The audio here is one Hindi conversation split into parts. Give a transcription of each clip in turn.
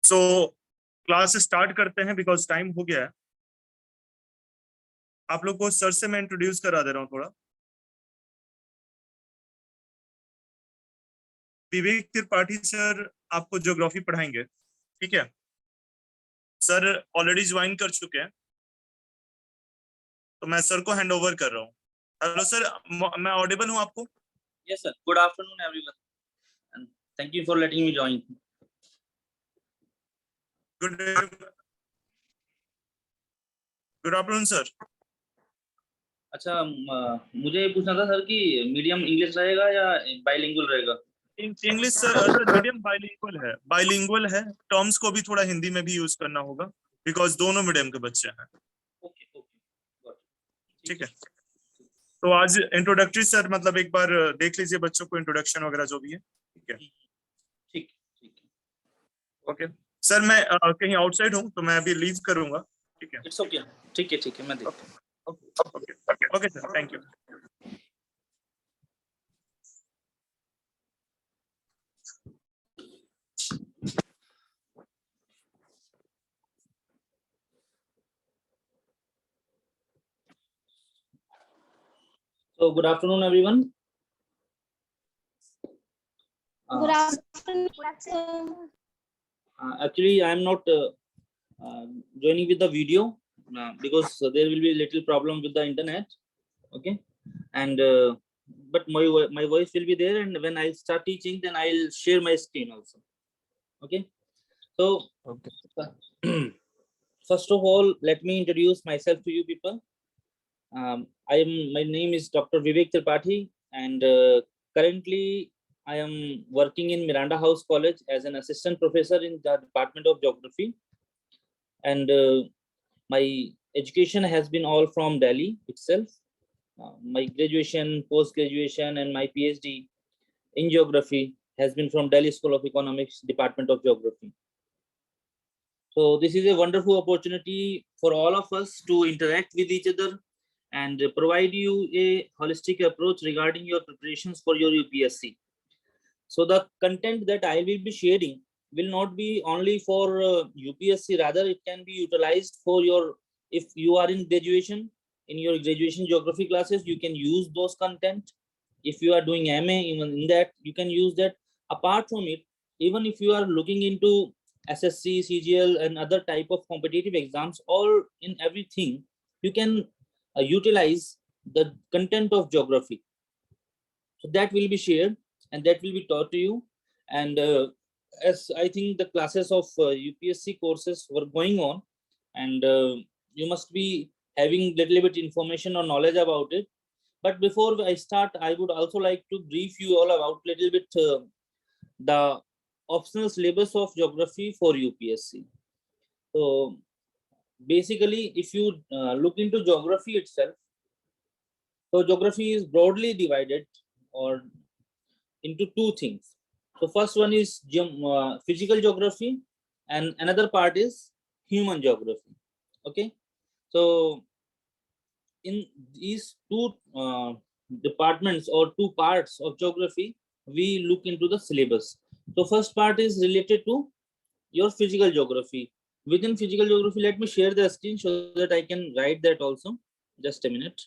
सो क्लास स्टार्ट करते हैं बिकॉज टाइम हो गया है। आप लोग को सर से मैं इंट्रोड्यूस करा दे रहा हूँ थोड़ा। विवेक त्रिपाठी सर आपको ज्योग्राफी पढ़ाएंगे, ठीक है। सर ऑलरेडी ज्वाइन कर चुके हैं, तो मैं सर को हैंड ओवर कर रहा हूँ। हेलो सर, मैं ऑडिबल हूँ आपको? Yes sir, good afternoon everyone and thank you for letting me join. Good afternoon sir. अच्छा, मुझे ये पूछना था सर कि मीडियम इंग्लिश रहेगा या बाइलिंगुअल रहेगा? इंग्लिश सर मीडियम बाइलिंगुअल है। टर्म्स को भी थोड़ा हिंदी में भी यूज करना होगा बिकॉज दोनों मीडियम के बच्चे हैं। ओके ओके, ठीक है। तो आज इंट्रोडक्टरी सर मतलब एक बार देख लीजिए बच्चों को, इंट्रोडक्शन वगैरह जो भी है, ठीक है। ठीक ठीक। ओके सर, मैं कहीं आउटसाइड हूँ तो मैं अभी लीव करूंगा, ठीक है। इट्स ओके, ठीक है, मैं देखता हूँ। Okay sir, thank you. So good afternoon everyone. Good afternoon. Actually I am not joining with the video because there will be a little problem with the internet, okay, and but my voice will be there, and when I start teaching then I'll share my screen also, okay. So okay. First of all, let me introduce myself to you people. My name is Dr. Vivek Tripathi, and currently I am working in Miranda House College as an assistant professor in the Department of Geography, and my education has been all from Delhi itself. My graduation, post-graduation, and my PhD in geography has been from Delhi School of Economics, Department of Geography. So this is a wonderful opportunity for all of us to interact with each other and provide you a holistic approach regarding your preparations for your UPSC. So the content that I will be sharing will not be only for UPSC, rather it can be utilized for your, if you are in graduation, in your graduation geography classes, you can use those content. If you are doing MA, even in that, you can use that. Apart from it, even if you are looking into SSC, CGL, and other type of competitive exams, all in everything, you can utilize the content of geography. So that will be shared and that will be taught to you. And as I think the classes of UPSC courses were going on, and you must be having little bit information or knowledge about it. But before I start, I would also like to brief you all about little bit the optional syllabus of geography for UPSC. So basically, if you look into geography itself, so geography is broadly divided or into two things. So first one is physical geography, and another part is human geography. Okay, so in these two departments or two parts of geography, we look into the syllabus. So first part is related to your physical geography. Within physical geography, let me share the screen so that I can write that also. Just a minute.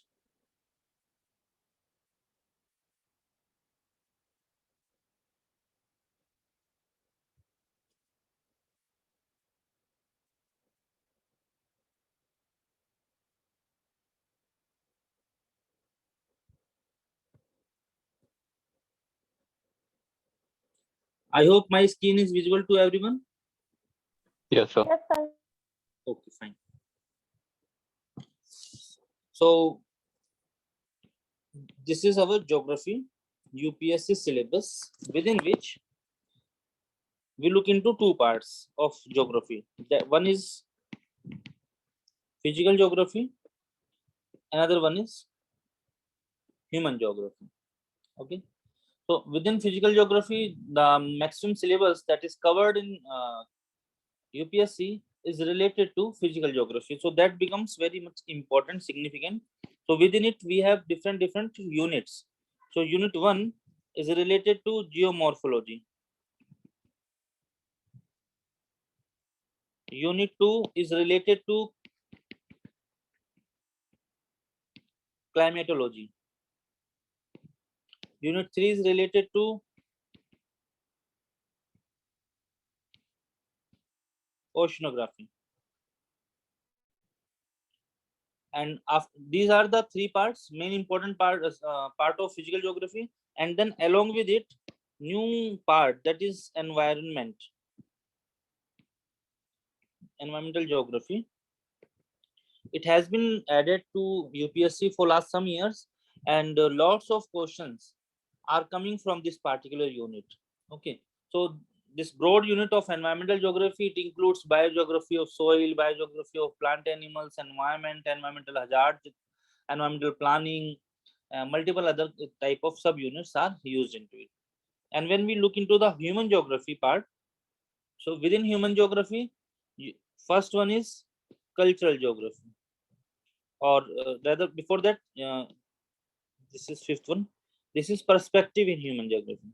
I hope my screen is visible to everyone. Yes, sir. Yes, sir. Okay, fine. So this is our geography UPSC syllabus, within which we look into two parts of geography. That one is physical geography, another one is human geography. Okay, so within physical geography, the maximum syllabus that is covered in UPSC is related to physical geography. So that becomes very much important, significant. So within it, we have different units. So unit 1 is related to geomorphology. Unit 2 is related to climatology. Unit 3 is related to oceanography. And after, these are the 3 parts, main important part of physical geography. And then along with it, new part, that is environmental geography. It has been added to UPSC for last some years, and lots of questions are coming from this particular unit. Okay, so this broad unit of environmental geography, it includes biogeography of soil, biogeography of plant animals, environment, environmental hazards, environmental planning, multiple other type of subunits are used into it. And when we look into the human geography part, so within human geography, first one is cultural geography, or rather before that, this is fifth one. This is perspective in human geography.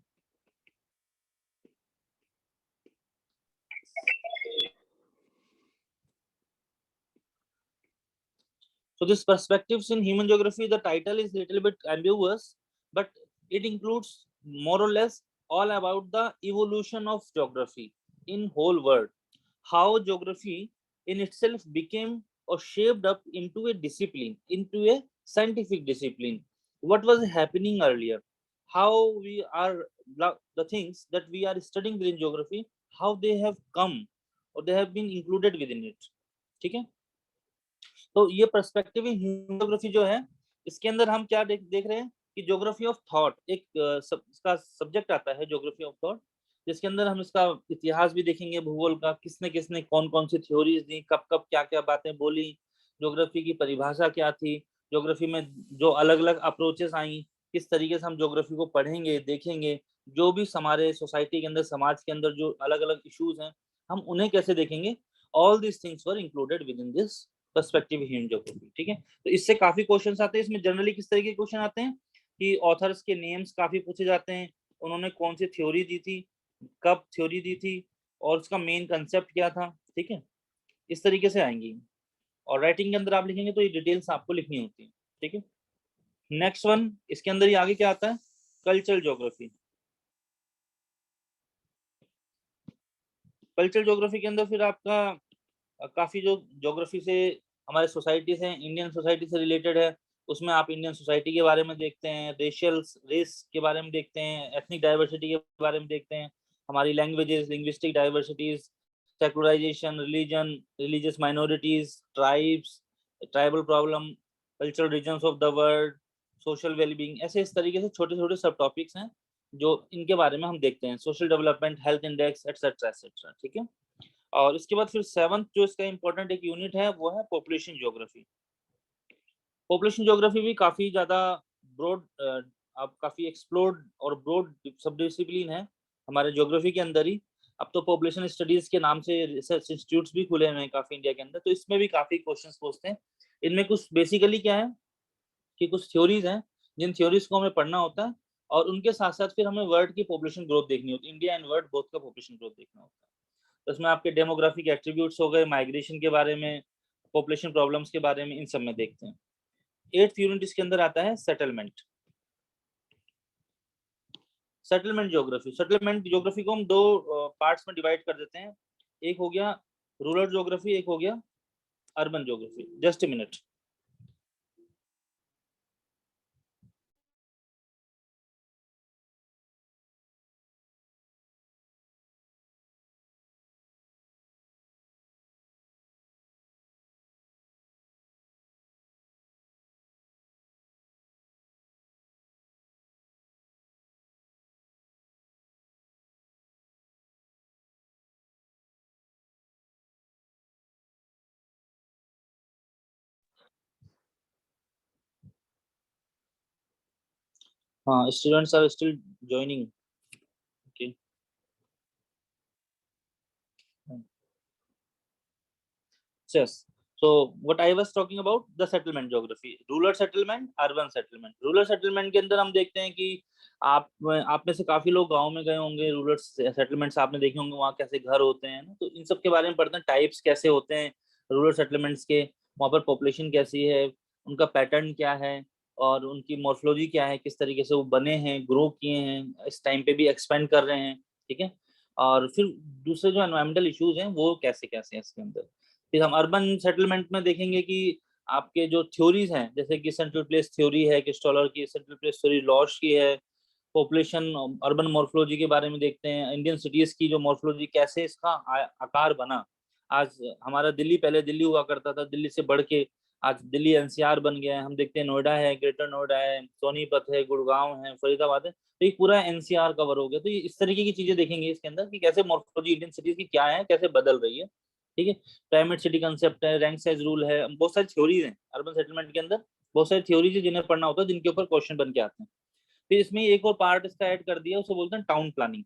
So this perspectives in human geography, the title is a little bit ambiguous, but it includes more or less all about the evolution of geography in whole world. How geography in itself became or shaped up into a discipline, into a scientific discipline. What was happening earlier? How we are, the things that we are studying within geography, how they have come or they have been included within it. ठीक है? तो ये पर्सपेक्टिव इन ज्योग्राफी जो है, इसके अंदर हम क्या देख रहे हैं कि ज्योग्राफी ऑफ थॉट एक इसका सब्जेक्ट आता है, ज्योग्राफी ऑफ थॉट, जिसके अंदर हम इसका इतिहास भी देखेंगे, भूगोल का, किसने किसने कौन कौन सी थ्योरीज दी, कब कब क्या क्या बातें बोली, ज्योग्राफी की परिभाषा क्या थी, ज्योग्राफी में जो अलग अलग अप्रोचेस आई, किस तरीके से हम ज्योग्राफी को पढ़ेंगे, देखेंगे, जो भी हमारे सोसाइटी के अंदर, समाज के अंदर जो अलग अलग इश्यूज हैं, हम उन्हें कैसे देखेंगे. All this things were included with in this perspective human geography. ठीक है, तो इससे काफी क्वेश्चंस आते हैं. इसमें जनरली किस तरह के क्वेश्चन आते हैं कि ऑथर्स के नेम्स काफी पूछे जाते हैं, उन्होंने कौन सी थ्योरी दी थी, कब थ्योरी दी थी, और उसका मेन कंसेप्ट क्या था. ठीक है, इस तरीके से आएंगी. और राइटिंग के अंदर आप लिखेंगे तो ये डिटेल्स आपको लिखनी होती है. ठीक है, नेक्स्ट वन, इसके अंदर ही आगे क्या आता है, कल्चरल ज्योग्राफी. कल्चरल ज्योग्राफी के अंदर फिर आपका काफी जो ज्योग्राफी से हमारे सोसाइटी से, इंडियन सोसाइटी से रिलेटेड है, उसमें आप इंडियन सोसाइटी के बारे में देखते हैं, रेस के बारे में देखते हैं, एथनिक डाइवर्सिटी के बारे में देखते हैं, हमारी languages, linguistic diversities, secularisation, religion, religious minorities, tribes, tribal problem, cultural regions of the world, social wellbeing, ऐसे इस तरीके से छोटे छोटे सब टॉपिक्स हैं जो इनके बारे में हम देखते हैं. Social development, health index, etcetera etcetera. ठीक है, और इसके बाद फिर 7th जो इसका इंपॉर्टेंट एक यूनिट है वो है पॉपुलेशन ज्योग्राफी. पॉपुलेशन ज्योग्राफी भी काफी ज्यादा ब्रॉड, अब काफी एक्सप्लोर्ड और ब्रॉड सब डिसिप्लिन है हमारे ज्योग्राफी के अंदर ही. अब तो पॉपुलेशन स्टडीज के नाम से रिसर्च इंस्टीट्यूट्स भी खुले हुए हैं काफी इंडिया के अंदर, तो इसमें भी काफी क्वेश्चंस पूछते हैं. इनमें कुछ बेसिकली क्या है कि कुछ थ्योरीज हैं, जिन थ्योरीज को हमें पढ़ना होता है, और उनके साथ साथ फिर हमें वर्ल्ड की पॉपुलेशन ग्रोथ देखनी होती है, इंडिया एंड वर्ल्ड बोथ का पॉपुलेशन ग्रोथ देखना होता है. तो इसमें आपके डेमोग्राफिक एट्रीब्यूट्स हो गए, माइग्रेशन के बारे में, पॉपुलेशन प्रॉब्लम्स के बारे में, इन सब में देखते हैं. 8th यूनिट इसके अंदर आता है settlement. Settlement geography. Settlement geography को हम 2 पार्ट्स में डिवाइड कर देते हैं. एक हो गया रूरल ज्योग्राफी, एक हो गया urban geography. Just a minute. हाँ, students are still joining. Okay, Yes. So what I was talking about the settlement geography, rural settlement, urban settlement. Rural settlement के अंदर हम देखते हैं कि आप में से काफी लोग गांव में गए होंगे, रूरल सेटलमेंट्स आपने देखे होंगे, वहाँ कैसे घर होते हैं ना, तो इन सब के बारे में पढ़ते हैं, टाइप्स कैसे होते हैं रूरल सेटलमेंट्स के, वहाँ पर पॉपुलेशन कैसी है, उनका पैटर्न क्या है, और उनकी मॉर्फोलॉजी क्या है, किस तरीके से वो बने हैं, ग्रो किए हैं, इस टाइम पे भी एक्सपेंड कर रहे हैं, ठीक है। और फिर दूसरे जो एनवायरमेंटल इश्यूज हैं वो कैसे कैसे हैं इसके अंदर। फिर हम अर्बन सेटलमेंट में देखेंगे कि आपके जो थ्योरीज हैं, जैसे कि सेंट्रल प्लेस थ्योरी है किस्टॉलर की, सेंट्रल प्लेस थ्योरी लॉश की है, पॉपुलेशन अर्बन मॉर्फोलॉजी के बारे में देखते हैं, इंडियन सिटीज की जो मॉर्फोलॉजी कैसे इसका आकार बना। आज हमारा दिल्ली, पहले दिल्ली हुआ करता था, दिल्ली से बढ़ के आज दिल्ली एनसीआर बन गया है। हम देखते हैं नोएडा है, ग्रेटर नोएडा है, सोनीपत है, गुड़गांव है, फरीदाबाद है, तो ये पूरा एनसीआर कवर हो गया। तो ये इस तरीके की चीजें देखेंगे इसके अंदर कि कैसे मॉर्फोलॉजी इंडियन सिटीज की क्या है, कैसे बदल रही है, ठीक है। प्राइमेट सिटी कंसेप्ट है, रैंक साइज रूल है, बहुत सारी थ्योरीज हैं अर्बन सेटलमेंट के अंदर, बहुत सारी थ्योरीज है जिन्हें पढ़ना होता है, जिनके ऊपर क्वेश्चन बन के आते हैं। फिर इसमें एक और पार्ट इसका ऐड कर दिया, उसे बोलते हैं टाउन प्लानिंग।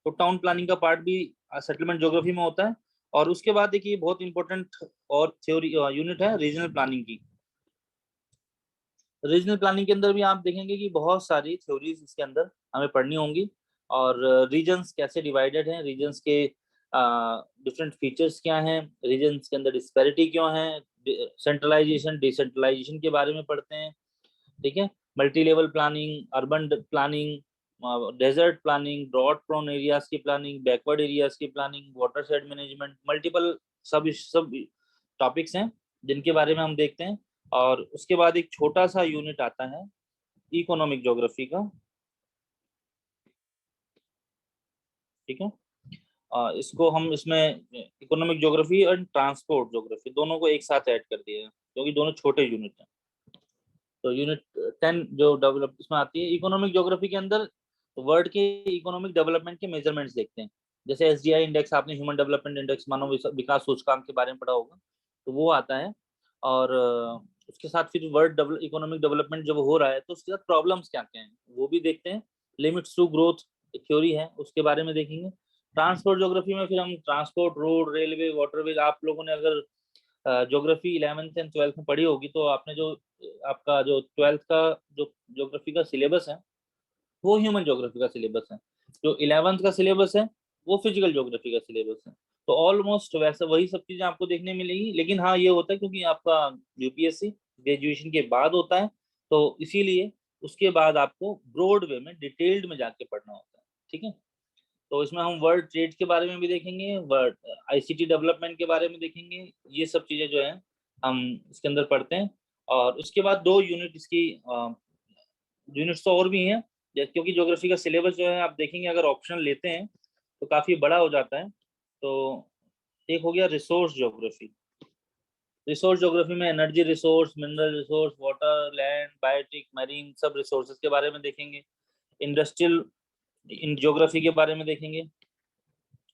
तो टाउन प्लानिंग का पार्ट भी सेटलमेंट ज्योग्राफी में होता है। और उसके बाद देखिए बहुत इंपॉर्टेंट और थ्योरी यूनिट है रीजनल प्लानिंग की। रीजनल प्लानिंग के अंदर भी आप देखेंगे कि बहुत सारी थ्योरीज इसके अंदर हमें पढ़नी होंगी, और रीजन्स कैसे डिवाइडेड हैं, रीजन्स के डिफरेंट फीचर्स क्या हैं, रीजन्स के अंदर डिस्पैरिटी क्यों है, सेंट्रलाइजेशन डिसेंट्रलाइजेशन के बारे में पढ़ते हैं, ठीक है। Multi level planning, urban planning, desert planning, drought prone areas की प्लानिंग, बैकवर्ड एरियाज की planning, watershed management, multiple sub topics हैं जिनके बारे में हम देखते हैं। और उसके बाद एक छोटा सा यूनिट आता है इकोनॉमिक ज्योग्राफी का, ठीक है। इसको हम इसमें इकोनॉमिक ज्योग्राफी और ट्रांसपोर्ट ज्योग्राफी दोनों को एक साथ ऐड कर दिया है, क्योंकि दोनों छोटे यूनिट हैं। तो यूनिट 10 जो डेवलप इसमें आती है इकोनॉमिक ज्योग्राफी के अंदर, वर्ल्ड के इकोनॉमिक डेवलपमेंट के मेजरमेंट्स देखते हैं। जैसे एसडीआई इंडेक्स, आपने ह्यूमन डेवलपमेंट इंडेक्स, मानव विकास सूचकांक के बारे में पढ़ा होगा, तो वो आता है। और उसके साथ फिर वर्ल्ड इकोनॉमिक डेवलपमेंट जब हो रहा है तो उसके साथ प्रॉब्लम्स क्या क्या हैं वो भी देखते हैं। लिमिट्स टू ग्रोथ थ्योरी है, उसके बारे में देखेंगे। ट्रांसपोर्ट ज्योग्राफी में फिर हम ट्रांसपोर्ट, रोड, रेलवे, वाटरवे, आप लोगों ने अगर ज्योग्राफी 11th एंड 12th में पढ़ी होगी, तो आपने जो आपका जो 12th का जो ज्योग्राफी का सिलेबस है वो ह्यूमन ज्योग्राफी का सिलेबस है, जो 11th का सिलेबस है वो फिजिकल ज्योग्राफी का सिलेबस है। तो ऑलमोस्ट वैसा वही सब चीजें आपको देखने मिलेगी। लेकिन हाँ, ये होता है क्योंकि आपका यूपीएससी ग्रेजुएशन के बाद होता है, तो इसीलिए उसके बाद आपको ब्रॉड वे में डिटेल्ड में जाके पढ़ना होता है, ठीक है। तो इसमें हम वर्ल्ड ट्रेड के बारे में भी देखेंगे, वर्ल्ड आईसीटी डेवलपमेंट के बारे में देखेंगे, ये सब चीजें जो है हम इसके अंदर पढ़ते हैं। और उसके बाद 2 यूनिट इसकी यूनिट्स तो और भी हैं, क्योंकि ज्योग्राफी का सिलेबस जो है आप देखेंगे अगर ऑप्शन लेते हैं तो काफी बड़ा हो जाता है। तो एक हो गया रिसोर्स ज्योग्राफी। रिसोर्स ज्योग्राफी में energy resource, mineral resource, water, land, biotic, marine, सब रिसोर्सेज के बारे में देखेंगे। इंडस्ट्रियल इन ज्योग्राफी के बारे में देखेंगे।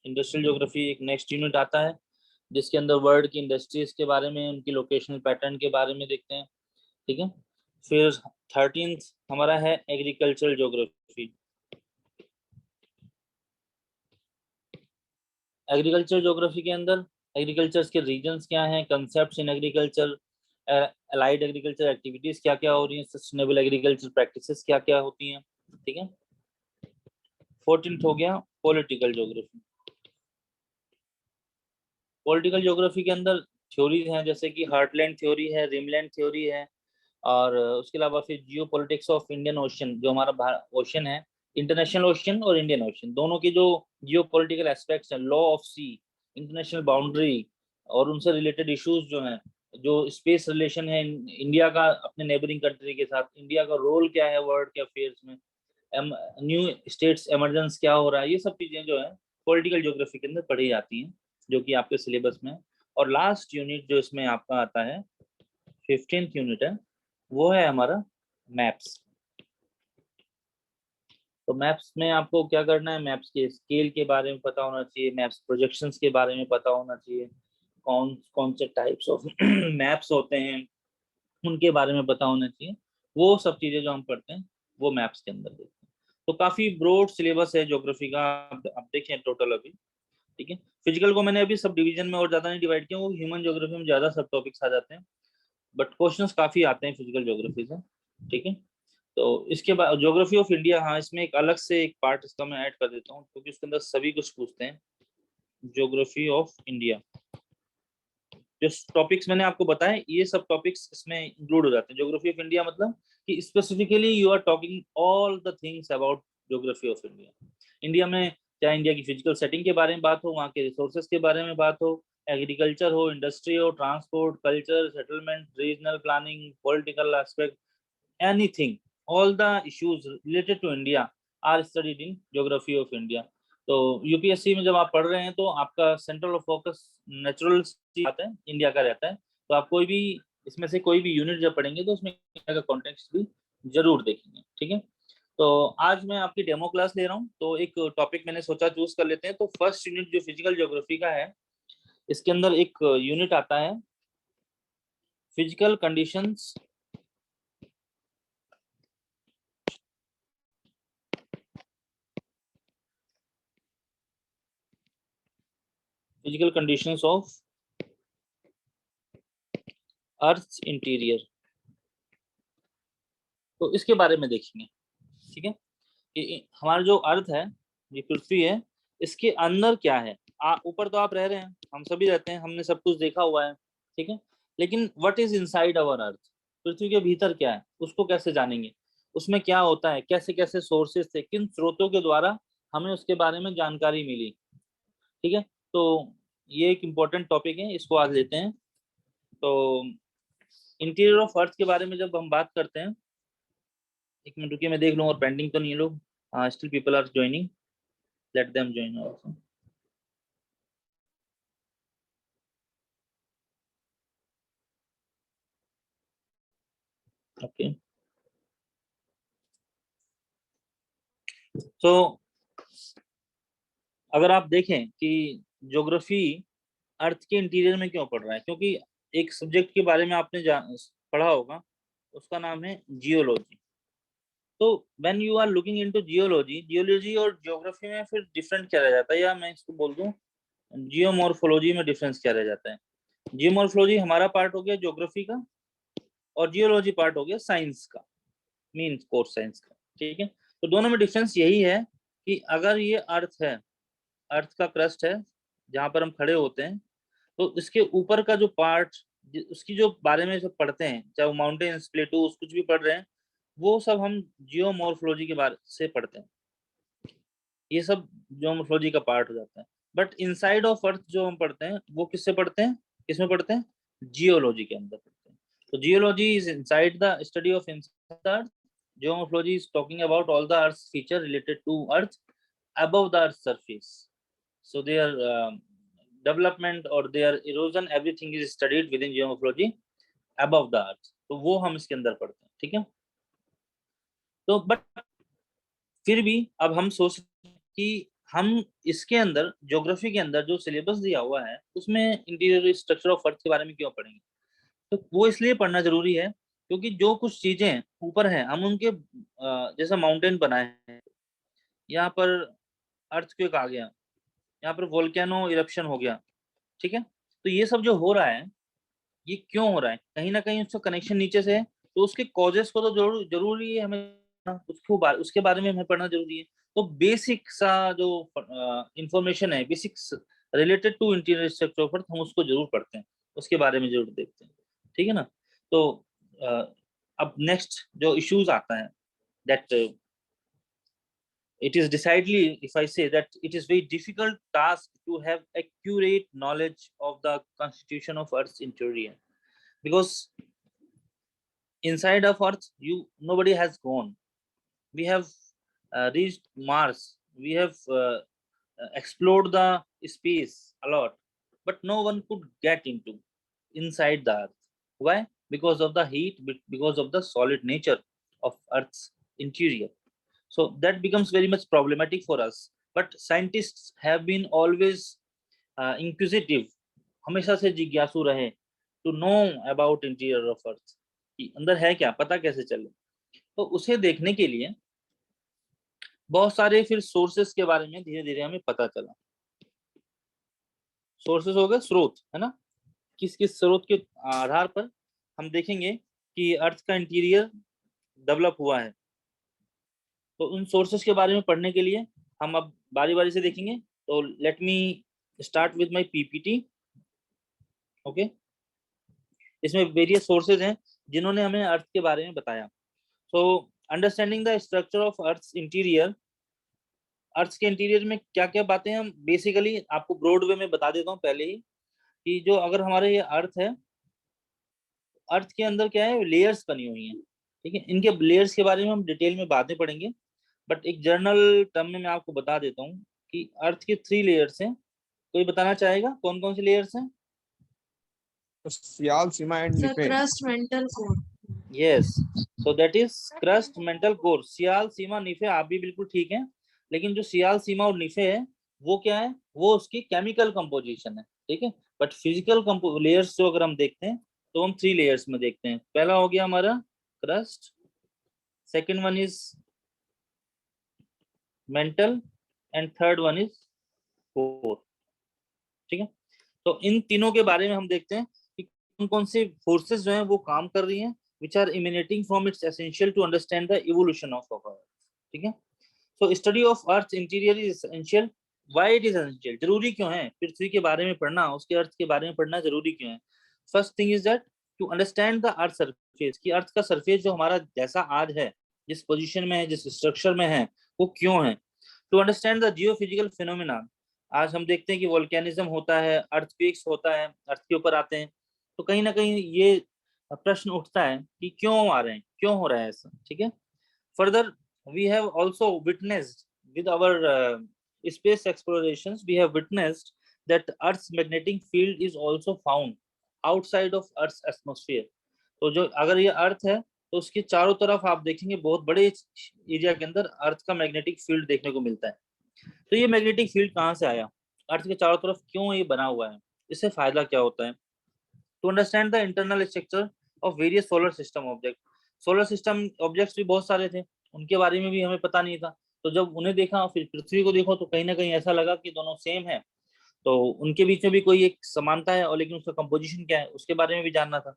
इंडस्ट्रियल ज्योग्राफी एक नेक्स्ट यूनिट आता है जिसके अंदर वर्ल्ड की इंडस्ट्रीज के बारे में, उनकी लोकेशनल पैटर्न के बारे में देखते हैं, ठीक है। फिर 13th हमारा है एग्रीकल्चरल ज्योग्राफी। एग्रीकल्चर ज्योग्राफी के अंदर एग्रीकल्चर के रीजन्स क्या हैं, concepts in agriculture, allied agriculture activities क्या क्या हो रही हैं, सस्टेनेबल एग्रीकल्चर प्रैक्टिसेस क्या क्या होती हैं, ठीक है। 14th हो गया पॉलिटिकल ज्योग्राफी। पॉलिटिकल ज्योग्राफी के अंदर थ्योरीज हैं जैसे कि हार्टलैंड थ्योरी है, रिमलैंड थ्योरी है, और उसके अलावा फिर geopolitics of Indian ocean, जो हमारा ओशन है, इंटरनेशनल ओशन और इंडियन ओशन, दोनों की जो जियो पॉलिटिकल एस्पेक्ट्स हैं, law of sea, international boundary और उनसे रिलेटेड इश्यूज जो हैं, जो स्पेस रिलेशन है इंडिया का अपने नेबरिंग कंट्री के साथ, इंडिया का रोल क्या है वर्ल्ड के अफेयर्स में, न्यू स्टेट्स एमरजेंस क्या हो रहा है, ये सब चीजें जो है पॉलिटिकल ज्योग्राफी के अंदर पढ़ी जाती हैं, जो कि आपके सिलेबस में। और लास्ट यूनिट जो इसमें आपका आता है 15th यूनिट है, वो है हमारा मैप्स। तो मैप्स में आपको क्या करना है, मैप्स के स्केल के बारे में पता होना चाहिए, मैप्स प्रोजेक्शंस के बारे में पता होना चाहिए, कौन कौन से टाइप्स ऑफ मैप्स होते हैं उनके बारे में पता होना चाहिए। वो सब चीजें जो हम पढ़ते हैं वो मैप्स के अंदर देखते हैं। तो काफी ब्रॉड सिलेबस है ज्योग्राफी का, आप देखें टोटल अभी ठीक है। फिजिकल को मैंने अभी सब डिवीजन में और ज्यादा नहीं डिवाइड किया, वो ह्यूमन ज्योग्राफी में ज्यादा सब टॉपिक्स आ जाते हैं, बट क्वेश्चंस काफी आते हैं फिजिकल ज्योग्राफी से। ठीक है, तो इसके बाद ज्योग्राफी ऑफ इंडिया, हाँ इसमें एक अलग से एक पार्ट इसका मैं ऐड कर देता हूँ, क्योंकि उसके अंदर सभी कुछ पूछते हैं। ज्योग्राफी ऑफ इंडिया, जो टॉपिक्स मैंने आपको बताए ये सब टॉपिक्स इसमें इंक्लूड हो जाते हैं। ज्योग्राफी ऑफ इंडिया मतलब कि specifically you are talking all the things about geography of India. India में चाहे इंडिया की फिजिकल सेटिंग के बारे में बात हो, वहाँ के रिसोर्सेज के बारे में बात हो, एग्रीकल्चर हो, इंडस्ट्री हो, transport, culture, settlement, regional planning, political aspect, anything, all the issues related to India are studied in geography of India। तो यूपीएससी में जब आप पढ़ रहे हैं तो आपका सेंट्रल ऑफ फोकस नेचुरल आता है, इंडिया का रहता है, तो आप कोई भी इसमें से कोई भी यूनिट जब पढ़ेंगे तो उसमें इंडिया का कॉन्टेक्स्ट भी जरूर देखेंगे। ठीक है, तो आज मैं आपकी डेमो क्लास ले रहा हूँ, तो एक टॉपिक मैंने सोचा चूज कर लेते हैं। तो फर्स्ट यूनिट जो फिजिकल ज्योग्राफी का है, इसके अंदर एक यूनिट आता है physical conditions of earth interior. तो इसके बारे में देखेंगे। ठीक है, कि हमारा जो अर्थ है, ये पृथ्वी है, इसके अंदर क्या है। ऊपर तो आप रह रहे हैं, हम सभी रहते हैं, हमने सब कुछ देखा हुआ है। ठीक है, लेकिन व्हाट इज इनसाइड अवर अर्थ, पृथ्वी के भीतर क्या है, उसको कैसे जानेंगे, उसमें क्या होता है, कैसे कैसे सोर्सेस थे, किन स्रोतों के द्वारा हमें उसके बारे में जानकारी मिली। ठीक है, तो ये एक इम्पोर्टेंट टॉपिक है, इसको आज लेते हैं। तो इंटीरियर ऑफ अर्थ के बारे में जब हम बात करते हैं, एक मिनट रुकिए मैं देख लूँ और पेंडिंग तो नहीं है लोग। Still people are joining, let them join also. Okay, तो अगर आप देखें कि ज्योग्राफी अर्थ के इंटीरियर में क्यों पढ़ रहा है, क्योंकि एक सब्जेक्ट के बारे में आपने पढ़ा होगा, उसका नाम है जियोलॉजी। तो when you are looking into geology और ज्योग्राफी में फिर डिफरेंट क्या रह जाता है, या मैं इसको बोल दूं जियोमॉर्फोलॉजी में डिफरेंस क्या रह जाता है। जियोमॉर्फोलॉजी हमारा पार्ट हो गया ज्योग्राफी का, और जियोलॉजी पार्ट हो गया साइंस का, मीन कोर्स साइंस का। ठीक है, तो दोनों में डिफरेंस यही है कि अगर ये अर्थ है, अर्थ का क्रस्ट है जहां पर हम खड़े होते हैं, तो इसके ऊपर का जो पार्ट, उसकी जो बारे में सब पढ़ते हैं, चाहे वो माउंटेन्स, प्लेटूज, कुछ भी पढ़ रहे हैं, वो सब हम जियोमॉर्फोलॉजी के बारे से पढ़ते हैं। ये सब जियोमॉर्फोलॉजी का पार्ट हो जाता है। बट इनसाइड ऑफ अर्थ जो हम पढ़ते हैं, वो किससे पढ़ते हैं, किसमें पढ़ते हैं, जियोलॉजी के अंदर पढ़ते हैं। तो geology is inside the study of inside the earth, geomorphology is talking about all the earth feature related to earth above the earth surface, so their development or their erosion, everything is studied within geomorphology above the earth। तो वो हम इसके अंदर पढ़ते हैं। ठीक है, तो बट फिर भी अब हम सोच कि हम इसके अंदर ज्योग्राफी के अंदर जो सिलेबस दिया हुआ है उसमें इंटीरियर स्ट्रक्चर ऑफ अर्थ के बारे में क्यों पढ़ेंगे। तो वो इसलिए पढ़ना जरूरी है क्योंकि जो कुछ चीजें ऊपर हैं, हम उनके जैसे माउंटेन बनाए हैं, यहाँ पर अर्थक्वेक आ गया, यहाँ पर वोल्केनो इरप्शन हो गया। ठीक है, तो ये सब जो हो रहा है, ये क्यों हो रहा है, कहीं ना कहीं उसका कनेक्शन नीचे से है, तो उसके कॉजेस को तो जरूरी है हमें, उसके बारे में हमें पढ़ना जरूरी है। तो बेसिक सा जो इंफॉर्मेशन है, basics related to interior structure of अर्थ, हम उसको जरूर पढ़ते हैं, उसके बारे में जरूर देखते हैं। ठीक है ना, तो अब नेक्स्ट जो इश्यूज आता है, that it is decidedly, if I say that it is very difficult task to have accurate knowledge of the constitution of earth's interior, because inside of earth nobody has gone. We have reached Mars, we have explored the space a lot, but no one could get into inside the earth. Why? Because of the heat, because of the solid nature of earth's interior. So that becomes very much problematic for us, but scientists have been always inquisitive, हमेशा से जिज्ञासु रहे, to know about interior of earth, कि अंदर है क्या, पता कैसे चले। तो उसे देखने के लिए बहुत सारे फिर सोर्सेस के बारे में धीरे धीरे हमें पता चला। सोर्सेस हो गए स्रोत, है ना, किस किस स्रोत के आधार पर हम देखेंगे कि अर्थ का इंटीरियर डेवलप हुआ है। तो उन सोर्सेस के बारे में पढ़ने के लिए हम अब बारी बारी से देखेंगे। तो let me start with my PPT. Okay, इसमें वेरियस सोर्सेज हैं जिन्होंने हमें अर्थ के बारे में बताया। So understanding the structure of earth interior, earth के इंटीरियर में क्या क्या बातें हम बेसिकली आपको ब्रॉड वे में बता देता हूँ पहले ही, कि जो अगर हमारे ये अर्थ है, अर्थ के अंदर क्या है, लेयर्स बनी हुई हैं, ठीक है। इनके लेयर्स के बारे में हम डिटेल में बातें पढ़ेंगे, बट एक जर्नल टर्म में मैं आपको बता देता हूँ कि अर्थ के 3 लेयर्स हैं। कोई बताना चाहेगा कौन कौन से लेयर्स हैं? Sial, sima and The nife. crust mantle core. Yes, so that is crust, mantle core. Sial, sima, nife, आप भी बिल्कुल ठीक हैं, लेकिन जो सियाल, सीमा और निफे है वो क्या है, वो उसकी केमिकल कंपोजिशन है, ठीक है। बट फिजिकल लेयर्स जो अगर हम देखते हैं तो हम 3 लेयर्स में देखते हैं। पहला हो गया हमारा crust, second one is mental and third one is core, ठीक है। तो इन तीनों के बारे में हम देखते हैं कि कौन कौन से फोर्सेस जो हैं वो काम कर रही हैं, which are emanating from its essential to understand the evolution of our earth, ठीक है। so study of earth interior is essential. why it is essential? जरूरी क्यों है पृथ्वी के बारे में पढ़ना, उसके अर्थ के बारे में पढ़ना जरूरी क्यों है? First thing is that to understand the earth surface, कि अर्थ का सरफेस जो हमारा जैसा आज है, जिस पोजीशन में है, जिस स्ट्रक्चर में है, वो क्यों है। To understand the geophysical phenomena, आज हम देखते हैं कि वोल्केनिज्म होता है, अर्थक्वेक्स होता है, अर्थ के ऊपर आते हैं, तो कहीं ना कहीं ये प्रश्न उठता है कि क्यों आ रहे हैं, क्यों हो रहा है ऐसा, ठीक है। Further we have also witnessed with our space explorations, we have witnessed that earth's magnetic field is also found outside of earth's atmosphere. तो जो अगर ये अर्थ है तो उसके चारों तरफ आप देखेंगे बहुत बड़े एरिया के अंदर अर्थ का मैग्नेटिक फील्ड देखने को मिलता है। तो ये मैग्नेटिक फील्ड कहाँ से आया, अर्थ के चारों तरफ क्यों ये बना हुआ है, इससे फायदा क्या होता है। To understand the internal structure of various solar system object, solar system objects भी बहुत सारे थे, उनके बारे में भी हमें पता नहीं था। तो जब उन्हें देखा फिर पृथ्वी को देखो तो कहीं ना कहीं ऐसा लगा कि दोनों सेम है, तो उनके बीच में भी कोई एक समानता है, और लेकिन उसका कंपोजिशन क्या है उसके बारे में भी जानना था।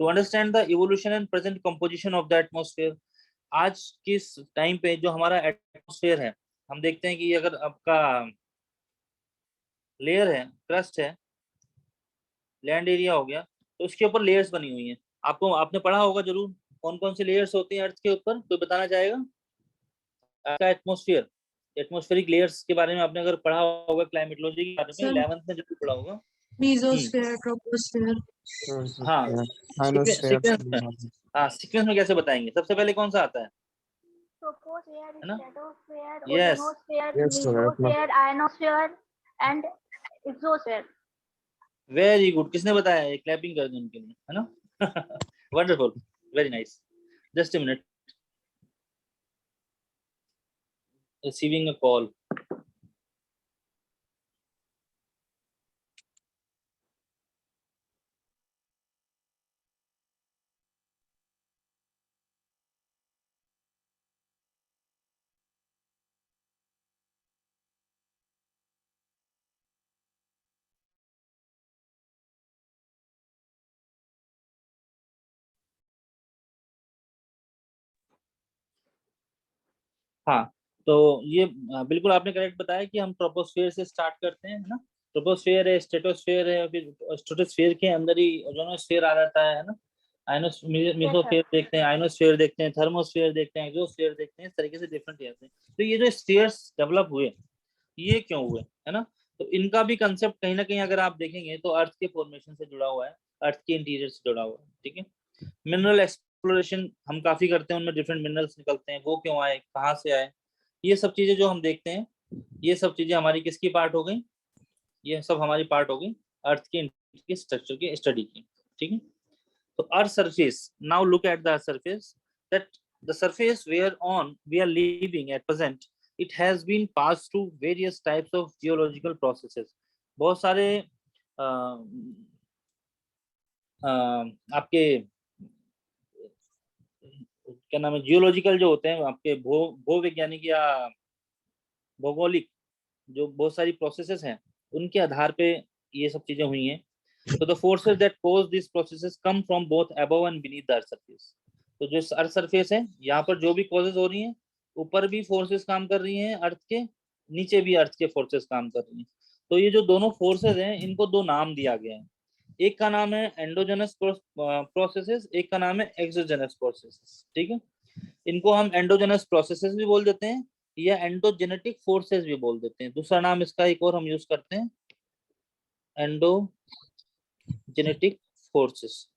To understand the evolution and present composition of the atmosphere, आज किस टाइम पे जो हमारा एटमॉस्फेयर है, हम देखते हैं कि अगर आपका लेयर है, क्रस्ट है, लैंड एरिया हो गया, तो उसके ऊपर लेयर्स बनी हुई हैं। आपको आपने पढ़ा होगा जरूर, कौन कौन से लेयर्स होते हैं अर्थ के ऊपर, कोई बताना चाहेगा? आपका एटमॉस्फेयर, एटमॉस्फेरिक लेयर्स के बारे में आपने अगर पढ़ा होगा क्लाइमेटोलॉजी के बारे में, 11th में जरूर पढ़ा होगा। Mesosphere, troposphere. हाँ, आयनोस्फीयर। सीक्वेंस में, हाँ सीक्वेंस में कैसे बताएंगे, सबसे पहले कौन सा आता है? Troposphere, है ना? stratosphere, Yes. ozonosphere, Yes, sir. mesosphere, ionosphere, and exosphere. Very good, किसने बताया? क्लैपिंग कर दें उनके लिए, है ना। Wonderful, very nice. Just a minute, receiving a call. हाँ, तो ये बिल्कुल आपने करेक्ट बताया कि हम ट्रोपोस्फेयर से स्टार्ट करते हैं, है ना। ट्रोपोस्फेयर है, स्ट्रेटोस्फेयर है, फिर स्ट्रेटोस्फेयर के अंदर ही ओजोनोस्फेयर आ जाता है ना। मेसोस्फेयर देखते हैं, आयनोस्फेयर देखते हैं, थर्मोस्फेयर देखते हैं, एक्सोस्फेयर देखते हैं, इस तरीके से डिफरेंट है। तो ये जो स्फीयर्स डेवलप हुए, ये क्यों हुए, है ना। तो इनका भी कंसेप्ट कहीं ना कहीं अगर आप देखेंगे तो अर्थ के फॉर्मेशन से जुड़ा हुआ है, अर्थ के इंटीरियर से जुड़ा हुआ है, ठीक है। मिनरल एक्सप्लोरेशन हम काफी करते हैं, उनमें डिफरेंट मिनरल्स निकलते हैं, वो क्यों आए, कहाँ से आए, ये सब चीजें जो हम देखते हैं, ये सब चीजें हमारी किसकी पार्ट हो गई, ये सब हमारी पार्ट हो गई अर्थ के स्ट्रक्चर की स्टडी की, ठीक है। तो earth surface, now look at the surface, that the surface where on we are living at present, it has been passed through various types of geological processes. बहुत सारे आपके क्या नाम है, जियोलॉजिकल जो होते हैं आपके भूवैज्ञानिक या भौगोलिक जो बहुत सारी प्रोसेसेस हैं, उनके आधार पे ये सब चीजें हुई हैं। तो the forces that cause this processes come from both above and beneath the earth surface. तो जो अर्थ सरफेस है यहाँ पर जो भी कॉजेज हो रही हैं, ऊपर भी फोर्सेस काम कर रही हैं अर्थ के, नीचे भी अर्थ के फोर्सेस काम कर रही हैं। तो ये जो दोनों फोर्सेस हैं इनको दो नाम दिया गया है, एक का नाम है एंडोजेनस प्रोसेसेस, एक का नाम है एक्सोजेनस प्रोसेसेस। ठीक है, इनको हम एंडोजेनस प्रोसेसेस भी बोल देते हैं या एंडोजेनेटिक फोर्सेस भी बोल देते हैं। दूसरा नाम इसका एक और हम यूज करते हैं, endogenetic forces.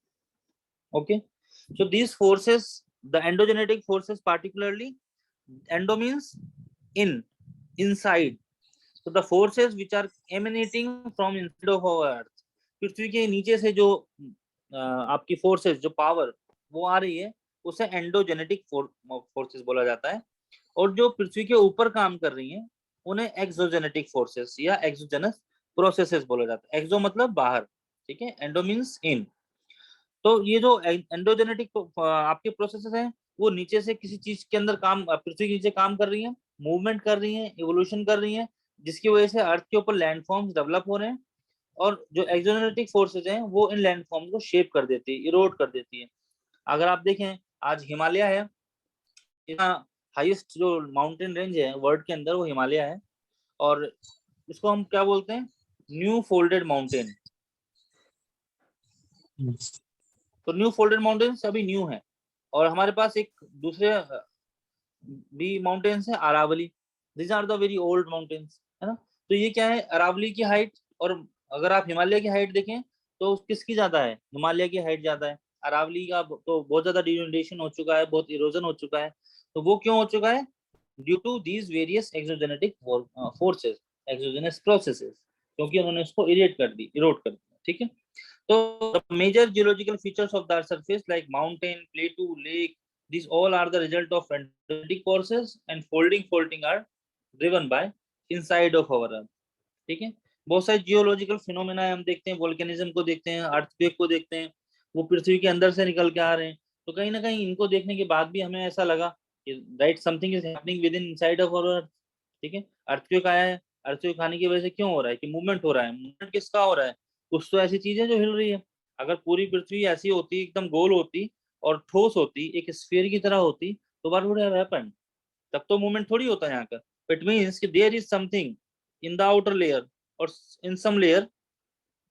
Okay, so these forces, the endogenetic forces particularly, endo means in, inside, so the forces which are emanating from inside of our earth, पृथ्वी के नीचे से जो आपकी फोर्सेस, जो पावर वो आ रही है, उसे एंडोजेनेटिक फोर्सेस बोला जाता है। और जो पृथ्वी के ऊपर काम कर रही हैं उन्हें एक्सोजेनेटिक फोर्सेस या एक्सोजेनस प्रोसेसेस बोला जाता है। एक्सो मतलब बाहर, ठीक है, एंडो मींस इन। तो ये जो एंडोजेनेटिक आपके प्रोसेसेस हैं वो नीचे से किसी चीज के अंदर काम, पृथ्वी के नीचे काम कर रही हैं, मूवमेंट कर रही हैं, इवोल्यूशन कर रही हैं, जिसकी वजह से अर्थ के ऊपर लैंडफॉर्म्स डेवलप हो रहे हैं। और जो एक्सोजेनेटिक फोर्सेस हैं वो इन लैंडफॉर्म्स को शेप कर देती है, इरोड कर देती है। अगर आप देखें आज हिमालय है, हाईएस्ट जो माउंटेन रेंज है वर्ल्ड के अंदर वो हिमालय है, और इसको हम क्या बोलते हैं, न्यू फोल्डेड माउंटेन। तो न्यू फोल्डेड माउंटेन्स अभी न्यू है। और हमारे पास एक दूसरे भी माउंटेन्स है, Aravalli, this are the very old mountains, है ना। तो ये क्या है, अरावली की हाइट, और अगर आप हिमालय की हाइट देखें तो किसकी ज्यादा है, हिमालय की हाइट ज्यादा है। अरावली का तो बहुत ज्यादा डिनोडेशन हो चुका है, बहुत इरोजन हो चुका है। तो वो क्यों हो चुका है, due to these various exogenetic forces, exogenous processes, क्योंकि उन्होंने उसको इरोड कर दिया। ठीक है, तो major geological features of the surface like mountain, plateau, lake, these all are the result of endogenetic forces and faulting are driven by inside of our earth। ठीक है, बहुत सारे जियोलॉजिकल फिनोमेना हम देखते हैं, वोल्केनिज्म को देखते हैं, अर्थक्वेक को देखते हैं, वो पृथ्वी के अंदर से निकल के आ रहे हैं। तो कहीं ना कहीं इनको देखने के बाद भी हमें ऐसा लगा कि right something is happening within inside of our earth. ठीक है, अर्थक्वेक आया है, अर्थक्वेक आने की वजह से क्यों हो रहा है, कि मूवमेंट हो रहा है। मूवमेंट किसका हो रहा है, कुछ तो ऐसी चीज है जो हिल रही है। अगर पूरी पृथ्वी ऐसी होती, एकदम गोल होती और ठोस होती, एक स्फीयर की तरह होती, तो व्हाट वुड हैव हैपेंड, तब तो मूवमेंट थोड़ी होता है यहाँ का। इट मींस कि there is something in the outer layer और in some layer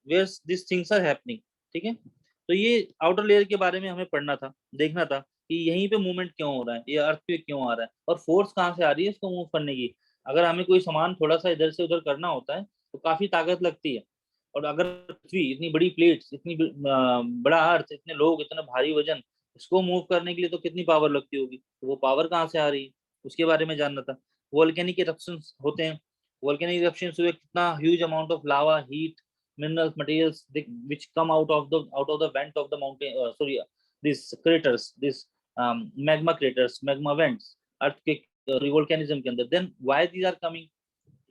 where this things are happening. ठीक है, तो ये आउटर लेयर के बारे में हमें पढ़ना था, देखना था कि यहीं पे मूवमेंट क्यों हो रहा है, ये अर्थक्वेक क्यों आ रहा है, और फोर्स कहाँ से आ रही है इसको मूव करने की। अगर हमें कोई सामान थोड़ा सा इधर से उधर करना होता है तो काफी ताकत लगती है, और अगर पृथ्वी इतनी बड़ी प्लेट्स, इतनी बड़ा अर्थ, इतने लोग, इतना भारी वजन, इसको मूव करने के लिए तो कितनी पावर लगती होगी। तो वो पावर कहाँ से आ रही है उसके बारे में जानना था। वोल्केनिक इरप्शंस होते हैं, वोल्केनिक इरप्शंस हुए, कितना huge amount of lava, heat, minerals, materials which come out of the vent of the mountain, these craters, these magma craters, magma vents, earthquake, volcanism के अंदर। then why these are coming,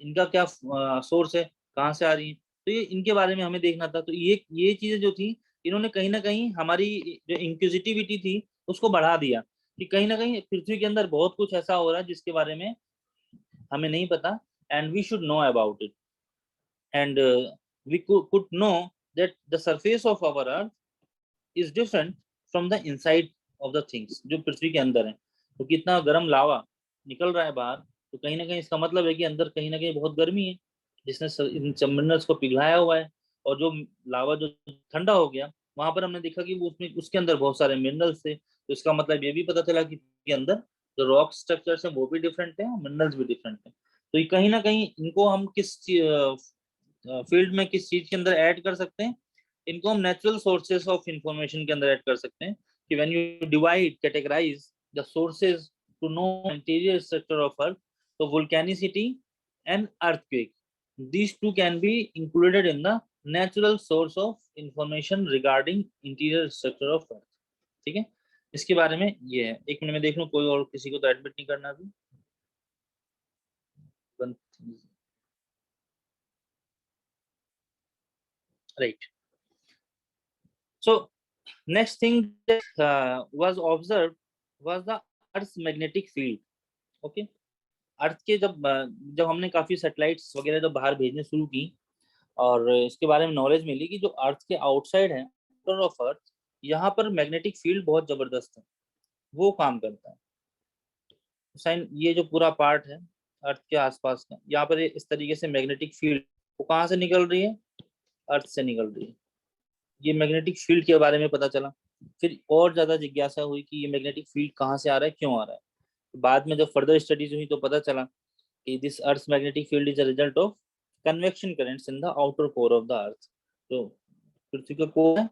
इनका क्या सोर्स है, कहाँ से आ रही है, तो ये इनके बारे में हमें देखना था। तो ये चीजें जो थी, इन्होंने कहीं ना कहीं हमारी जो इंक्विजिटिविटी थी उसको बढ़ा दिया, कि कहीं ना कहीं पृथ्वी के अंदर बहुत कुछ ऐसा हो रहा है जिसके बारे में हमें नहीं पता, and we should know about it. and we could know that the surface of our earth is different from the inside of the things, जो पृथ्वी के अंदर है। तो कितना गर्म लावा निकल रहा है बाहर, तो कहीं ना कहीं इसका मतलब है कि अंदर कहीं ना कहीं बहुत गर्मी है, जिसने इन मिनरल्स को पिघलाया हुआ है। और जो लावा जो ठंडा हो गया, वहां पर हमने देखा कि वो उसमें, उसके अंदर बहुत सारे मिनरल्स थे। तो इसका मतलब ये भी पता चला कि अंदर जो रॉक स्ट्रक्चर्स है वो भी डिफरेंट है, मिनरल्स भी डिफरेंट है। तो ये कहीं ना कहीं इनको हम किस फील्ड में, किस चीज के अंदर ऐड कर सकते हैं, इनको हम नेचुरल सोर्सेस ऑफ इंफॉर्मेशन के अंदर ऐड कर सकते हैं। कि when you divide, categorize the sources to know interior structure of earth, तो volcanicity and earthquake, these two can be included in the natural source of information regarding interior structure of earth। ठीक है, इसके बारे में ये है। एक मिनट में देख लूं, कोई और किसी को तो एडमिट नहीं करना अभी। Right. So next thing that was observed was the Earth's magnetic field। Okay, अर्थ के जब हमने काफी सैटेलाइट्स वगैरह जब बाहर भेजने शुरू की, और इसके बारे में नॉलेज मिली कि जो अर्थ के आउटसाइड है, ऑफ अर्थ, यहाँ पर मैग्नेटिक फील्ड बहुत जबरदस्त है, वो काम करता है। साइन ये जो पूरा पार्ट है अर्थ के आसपास का, यहाँ पर इस तरीके से मैग्नेटिक फील्ड वो कहाँ से निकल रही है, अर्थ से निकल रही है। ये मैग्नेटिक फील्ड के बारे में पता चला, फिर और ज्यादा जिज्ञासा हुई कि ये मैग्नेटिक फील्ड कहाँ से आ रहा है, क्यों आ रहा है। बाद में जब फर्दर स्टडीज हुई तो पता चला कि this earth magnetic field is a result of convection currents in the outer core of the earth. तो पृथ्वी का कोर है,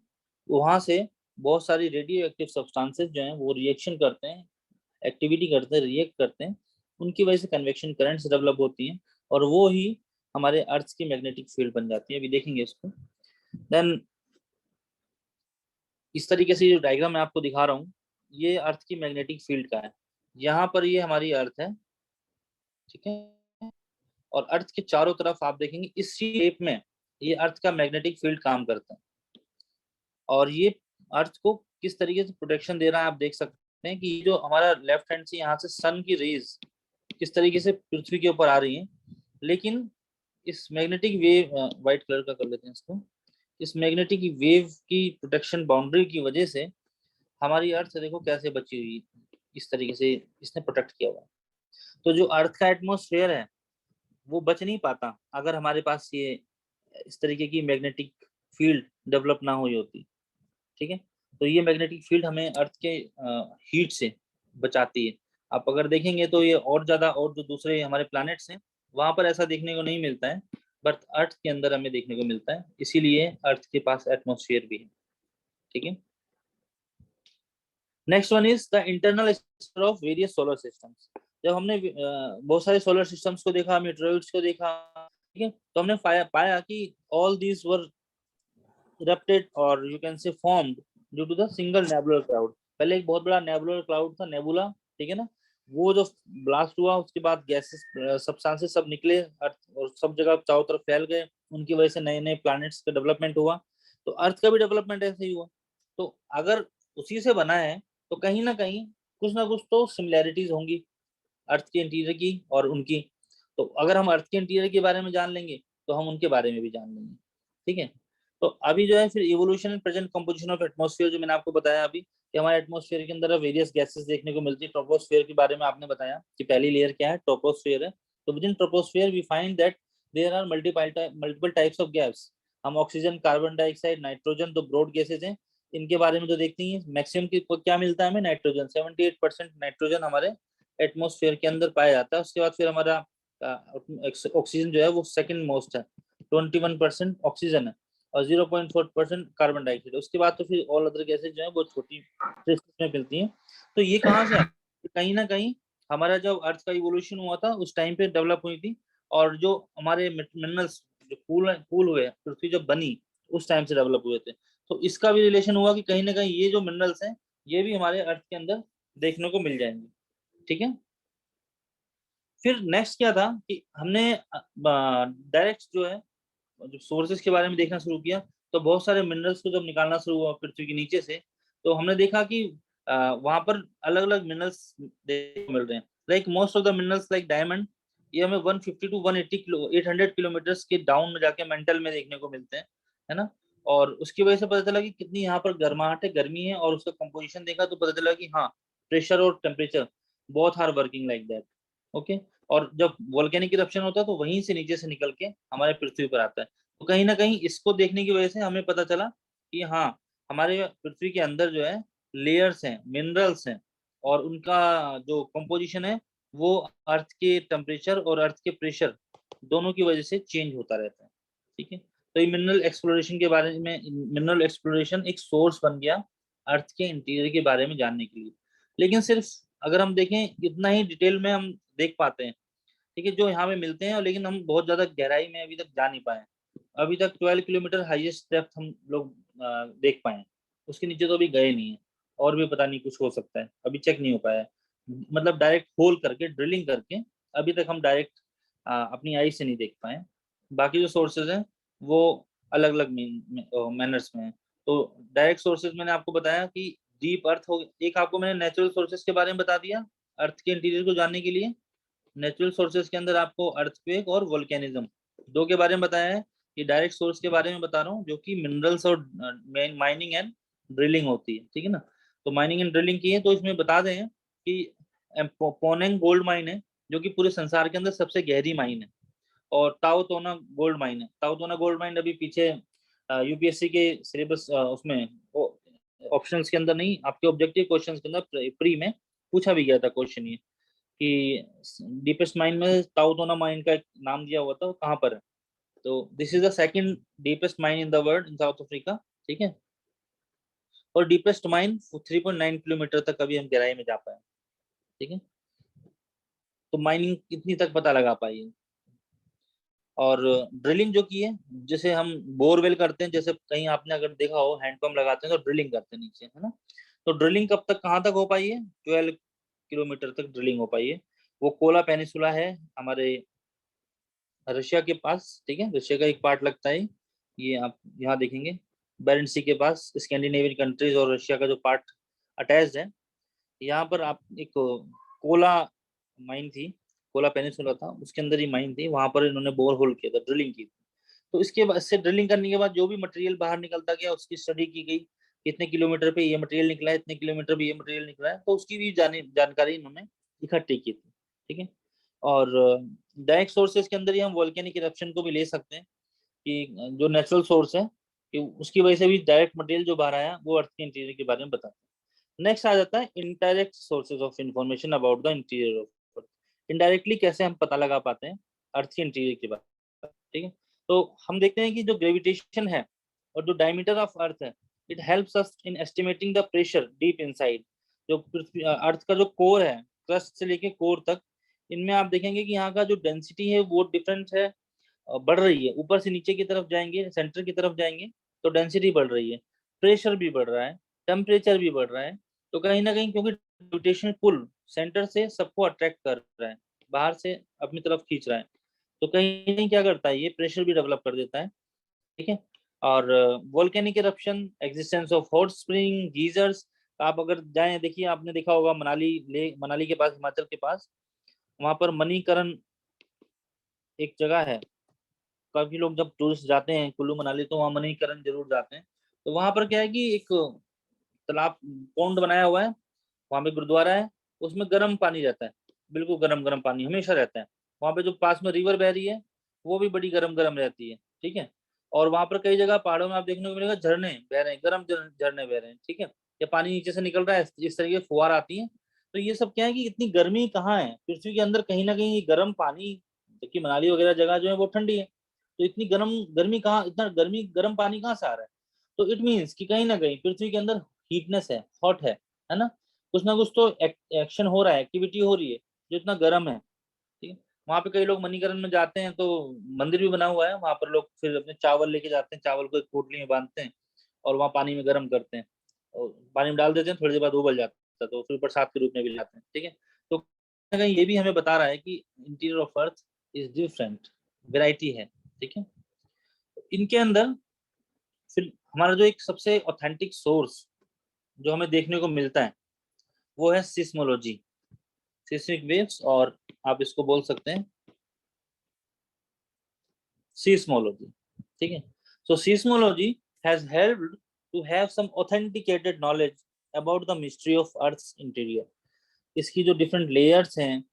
वहां से बहुत सारी रेडियो एक्टिव सब्सटेंसेस जो हैं वो रिएक्शन करते हैं, एक्टिविटी करते हैं, रिएक्ट करते हैं, उनकी वजह से कन्वेक्शन करंट्स डेवलप होती हैं और वो ही हमारे अर्थ की मैग्नेटिक फील्ड बन जाती है। अभी देखेंगे इसको। देन इस तरीके से जो डायग्राम मैं आपको दिखा रहा हूँ ये अर्थ की मैग्नेटिक फील्ड का है। यहाँ पर ये हमारी अर्थ है, ठीक है, और अर्थ के चारों तरफ आप देखेंगे इस शेप में ये अर्थ का मैग्नेटिक फील्ड काम करता है और ये अर्थ को किस तरीके से प्रोटेक्शन दे रहा है आप देख सकते हैं कि जो हमारा लेफ्ट हैंड से यहाँ से सन की रेज किस तरीके से पृथ्वी के ऊपर आ रही है, लेकिन इस मैग्नेटिक वेव, व्हाइट कलर का कर लेते हैं इसको, इस मैग्नेटिक वेव की प्रोटेक्शन बाउंड्री की वजह से हमारी अर्थ देखो कैसे बची हुई, इस तरीके से इसने प्रोटेक्ट किया हुआ है। तो जो अर्थ का एटमॉस्फेयर है वो बच नहीं पाता अगर हमारे पास ये इस तरीके की मैग्नेटिक फील्ड डेवलप ना हुई होती, ठीक है। तो ये मैग्नेटिक फील्ड हमें अर्थ के हीट से बचाती है। आप अगर देखेंगे तो ये और ज्यादा, और जो दूसरे हमारे प्लैनेट्स हैं वहां पर ऐसा देखने को नहीं मिलता है, बट अर्थ के अंदर हमें देखने को मिलता है, इसीलिए अर्थ के पास एटमॉस्फेयर भी है, ठीक है। Next one is the internal structure of various solar systems. जब हमने बहुत सारे सोलर सिस्टम्स को देखा, मीटरॉइड्स को देखा, ठीक है, तो हमने पाया कि all these were erupted or you can say formed due to the single nebular cloud। पहले एक बहुत बड़ा नेबुलर क्लाउड था, नेबुला, ठीक है ना, वो जो ब्लास्ट हुआ उसके बाद गैसेस सब्सटेंसेस सब निकले अर्थ और सब जगह चारों तरफ फैल गए, उनकी वजह से नए नए प्लैनेट्स का डेवलपमेंट हुआ। तो अर्थ का भी डेवलपमेंट ऐसे ही हुआ। तो अगर उसी से बना है तो कहीं ना कुछ तो सिमिलैरिटीज होंगी अर्थ के इंटीरियर की और उनकी। तो अगर हम अर्थ के इंटीरियर के बारे में जान लेंगे तो हम उनके बारे में भी जान लेंगे, ठीक है। तो अभी जो है फिर evolution and present composition of atmosphere, जो मैंने आपको बताया अभी कि हमारे एटमॉस्फेयर के अंदर वेरियस गैसेस देखने को मिलती है। ट्रोपोस्फेयर के बारे में आपने बताया कि पहली लेयर क्या है, ट्रोपोस्फेयर है। तो within troposphere we find that there are multiple types of gas. हम ऑक्सीजन, कार्बन डाइऑक्साइड, नाइट्रोजन, तो ब्रॉड गैसेज हैं। इनके बारे में जो देखते हैं मैक्सिमम की क्या मिलता है हमें, नाइट्रोजन। 78% नाइट्रोजन हमारे एटमॉस्फेयर के अंदर पाया जाता है। उसके बाद फिर हमारा ऑक्सीजन जो है वो सेकंड मोस्ट है, 21% ऑक्सीजन है और 0.4% कार्बन डाइऑक्साइड। उसके बाद तो फिर ऑल अदर गैसेज जो है वो छोटी ट्रेसेस में मिलती हैं। तो ये कहाँ से कहीं ना कहीं हमारा जब अर्थ का इवोल्यूशन हुआ था उस टाइम पे डेवलप हुई थी, और जो हमारे मिनरल्स जो कूल हुए, पृथ्वी जब बनी उस टाइम से डेवलप हुए थे। तो इसका भी रिलेशन हुआ कि कहीं ना कहीं ये जो मिनरल्स हैं ये भी हमारे अर्थ के अंदर देखने को मिल जाएंगे, ठीक है। फिर नेक्स्ट क्या था कि हमने डायरेक्ट जो है जब सोर्सेज के बारे में देखना शुरू किया तो बहुत सारे मिनरल्स को जब निकालना शुरू हुआ पृथ्वी के नीचे से, तो हमने देखा कि वहां पर अलग अलग मिनरल्स देखने को मिल रहे हैं। Like most of the minerals like diamond, ये हमें 150 टू 800 किलोमीटर के डाउन में जाके मेंटल में देखने को मिलते हैं, है ना। और उसकी वजह से पता चला कि कितनी यहाँ पर गर्माहट है, गर्मी है, और उसका कंपोजिशन देखा तो पता चला कि हाँ प्रेशर और temperature both are working like that, okay. और जब वोल्केनिक इरप्शन होता है तो वहीं से नीचे से निकल के हमारे पृथ्वी पर आता है। तो कहीं ना कहीं इसको देखने की वजह से हमें पता चला कि हाँ हमारे पृथ्वी के अंदर जो है लेयर्स हैं, मिनरल्स हैं, और उनका जो कंपोजिशन है वो अर्थ के टेम्परेचर और अर्थ के प्रेशर दोनों की वजह से चेंज होता रहता है, ठीक है। तो ये मिनरल एक्सप्लोरेशन के बारे में, मिनरल एक्सप्लोरेशन एक सोर्स बन गया अर्थ के इंटीरियर के बारे में जानने के लिए। लेकिन सिर्फ अगर हम देखें इतना ही डिटेल में हम देख पाते हैं, ठीक है, जो यहाँ पे मिलते हैं, लेकिन हम बहुत ज्यादा गहराई में अभी तक जा नहीं पाए। अभी तक 12 किलोमीटर हाईएस्ट डेप्थ हम लोग देख पाए, उसके नीचे तो अभी गए नहीं है, और भी पता नहीं कुछ हो सकता है, अभी चेक नहीं हो पाया। मतलब डायरेक्ट होल करके, ड्रिलिंग करके अभी तक हम डायरेक्ट अपनी आई से नहीं देख पाए। बाकी जो सोर्सेज हैं वो अलग अलग मैनर्स में है। तो डायरेक्ट सोर्सेज मैंने आपको बताया कि डीप अर्थ हो, एक आपको मैंने नेचुरल सोर्सेज के बारे में बता दिया अर्थ के इंटीरियर को जानने के लिए। नेचुरल सोर्सेज के अंदर आपको अर्थक्वेक और वोल्केनिज्म दो के बारे में बताया है। ये डायरेक्ट सोर्स के बारे में बता रहा हूँ, जो कि मिनरल्स और माइनिंग एंड ड्रिलिंग होती है, ठीक है ना। तो माइनिंग एंड ड्रिलिंग की है, तो इसमें बता दें कि पोनेंग गोल्ड माइन है, जो कि पूरे संसार के अंदर सबसे गहरी माइन है। और ताओ तोना गोल्ड माइन है। ताओ तोना गोल्ड माइन अभी पीछे यूपीएससी के सिलेबस उसमें ऑप्शंस के अंदर नहीं, आपके ऑब्जेक्टिव क्वेश्चंस के अंदर प्री में पूछा भी गया था क्वेश्चन ये, कि डीपेस्ट माइन में ताओ तोना माइन का एक नाम दिया हुआ था, वो कहाँ पर है। तो this is the second deepest mine in the world, in south Africa, ठीक है। और डीपेस्ट माइन 3.9 किलोमीटर तक अभी हम गहराई में जा पाए, ठीक है। तो माइनिंग कितनी तक पता लगा पाई है। और ड्रिलिंग जो की है, जैसे हम बोरवेल करते हैं, जैसे कहीं आपने अगर देखा हो हैंडपंप लगाते हैं तो ड्रिलिंग करते हैं नीचे, है ना। तो ड्रिलिंग कब तक कहाँ तक हो पाई है, 12 किलोमीटर तक ड्रिलिंग हो पाई है। वो कोला पेनिसुला है हमारे रशिया के पास, ठीक है। रशिया का एक पार्ट लगता है ये, आप यहाँ देखेंगे बेरेंट सी के पास, स्कैंडिनेवियन कंट्रीज और रशिया का जो पार्ट अटैच्ड है। यहाँ पर आप एक कोला माइन थी, कोला पेनिसुला था, उसके अंदर ही माइन थी, वहां पर इन्होंने बोर होल किया था, ड्रिलिंग की थी। तो इसके बाद से ड्रिलिंग करने के बाद जो भी मटेरियल बाहर निकलता गया, उसकी स्टडी की गई, कितने किलोमीटर पे ये मटेरियल निकला है, इतने किलोमीटर पे ये मटेरियल निकला है, तो उसकी भी जानकारी इन्होंने इकट्ठी की थी, ठीक है। और डायरेक्ट सोर्सेज के अंदर ही हम वोल्केनिक इरप्शन को भी ले सकते हैं, कि जो नेचुरल सोर्स है, कि उसकी वजह से भी डायरेक्ट मटेरियल जो बाहर आया वो अर्थ के इंटीरियर के बारे में बताते हैं। नेक्स्ट आ जाता है indirect sources of information about the interior of earth. Indirectly कैसे हम पता लगा पाते हैं अर्थ के इंटीरियर के बारे में, ठीक है। तो हम देखते हैं कि जो ग्रेविटेशन है और जो डायमीटर ऑफ अर्थ है, it helps us in estimating the pressure deep inside. जो पृथ्वी अर्थ का जो कोर है, क्रस्ट से लेके कोर तक, इनमें आप देखेंगे कि यहाँ का जो डेंसिटी है वो डिफरेंट है, बढ़ रही है। ऊपर से नीचे की तरफ जाएंगे, सेंटर की तरफ जाएंगे तो डेंसिटी बढ़ रही है, प्रेशर भी बढ़ रहा है, टेम्परेचर भी बढ़ रहा है। तो कहीं ना कहीं, क्योंकि ग्रेविटेशनल पुल सेंटर से सबको अट्रैक्ट कर रहा है, बाहर से अपनी तरफ खींच रहा है, तो कहीं ना कहीं क्या करता है, ये प्रेशर भी डेवलप कर देता है, ठीक है। और volcanic eruption, existence of hot spring, geysers. आप अगर जाएं, देखिए आपने देखा होगा मनाली के पास, हिमाचल के पास, वहां पर मणिकरण एक जगह है। काफी लोग जब टूरिस्ट जाते हैं कुल्लू मनाली, तो वहाँ मणिकरण जरूर जाते हैं। तो वहां पर क्या है कि एक तालाब, पौंड बनाया हुआ है, वहां पे गुरुद्वारा है, उसमें गर्म पानी रहता है, बिल्कुल गरम गरम पानी हमेशा रहता है। वहां पे जो पास में रिवर बह रही है, वो भी बड़ी गरम गरम रहती है, ठीक है। और वहां पर कई जगह पहाड़ों में आप देखने को मिलेगा झरने बह रहे हैं, गर्म झरने बह रहे हैं, ठीक है। या पानी नीचे से निकल रहा है, इस तरीके की फुहार आती है। तो ये सब क्या है कि इतनी गर्मी कहाँ है पृथ्वी के अंदर, कहीं ना कहीं गर्म पानी, जबकि मनाली वगैरह जगह जो है वो ठंडी है, तो इतनी गर्मी कहाँ, इतना गर्म पानी कहाँ से आ रहा है। तो इट मीन्स कि कहीं ना कहीं पृथ्वी के अंदर हीटनेस है, हॉट है ना। कुछ ना कुछ तो एक्शन हो रहा है, एक्टिविटी हो रही है, जो इतना गर्म है, ठीक है। वहां पे कई लोग मणिकरण में जाते हैं, तो मंदिर भी बना हुआ है वहां पर, लोग फिर अपने चावल लेके जाते हैं, चावल को एक पोटली में बांधते हैं और वहां पानी में गर्म करते हैं, और पानी में डाल देते हैं, थोड़ी देर बाद उबल जाता है, तो फिर प्रसाद के रूप में भी लाते हैं, ठीक है। तो कहीं ना कहीं ये भी हमें बता रहा है कि interior of earth is different, variety है, ठीक है। इनके अंदर फिर हमारा जो एक सबसे ऑथेंटिक सोर्स जो हमें देखने को मिलता है, वो है सिस्मोलॉजी, सिस्मिक वेव्स, और आप इसको बोल सकते हैं seismology, ठीक है। So seismology has helped to have some authenticated knowledge about the mystery of Earth's interior. इसकी जो डिफरेंट लेयर्स हैं,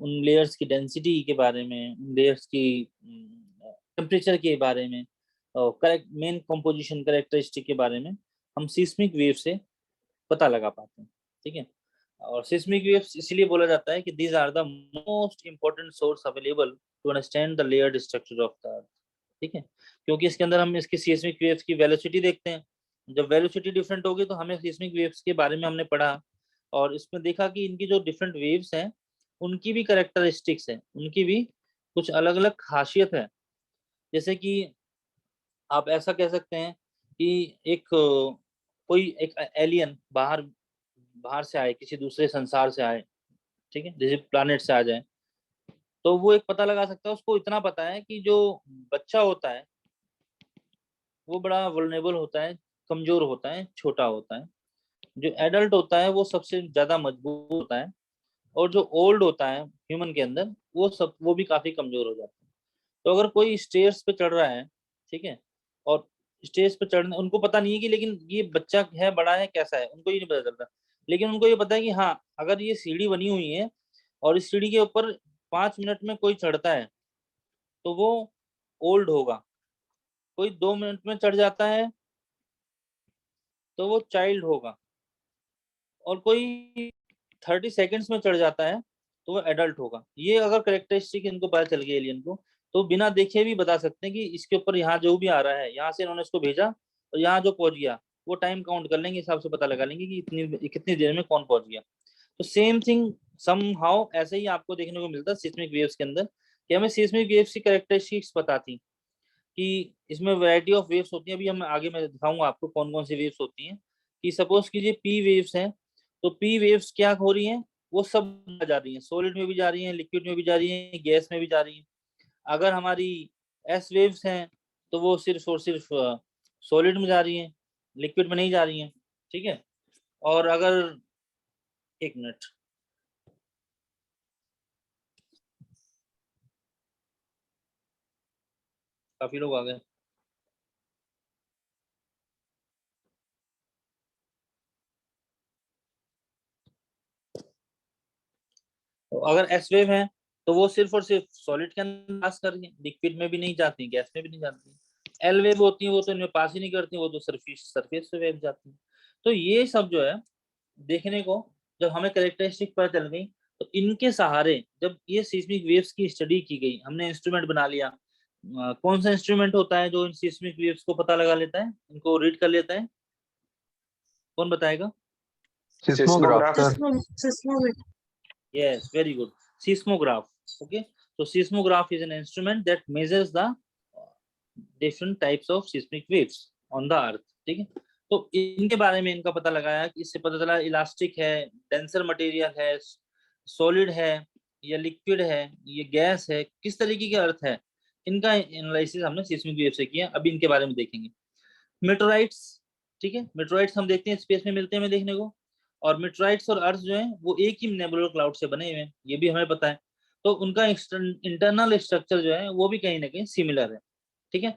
उन लेयर्स की डेंसिटी के बारे में, उन लेयर्स की टेम्परेचर के बारे में, करेक्ट मेन कंपोजिशन कैरेक्टरिस्टिक के बारे में हम सिस्मिक वेव से पता लगा पाते हैं, ठीक है। और सिस्मिक वेव्स इसलिए बोला जाता है कि these are the most important source available to understand the layered structure of the earth, ठीक है। क्योंकि इसके अंदर हम इसकी सिस्मिक वेव्स की वेलोसिटी देखते हैं, जब वेलोसिटी डिफरेंट होगी तो हमें सिस्मिक वेव्स के बारे में हमने पढ़ा, और इसमें देखा कि इनकी जो डिफरेंट वेव्स हैं, उनकी भी कैरेक्टरिस्टिक्स हैं, उनकी भी कुछ अलग अलग खासियत है। जैसे कि आप ऐसा कह सकते हैं कि एक कोई एक एलियन बाहर से आए, किसी दूसरे संसार से आए, ठीक है, जैसे प्लैनेट से आ जाए, तो वो एक पता लगा सकता है, उसको इतना पता है कि जो बच्चा होता है वो बड़ा वल्नरेबल होता है, कमजोर होता है, छोटा होता है। जो एडल्ट होता है वो सबसे ज्यादा मजबूत होता है, और जो ओल्ड होता है ह्यूमन के अंदर, वो भी काफी कमजोर हो जाता है। तो अगर कोई स्टेयर्स पे चढ़ रहा है, ठीक है, और स्टेज पे चढ़ने उनको पता नहीं है कि लेकिन ये बच्चा है, बड़ा है, कैसा है, उनको ये नहीं पता चलता, लेकिन उनको ये पता है कि हाँ अगर ये सीढ़ी बनी हुई है और इस सीढ़ी के ऊपर 5 मिनट में कोई चढ़ता है तो वो ओल्ड होगा, कोई 2 मिनट में चढ़ जाता है तो वो चाइल्ड होगा, और कोई 30 सेकेंड्स में चढ़ जाता है तो वो एडल्ट होगा। ये अगर करेक्टरिस्टिक इनको पता चल गया एलियन को, तो बिना देखे भी बता सकते हैं कि इसके ऊपर यहाँ जो भी आ रहा है, यहाँ से इन्होंने इसको भेजा और यहाँ जो पहुंच गया, वो टाइम काउंट कर लेंगे, हिसाब से पता लगा लेंगे कि इतनी कितनी देर में कौन पहुंच गया। तो सेम थिंग सम हाउ ऐसे ही आपको देखने को मिलता है सिस्मिक वेव्स के अंदर, कि हमें सिस्मिक वेव्स की करेक्टरिस्टिक्स पता थी कि इसमें वैरायटी ऑफ वेव्स होती हैं। अभी हम आगे मैं दिखाऊंगा आपको कौन कौन सी वेव्स होती हैं। कि सपोज कीजिए पी वेव्स हैं, तो पी वेव्स क्या हो रही हैं, वो सब जा रही हैं, सॉलिड में भी जा रही हैं, लिक्विड में भी जा रही हैं, गैस में भी जा रही हैं। अगर हमारी एस वेव्स हैं तो वो सिर्फ और सिर्फ सॉलिड में जा रही हैं, लिक्विड में नहीं जा रही हैं, ठीक है। और अगर एक मिनट, काफी लोग आ गए। तो अगर एस वेव है तो वो सिर्फ और सिर्फ सॉलिड के अंदर पास कर रही है, लिक्विड में भी नहीं जाती, गैस में भी नहीं जाती। एल वेव होती है वो तो इनमें पास ही नहीं करती, वो तो सरफेस पे वेव जाती है। तो ये सब जो है देखने को, जब हमें कैरेक्टरिस्टिक पता चल गई, तो इनके सहारे जब ये सिस्मिक वेव्स की स्टडी की गई, हमने इंस्ट्रूमेंट बना लिया। कौन सा इंस्ट्रूमेंट होता है जो इन सिस्मिक वेव्स को पता लगा लेता है, इनको रीड कर लेता है, कौन बताएगा? Seismograph, sir. Seismometer. Yes, very good. Seismograph. Okay. So seismograph is an instrument that measures the different types of seismic waves on the earth. ठीक है। तो इनके बारे में इनका पता लगाया कि इससे पता चला इलास्टिक है, डेंसर मटेरियल है, सॉलिड है या लिक्विड है, ये गैस है, किस तरीके की अर्थ है, इनका एनालिसिस हमने सिस्मिक वेव से किया। अभी इनके बारे में देखेंगे। मेटेराइट्स, ठीक है, मेटेराइट्स हम देखते हैं स्पेस में मिलते हैं हमें देखने को, और मेटेराइट्स और अर्थ जो है वो एक ही नेबुलर क्लाउड से बने हुए हैं, ये भी हमें पता है। तो उनका इंटरनल स्ट्रक्चर जो है वो भी कहीं ना कहीं सिमिलर है, ठीक है।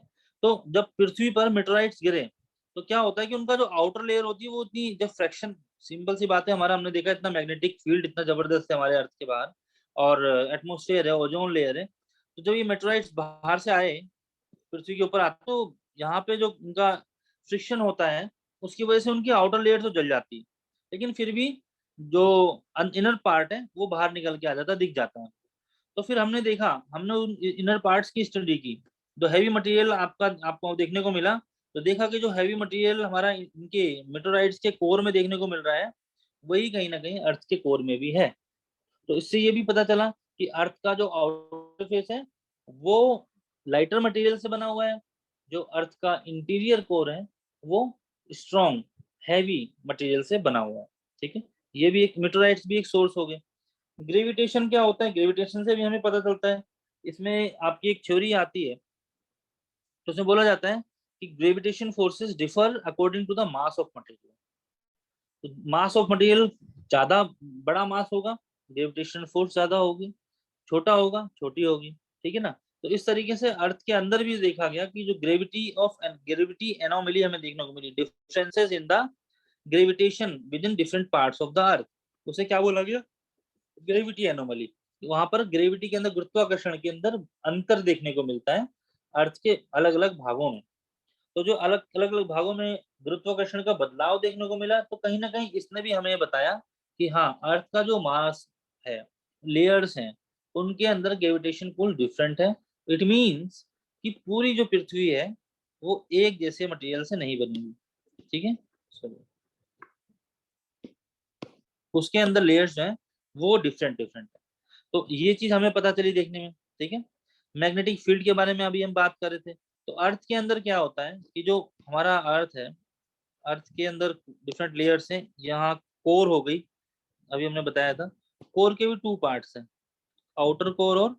तो जब पृथ्वी पर मेटेराइट्स गिरे तो क्या होता है कि उनका जो आउटर लेयर होती है वो इतनी, जब फ्रैक्शन, सिंपल सी बात है, हमारा हमने देखा इतना मैग्नेटिक फील्ड इतना जबरदस्त है हमारे अर्थ के बाहर, और एटमोस्फेयर है, ओजोन लेयर है। तो जब ये मेटेराइट्स बाहर से आए पृथ्वी के ऊपर आते, तो यहाँ पे जो उनका फ्रिक्शन होता है उसकी वजह से उनकी आउटर लेयर तो जल जाती है, लेकिन फिर भी जो इनर पार्ट है वो बाहर निकल के आ जाता है, दिख जाता है। तो फिर हमने देखा, हमने उन इनर पार्ट्स की स्टडी की, जो हैवी मटेरियल आपको देखने को मिला, तो देखा कि जो हैवी मटेरियल हमारा इनके मेटेराइट्स के कोर में देखने को मिल रहा है, वही कहीं ना कहीं अर्थ के कोर में भी है। तो इससे ये भी पता चला कि अर्थ का जो आउटर फेस है वो लाइटर मटेरियल से बना हुआ है, जो अर्थ का इंटीरियर कोर है वो स्ट्रॉन्ग हैवी मटेरियल से बना हुआ है, ठीक है। ये भी एक मेटेराइट्स भी एक सोर्स हो गए। ग्रेविटेशन क्या होता है, ग्रेविटेशन से भी हमें पता चलता है। इसमें आपकी एक थ्योरी आती है, तो उसमें बोला जाता है कि gravitation forces differ according to the mass of material. तो मास ऑफ मटेरियल ज्यादा बड़ा मास होगा, ग्रेविटेशन फोर्स ज्यादा होगी, छोटा होगा छोटी होगी, ठीक है ना। तो इस तरीके से अर्थ के अंदर भी देखा गया कि जो ग्रेविटी एनोमली हमें देखने को मिली, differences in the gravitation within different parts of the earth, उसे क्या बोला गया, ग्रेविटी एनोमली। वहां पर ग्रेविटी के अंदर, गुरुत्वाकर्षण के अंदर अंतर देखने को मिलता है अर्थ के अलग अलग भागों में। तो जो अलग अलग भागों में गुरुत्वाकर्षण का बदलाव देखने को मिला, तो कहीं ना कहीं इसने भी हमें बताया कि हाँ अर्थ का जो मास है, लेयर्स हैं, उनके अंदर ग्रेविटेशन पुल डिफरेंट है। इट मींस कि पूरी जो पृथ्वी है वो एक जैसे मटेरियल से नहीं बनी हुई, ठीक है। चलो, उसके अंदर लेयर्स हैं वो डिफरेंट डिफरेंट है। तो ये चीज हमें पता चली देखने में, ठीक है। मैग्नेटिक फील्ड के बारे में अभी हम बात कर रहे थे। तो अर्थ के अंदर क्या होता है कि जो हमारा अर्थ है, अर्थ के अंदर डिफरेंट लेयर्स हैं। यहाँ कोर हो गई, अभी हमने बताया था, कोर के भी 2 पार्ट्स हैं, आउटर कोर और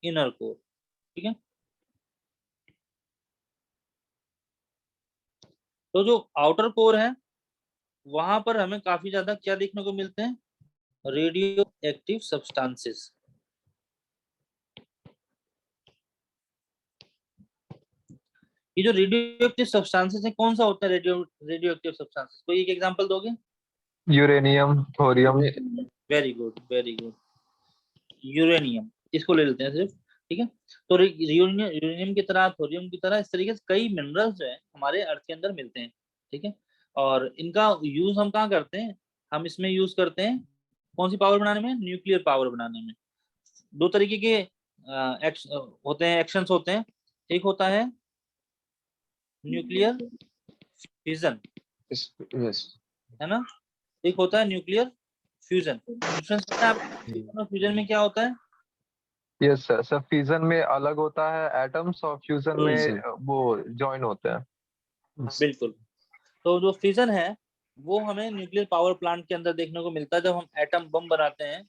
इनर कोर, ठीक है। तो जो आउटर कोर है वहां पर हमें काफी ज्यादा क्या देखने को मिलते हैं, रेडियो एक्टिव सब्सटेंसेस। ये जो रेडियो एक्टिव सब्सटेंसेस है, कौन सा होता है रेडियो एक्टिव सब्सटेंसेस? कोई एक एग्जांपल दोगे? Uranium, thorium. Very good, very good. Uranium, इसको ले लेते हैं सिर्फ, ठीक है। तो यूरेनियम की तरह, थोरियम की तरह, इस तरीके से कई मिनरल्स जो है हमारे अर्थ के अंदर मिलते हैं, ठीक है। और इनका यूज हम कहाँ करते हैं? हम इसमें यूज करते हैं कौन सी पावर बनाने में? न्यूक्लियर पावर बनाने में। दो तरीके के होते हैं, एक्शंस होते हैं। एक होता है न्यूक्लियर फिजन, यस। है ना, एक होता है न्यूक्लियर फ्यूजन। डिफरेंस क्या है? फ्यूजन में क्या होता है? यस सर, सर फ्यूजन में अलग होता है एटम्स, और फ्यूजन में वो जॉइन होते हैं। बिल्कुल। तो जो फिजन है वो हमें न्यूक्लियर पावर प्लांट के अंदर देखने को मिलता है। जब हम एटम बम बनाते हैं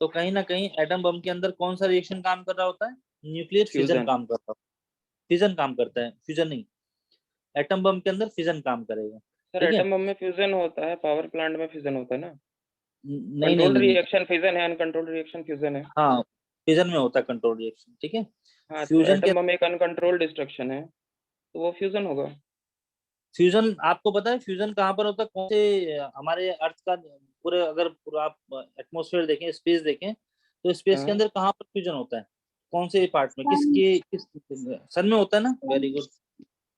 तो कहीं ना कहीं एटम बम के अंदर कौन सा रिएक्शन काम कर रहा होता है? न्यूक्लियर फिजन काम कर रहा है। फिजन काम करता है, फ्यूजन नहीं। एटम बम के अंदर फिजन काम करेगा। सर ठीक है? एटम बम में फ्यूजन होता है, पावर प्लांट में फ्यूजन होता है ना? नहीं कंट्रोल्ड नहीं, रिएक्शन फिजन है, अनकंट्रोल्ड रिएक्शन फ्यूजन है। हाँ, फिजन में होता है कंट्रोल रिएक्शन, ठीक है। हाँ, तो फ्यूजन के एटम बम एक अनकंट्रोल्ड डिस्ट्रक्शन है, तो वो फ्यूजन होगा। फ्यूजन आपको पता है फ्यूजन कहाँ पर होता है? कौन से हमारे अर्थ का पूरे, अगर पूरा आप एटमॉस्फेयर देखें, स्पेस देखें, तो स्पेस के हाँ, अंदर कहाँ पर फ्यूजन होता है? कौन से पार्ट में? किस सन में होता है ना? Very good.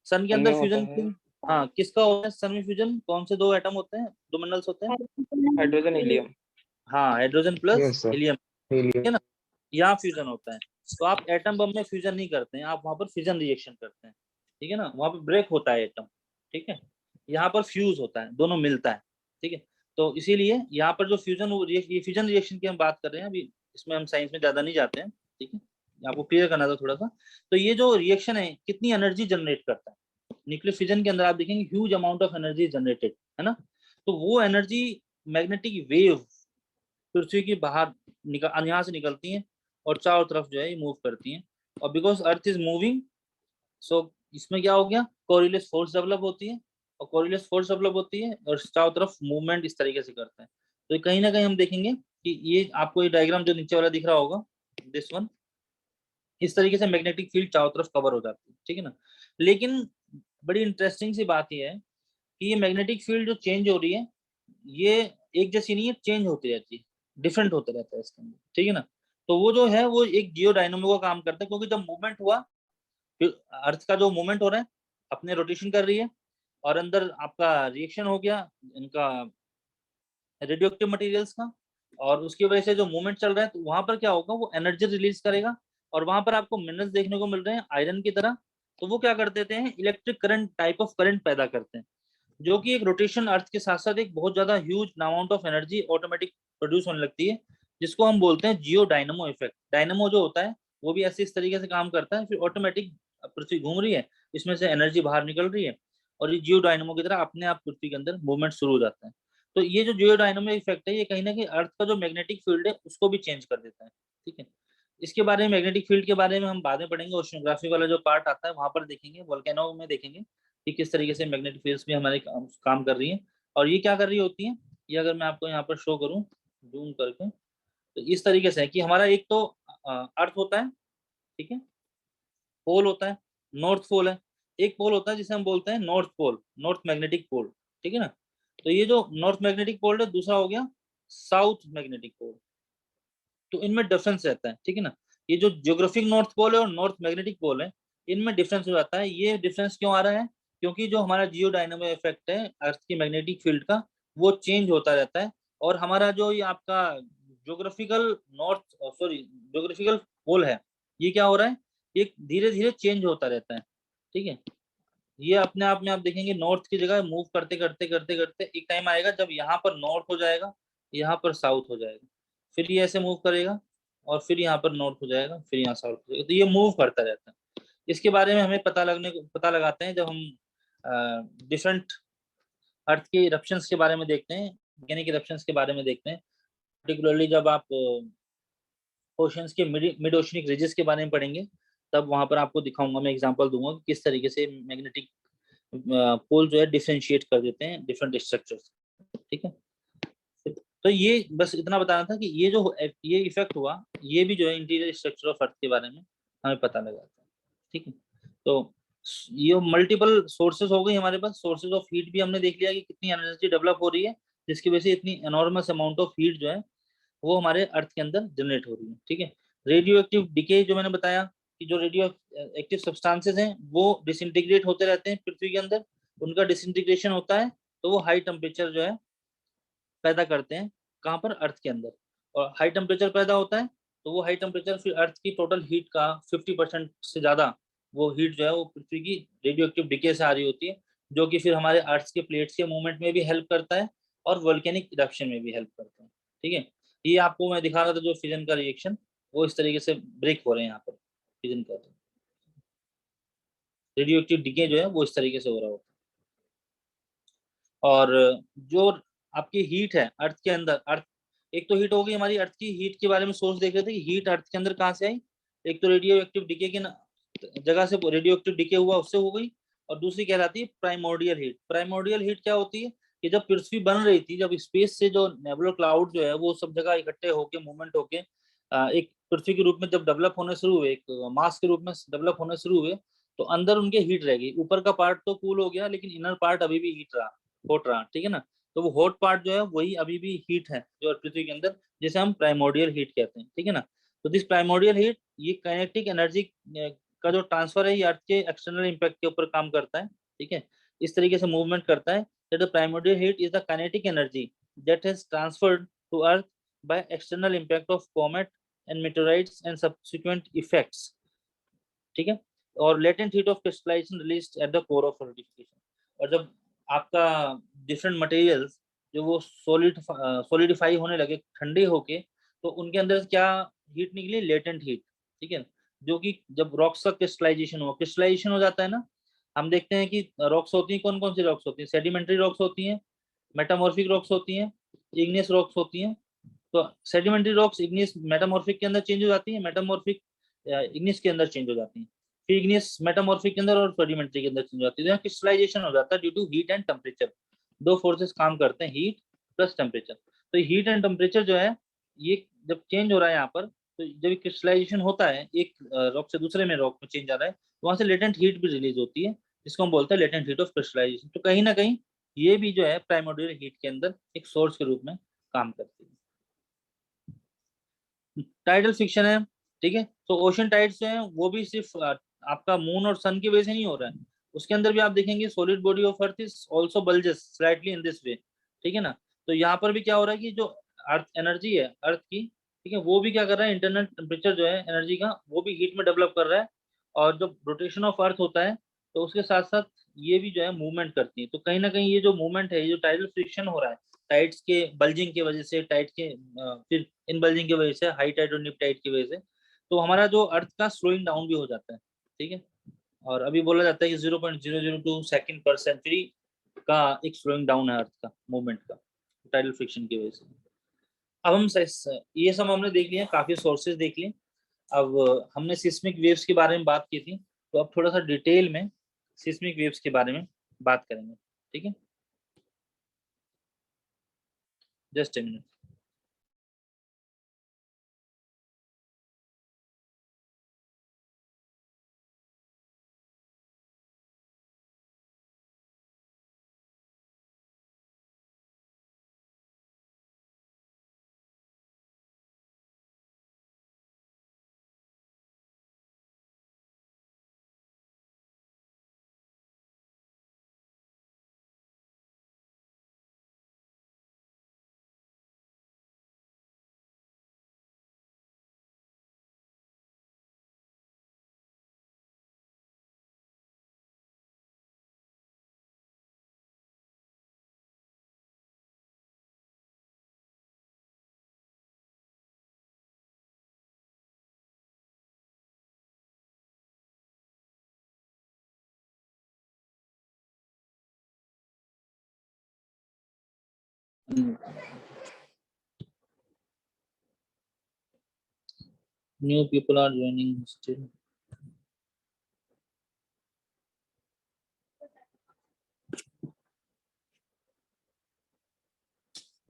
सन के सन में अंदर होता फ्यूजन है। हाँ, किसका होता है सन में फ्यूजन? कौन से दो एटम होते हैं, दो मिनरल्स होते हैं? Hydrogen helium. हाँ, hydrogen plus yes sir, helium, helium. है ना। यहाँ फ्यूजन होता है। तो आप एटम बम में फ्यूजन नहीं करते हैं, आप वहां पर फ्यूजन रिएक्शन करते हैं, ठीक है ना। वहां पर ब्रेक होता है एटम, ठीक है। यहाँ पर फ्यूज होता है, दोनों मिलता है, ठीक है। तो इसीलिए यहाँ पर जो फ्यूजन, ये फ्यूजन रिएक्शन की हम बात कर रहे हैं अभी, इसमें हम साइंस में ज्यादा नहीं जाते हैं, ठीक है। आपको क्लियर करना था थोड़ा सा। तो ये जो रिएक्शन है कितनी एनर्जी जनरेट करता है? न्यूक्लियर फिजन के अंदर आप देखेंगे huge amount of energy generated, है ना। तो वो एनर्जी मैग्नेटिक वेव पृथ्वी की बाहर यहाँ से निकलती हैं और चारों तरफ जो है ये मूव करती हैं। और बिकॉज अर्थ इज मूविंग, सो इसमें क्या हो गया? कोरिलेस फोर्स डेवलप होती है, और कोरिलेस फोर्स डेवलप होती है और चारों तरफ मूवमेंट इस तरीके से करते हैं। तो ये कहीं ना कहीं हम देखेंगे कि ये आपको ये डायग्राम जो नीचे वाला दिख रहा होगा, दिस वन, इस तरीके से मैग्नेटिक फील्ड चारों तरफ कवर हो जाती है, ठीक है ना। लेकिन बड़ी इंटरेस्टिंग सी बात यह है कि ये मैग्नेटिक फील्ड जो चेंज हो रही है, ये एक जैसी नहीं है, चेंज होती रहती है, डिफरेंट होते रहता है इसके अंदर, ठीक है ना। तो वो जो है वो एक जियो डायनमो का काम करता है, क्योंकि जब मूवमेंट हुआ, फिर अर्थ का जो मूवमेंट हो रहा है अपने रोटेशन कर रही है, और अंदर आपका रिएक्शन हो गया इनका रेडियो एक्टिव मटेरियल्स का, और उसकी वजह से जो मूवमेंट चल रहा है, तो वहां पर क्या होगा? वो एनर्जी रिलीज करेगा, और वहां पर आपको मिनरल्स देखने को मिल रहे हैं आयरन की तरह। तो वो क्या कर देते हैं? Electric current, type of current पैदा करते हैं, जो कि एक रोटेशन अर्थ के साथ साथ एक बहुत ज्यादा huge amount of energy automatic produce होने लगती है, जिसको हम बोलते हैं जियो डायनमो इफेक्ट। डायनमो जो होता है वो भी ऐसे इस तरीके से काम करता है, फिर ऑटोमेटिक पृथ्वी घूम रही है, इसमें से एनर्जी बाहर निकल रही है, और ये जियो डायनमो की तरह अपने आप पृथ्वी के अंदर मूवमेंट शुरू हो जाता है। तो ये जो जियो डायनमो इफेक्ट है, ये कहीं ना कहीं अर्थ का जो मैग्नेटिक फील्ड है उसको भी चेंज कर देता है, ठीक है। इसके बारे में, मैग्नेटिक फील्ड के बारे में हम बाद में पढ़ेंगे, ओशियोग्राफी वाला जो पार्ट आता है वहां पर देखेंगे, वोल्केनो में देखेंगे कि किस तरीके से मैग्नेटिक फील्ड्स भी हमारे काम कर रही है, और ये क्या कर रही होती है। ये अगर मैं आपको यहाँ पर शो करूँ जूम करके, तो इस तरीके से है कि हमारा एक तो अर्थ होता है, ठीक है, पोल होता है, नॉर्थ पोल है, एक पोल होता है जिसे हम बोलते हैं north pole, north magnetic pole, ठीक है ना। तो ये जो नॉर्थ मैग्नेटिक पोल है, दूसरा हो गया साउथ मैग्नेटिक पोल। तो इनमें डिफरेंस रहता है, ठीक है ना। ये जो ज्योग्राफिक नॉर्थ पोल है और नॉर्थ मैग्नेटिक पोल है, इनमें डिफरेंस हो जाता है। ये डिफरेंस क्यों आ रहा है? क्योंकि जो हमारा जियो डायनामो इफेक्ट है अर्थ की मैग्नेटिक फील्ड का, वो चेंज होता रहता है, और हमारा जो ये आपका ज्योग्राफिकल नॉर्थ, सॉरी, ज्योग्राफिकल पोल है, ये क्या हो रहा है? ये धीरे धीरे चेंज होता रहता है, ठीक है। ये अपने आप में आप देखेंगे नॉर्थ की जगह मूव करते करते करते करते एक टाइम आएगा जब यहाँ पर नॉर्थ हो जाएगा, यहाँ पर साउथ हो जाएगा, फिर ये ऐसे मूव करेगा, और फिर यहाँ पर नॉर्थ हो जाएगा, फिर यहाँ साउथ हो जाएगा। तो ये मूव करता रहता है। इसके बारे में हमें पता लगाते हैं जब हम डिफरेंट अर्थ के इरप्शंस के बारे में देखते हैं, वैज्ञानिक इरप्शंस के बारे में देखते हैं। पर्टिकुलरली जब आप ओशंस के मिड ओशनिक रिजेस के बारे में पढ़ेंगे, तब वहां पर आपको दिखाऊंगा, मैं एग्जांपल दूंगा कि किस तरीके से मैग्नेटिक पोल जो है डिफरेंशिएट कर देते हैं डिफरेंट स्ट्रक्चर्स, ठीक है। तो ये बस इतना बताना था कि ये जो ये इफेक्ट हुआ, ये भी जो है इंटीरियर स्ट्रक्चर ऑफ अर्थ के बारे में हमें पता लगा था, ठीक है। तो ये मल्टीपल सोर्सेज हो गई हमारे पास। सोर्सेज ऑफ हीट भी हमने देख लिया कि कितनी एनर्जी डेवलप हो रही है, जिसकी वजह से इतनी एनॉर्मस अमाउंट ऑफ हीट जो है वो हमारे अर्थ के अंदर जनरेट हो रही है। ठीक है, रेडियो एक्टिव डिके जो मैंने बताया कि जो रेडियो एक्टिव सब्सटेंसेस हैं वो डिसइंटीग्रेट होते रहते हैं पृथ्वी के अंदर, उनका डिसइंटीग्रेशन होता है तो वो हाई टेम्परेचर जो है पैदा करते हैं कहाँ पर, अर्थ के अंदर। और हाई टेम्परेचर पैदा होता है तो वो हाई टेम्परेचर फिर अर्थ की टोटल हीट का 50% से ज्यादा वो हीट जो है वो पृथ्वी की रेडियो एक्टिव डिके से आ रही होती है, जो कि फिर हमारे अर्थ के प्लेट्स के मूवमेंट में भी हेल्प करता है और वोल्केनिक इरप्शन में भी हेल्प करता है। ठीक है, ये आपको मैं दिखा रहा था जो फिजन का रिएक्शन, वो इस तरीके से ब्रेक हो रहे हैं यहाँ पर फिजन का, रेडियो एक्टिव डिके जो है वो इस तरीके से हो रहा होता है। और जो आपकी हीट है अर्थ के अंदर, अर्थ एक तो हीट हो गई हमारी, अर्थ की हीट के बारे में सोर्स देख रहे थे कि हीट अर्थ के अंदर कहाँ से आई। एक तो रेडियो एक्टिव डिके की जगह से रेडियो एक्टिव डिके हुआ उससे हो गई, और दूसरी कहलाती है प्राइमोर्डियल हीट। प्राइमोर्डियल हीट क्या होती है कि जब पृथ्वी बन रही थी, जब स्पेस से जो नेबुलर क्लाउड जो है वो सब जगह इकट्ठे होके मूवमेंट होके एक पृथ्वी के रूप में जब डेवलप होने शुरू हुए, एक मास के रूप में डेवलप होने शुरू हुए, तो अंदर उनके हीट रह गई। ऊपर का पार्ट तो कूल हो गया लेकिन इनर पार्ट अभी भी हीट रहा, हॉट रहा। ठीक है ना, तो वो हॉट पार्ट जो है वही अभी भी हीट है जो पृथ्वी के अंदर, जिसे हम प्राइमोर्डियल हीट कहते हैं। ठीक है ना, तो दिस प्राइमोर्डियल हीट ये काइनेटिक एनर्जी का जो ट्रांसफर है ये अर्थ के एक्सटर्नल इम्पैक्ट के ऊपर काम करता है। ठीक है, इस तरीके से मूवमेंट करता है that the primordial heat is the kinetic energy that has transferred to earth by external impact of comet and meteorites and subsequent effects. ठीक है, और latent heat of crystallization released at the core of solidification। और जब आपका डिफरेंट मटेरियल्स जो वो सॉलिडिफाई होने लगे, ठंडे होके, तो उनके अंदर क्या हीट निकली, लेटेंट हीट। ठीक है, जो कि जब रॉक्स का क्रिस्टलाइजेशन हो जाता है ना, हम देखते हैं कि रॉक्स होती हैं, कौन कौन सी रॉक्स होती हैं, सेडिमेंट्री रॉक्स होती हैं, मेटामॉर्फिक रॉक्स होती हैं, इग्नियस रॉक्स होती हैं। तो सेडिमेंट्री रॉक्स इग्नियस मेटामॉर्फिक के अंदर चेंज हो जाती है, मेटामॉर्फिक इग्नियस के अंदर चेंज हो जाती है, फिर इग्नियस मेटामॉर्फिक के अंदर और सेडिमेंट्री के अंदर चेंज हो जाती है। क्रिस्टलाइजेशन हो जाता है due to heat and temperature. दो फोर्सेस काम करते हैं, हीट प्लस टेम्परेचर। तो हीट एंड टेम्परेचर जो है ये जब चेंज हो रहा है यहाँ पर, तो जब क्रिस्टलाइजेशन होता है एक रॉक से दूसरे में रॉक में चेंज आ रहा है, तो वहां से लेटेंट हीट भी रिलीज होती है, जिसको हम बोलते हैं लेटेंट हीट ऑफ क्रिस्टलाइजेशन। तो कहीं ना कहीं ये भी जो है प्राइमोर्डियल हीट के अंदर एक सोर्स के रूप में काम करती है। टाइडल फ्रिक्शन है, ठीक है, तो ओशन टाइड्स जो है वो भी सिर्फ आपका मून और सन की वजह से नहीं हो रहा है, उसके अंदर भी आप देखेंगे solid body of earth is also bulges slightly in this way. ठीक है ना, तो यहाँ पर भी क्या हो रहा है कि जो अर्थ एनर्जी है अर्थ की, ठीक है, वो भी क्या कर रहा है, इंटरनल टेम्परेचर जो है एनर्जी का वो भी हीट में डेवलप कर रहा है। और जब रोटेशन ऑफ अर्थ होता है तो उसके साथ साथ ये भी जो है मूवमेंट करती है। तो कहीं ना कहीं ये जो मूवमेंट है, ये जो टाइडल फ्रिक्शन हो रहा है टाइड्स के बल्जिंग की वजह से, टाइड के फिर इन बल्जिंग की वजह से, हाई टाइड और निप टाइड की वजह से, तो हमारा जो अर्थ का स्लोइंग डाउन भी हो जाता है। ठीक है, और अभी बोला जाता है कि 0.002 सेकंड पर सेंचुरी का एक स्लोइंग डाउन है अर्थ का मूवमेंट का, टाइडल फ्रिक्शन की वजह से। अब हम ये सब हमने देख लिया, काफी सोर्सेज देख लिए। अब हमने सिस्मिक वेव्स के बारे में बात की थी, तो अब थोड़ा सा डिटेल में सिस्मिक वेव्स के बारे में बात करेंगे। ठीक है, just a minute. New people are joining still.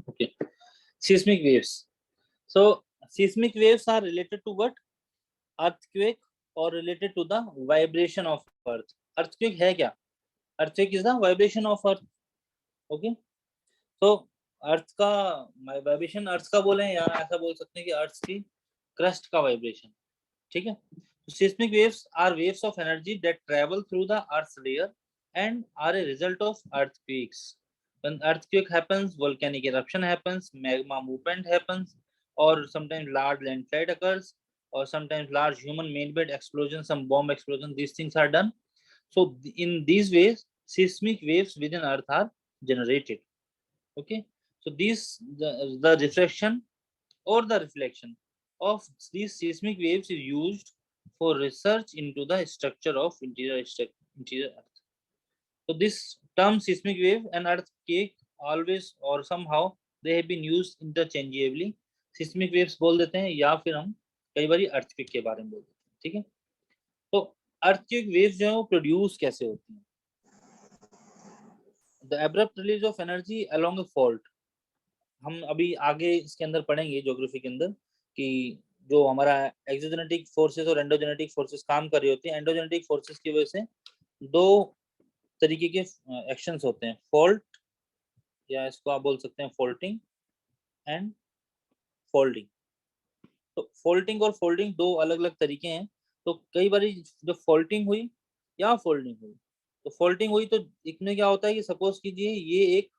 Okay, seismic waves. So seismic waves are related to what? Earthquake or related to the vibration of earth. Earthquake है क्या? Earthquake is the vibration of earth. Okay, तो अर्थ का वाइब्रेशन, अर्थ का बोले या ऐसा बोल सकते हैं कि अर्थ की क्रस्ट का वाइब्रेशन। ठीक है, seismic waves are waves of energy that travel through the earth's layer and are a result of earthquakes. When earthquake happens, volcanic eruption happens, magma movement happens, or sometimes large landslide occurs, or sometimes large human made explosions, some bomb explosions. These things are done. So in these ways, seismic waves within earth are generated. Okay, so these the reflection or the reflection of these seismic waves is used for research into the structure of interior earth. So this term seismic wave and earthquake always or somehow they have been used interchangeably. seismic waves बोल देते हैं या फिर हम कई बार earthquake के बारे में बोल देते हैं। ठीक है, तो earthquake waves जो है वो प्रोड्यूस कैसे होती हैं? The abrupt release of energy along a fault. हम अभी आगे इसके अंदर पढ़ेंगे ज्योग्राफी के अंदर कि जो हमारा एक्सोजेनेटिक फोर्सेस और एंडोजेनेटिक फोर्सेस काम कर रही होती हैं। एंडोजेनेटिक फोर्सेस की वजह से दो तरीके के एक्शंस होते हैं, फॉल्ट या इसको आप बोल सकते हैं फोल्टिंग एंड फोल्डिंग। तो फोल्टिंग और फोल्डिंग दो अलग अलग तरीके हैं। तो कई बार जब फोल्टिंग हुई या फोल्डिंग हुई, तो फोल्टिंग हुई तो इसमें क्या होता है कि सपोज कीजिए ये एक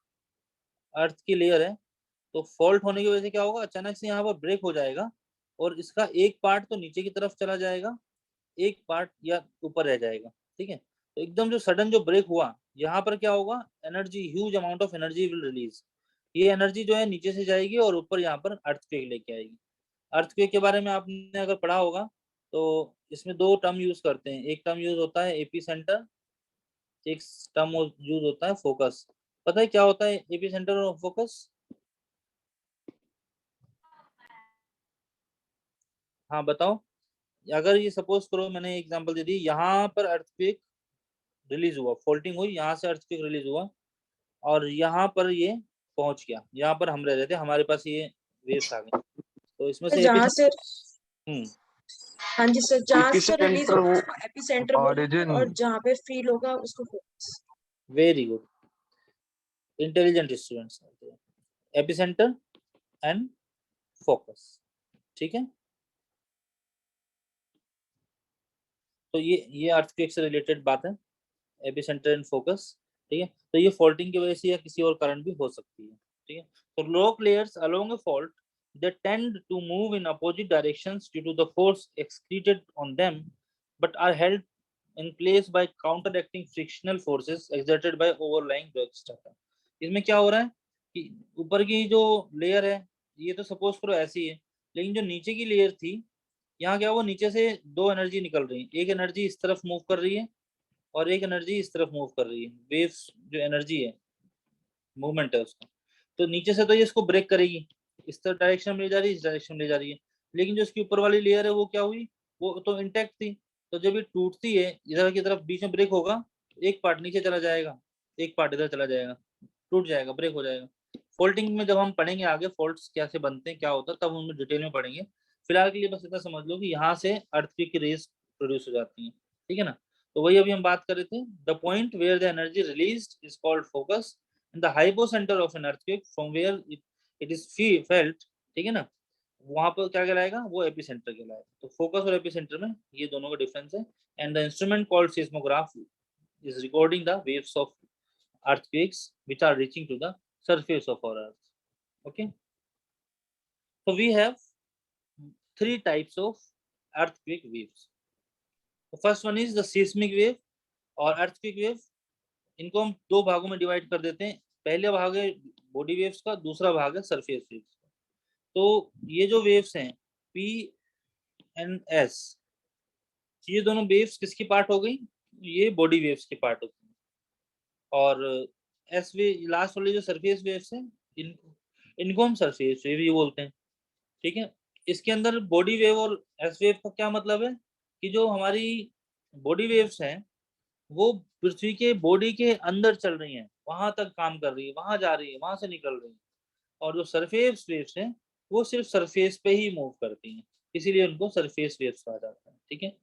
अर्थ की लेयर है, तो फॉल्ट होने की वजह से क्या होगा, अचानक से यहाँ पर ब्रेक हो जाएगा और इसका एक पार्ट तो नीचे की तरफ चला जाएगा, एक पार्ट या ऊपर रह जाएगा। ठीक है, तो एकदम जो सडन जो ब्रेक हुआ यहाँ पर क्या होगा, energy, huge amount of energy will release. ये एनर्जी जो है नीचे से जाएगी और ऊपर यहाँ पर अर्थक्वेक लेके आएगी। अर्थक्वेक के बारे में आपने अगर पढ़ा होगा तो इसमें दो टर्म यूज करते हैं, एक टर्म यूज होता है एपी सेंटर, एक टर्म यूज होता है फोकस। पता है क्या होता है एपी सेंटर और फोकस? हाँ बताओ। अगर ये सपोज करो मैंने एग्जांपल दे दी, यहाँ पर अर्थक्वेक रिलीज हुआ, फोल्टिंग हुई, यहाँ से अर्थक्वेक रिलीज हुआ और यहाँ पर ये पहुंच गया, यहाँ पर हम रह रहे थे, हमारे पास ये वेव्स आ गए, तो इसमें से जहाँ से हम्म, हाँ जी सर, जहाँ से रिलीज एपिसेंटर होगा उसको एपिसेंटर बोलेंगे origin और जहाँ पे फील होगा उसको focus. Very good, intelligent students. Epicentre and focus. ठीक है, तो ये अर्थक्वेक से रिलेटेड बात है, एपिसेंटर एंड फोकस। ठीक है, तो ये फॉल्टिंग की वजह से या किसी और कारण भी हो सकती है। ठीक है, तो rock layers along a fault they tend to move in opposite directions due to the force excreted on them but are held in place by counteracting frictional forces exerted by overlying rock strata। इसमें क्या हो रहा है कि ऊपर की जो लेयर है ये तो सपोज करो ऐसी है, लेकिन जो नीचे की लेयर थी यहाँ क्या, वो नीचे से दो एनर्जी निकल रही है, एक एनर्जी इस तरफ मूव कर रही है और एक एनर्जी इस तरफ मूव कर रही है। वेव्स जो एनर्जी है, मूवमेंट है उसका, तो नीचे से तो ये इसको ब्रेक करेगी, इस तरह डायरेक्शन में ले जा रही है, इस डायरेक्शन में ले जा रही है, लेकिन जो इसकी ऊपर वाली लेयर है वो क्या हुई, वो तो इंटैक्ट थी। तो जब ये टूटती है इधर की तरफ, बीच में ब्रेक होगा, एक पार्ट नीचे चला जाएगा, एक पार्ट इधर चला जाएगा, टूट जाएगा, ब्रेक हो जाएगा। फोल्टिंग में जब हम पढ़ेंगे आगे फॉल्ट्स कैसे बनते हैं, क्या होता है, तब हम डिटेल में पढ़ेंगे। फिलहाल के लिए बस इतना समझ लो कि यहाँ से अर्थक्वेक की रेस प्रोड्यूस हो जाती है। ठीक है ना, तो वही अभी हम बात कर रहे थे, the point where the energy released is called focus and the hypocentre of an earthquake from where it is felt. ठीक है ना, वहां पर क्या कहलाएगा, वो एपिसेंटर कहलाएगा। तो फोकस और एपिसेंटर में ये दोनों का डिफरेंस है। And the instrument called seismograph is recording the waves of earthquakes which are reaching to the surface of our earth. Okay, so we have three types of earthquake waves. The first one is the seismic wave और earthquake wave। इनको हम दो भागों में डिवाइड कर देते हैं, पहले भाग है बॉडी वेव्स का, दूसरा भाग है सरफेस वेव्स का। तो ये जो वेव्स हैं पी एंड एस, ये दोनों वेव्स किसकी पार्ट हो गई, ये बॉडी वेव्स की पार्ट होती है। और एस वे लास्ट वाले जो सरफेस वेव्स हैं इनको हम सरफेस वेव ही बोलते हैं। ठीक है, इसके अंदर बॉडी वेव और एस वेव का क्या मतलब है कि जो हमारी बॉडी वेव्स हैं वो पृथ्वी के बॉडी के अंदर चल रही हैं, वहां तक काम कर रही है, वहां जा रही है, वहां से निकल रही है। और जो सरफेस वेव्स हैं वो सिर्फ सरफेस पे ही मूव करती हैं, इसीलिए उनको सरफेस वेव्स कहा जाता है। ठीक है,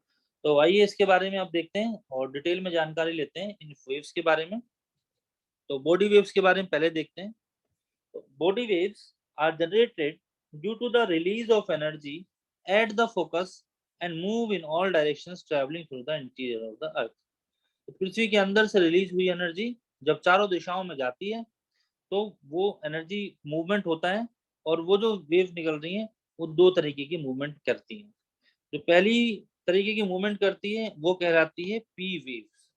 तो आइए इसके बारे में आप देखते हैं और डिटेल में जानकारी लेते हैं इन वेव्स के बारे में। तो बॉडी वेव्स के बारे में पहले देखते हैं। तो body waves are generated due to the release of energy at the focus and move in all directions travelling through the interior of the earth. तो पृथ्वी के अंदर से रिलीज हुई एनर्जी जब चारों दिशाओं में जाती है तो वो एनर्जी मूवमेंट होता है, और वो जो वेव निकल रही हैं वो दो तरीके की मूवमेंट करती हैं। जो पहली तरीके की मूवमेंट करती है वो कहलाती है पी वेव्स,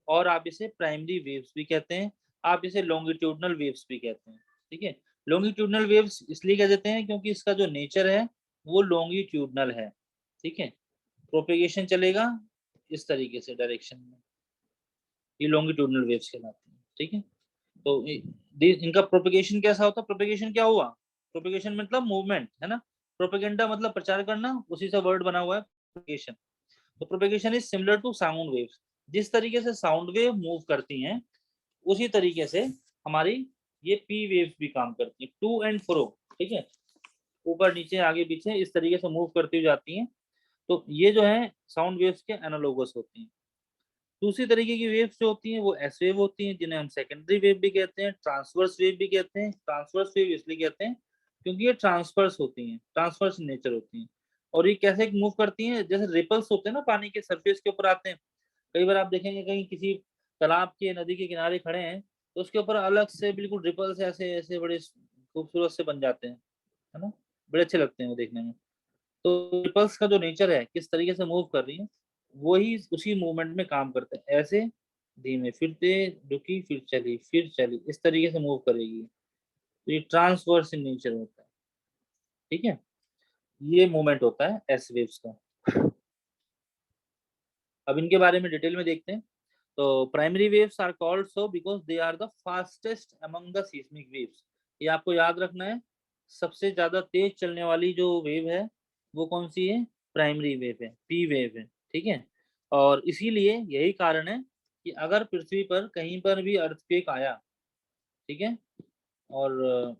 और आप इसे प्राइमरी वेव्स भी कहते हैं, आप इसे लॉन्गिट्यूडनल वेव्स भी कहते हैं। ठीक है, लॉन्गिट्यूडनल वेव्स इसलिए कह देते हैं क्योंकि इसका जो नेचर है वो लॉन्गिट्यूडनल है। ठीक है, प्रोपेगेशन चलेगा इस तरीके से डायरेक्शन में, ये लॉन्गिट्यूडनल वेव्स कहलाती हैं। ठीक है, तो इनका प्रोपेगेशन कैसा होता है? प्रोपेगेशन क्या हुआ? प्रोपेगेशन मतलब मूवमेंट है ना, प्रोपेगेंडा मतलब प्रचार करना, उसी से वर्ड बना हुआ है प्रोपेगेशन। तो propagation is similar to sound waves. जिस तरीके से साउंड वेव मूव करती हैं उसी तरीके से हमारी ये पी वेव्स भी काम करती हैं, टू एंड फ्रो। ठीक है, ऊपर नीचे आगे पीछे इस तरीके से मूव करती हुई जाती हैं। तो ये जो है साउंड वेव्स के एनालोगस होती हैं। दूसरी तरीके की वेव्स जो होती हैं वो एस वेव होती हैं, जिन्हें हम सेकेंडरी वेव भी कहते हैं, ट्रांसवर्स वेव भी कहते हैं। ट्रांसवर्स वेव इसलिए कहते हैं क्योंकि ये ट्रांसवर्स होती हैं, ट्रांसवर्स नेचर होती हैं। और ये कैसे मूव करती हैं? जैसे रिपल्स होते हैं ना, पानी के सरफेस के ऊपर आते हैं। कई बार आप देखेंगे कहीं किसी तालाब के नदी के किनारे खड़े हैं तो उसके ऊपर अलग से बिल्कुल रिपल्स ऐसे ऐसे बड़े खूबसूरत से बन जाते हैं, है ना, बड़े अच्छे लगते हैं वो देखने में। तो रिपल्स का जो नेचर है, किस तरीके से मूव कर रही है, वही उसी मूवमेंट में काम करते हैं। ऐसे धीमे, फिर तेज, रुकी, फिर चली, फिर चली, इस तरीके से मूव करेगी। तो ये ट्रांसवर्स इन नेचर होता है। ठीक है, ये मूवमेंट होता है एस वेव्स का। अब इनके बारे में डिटेल में देखते हैं। तो primary waves are called so because they are the fastest among the seismic waves. ये आपको याद रखना है, सबसे ज्यादा तेज चलने वाली जो वेव है वो कौन सी है? प्राइमरी वेव है, पी वेव है। ठीक है, और इसीलिए यही कारण है कि अगर पृथ्वी पर कहीं पर भी अर्थक्वेक आया, ठीक है, और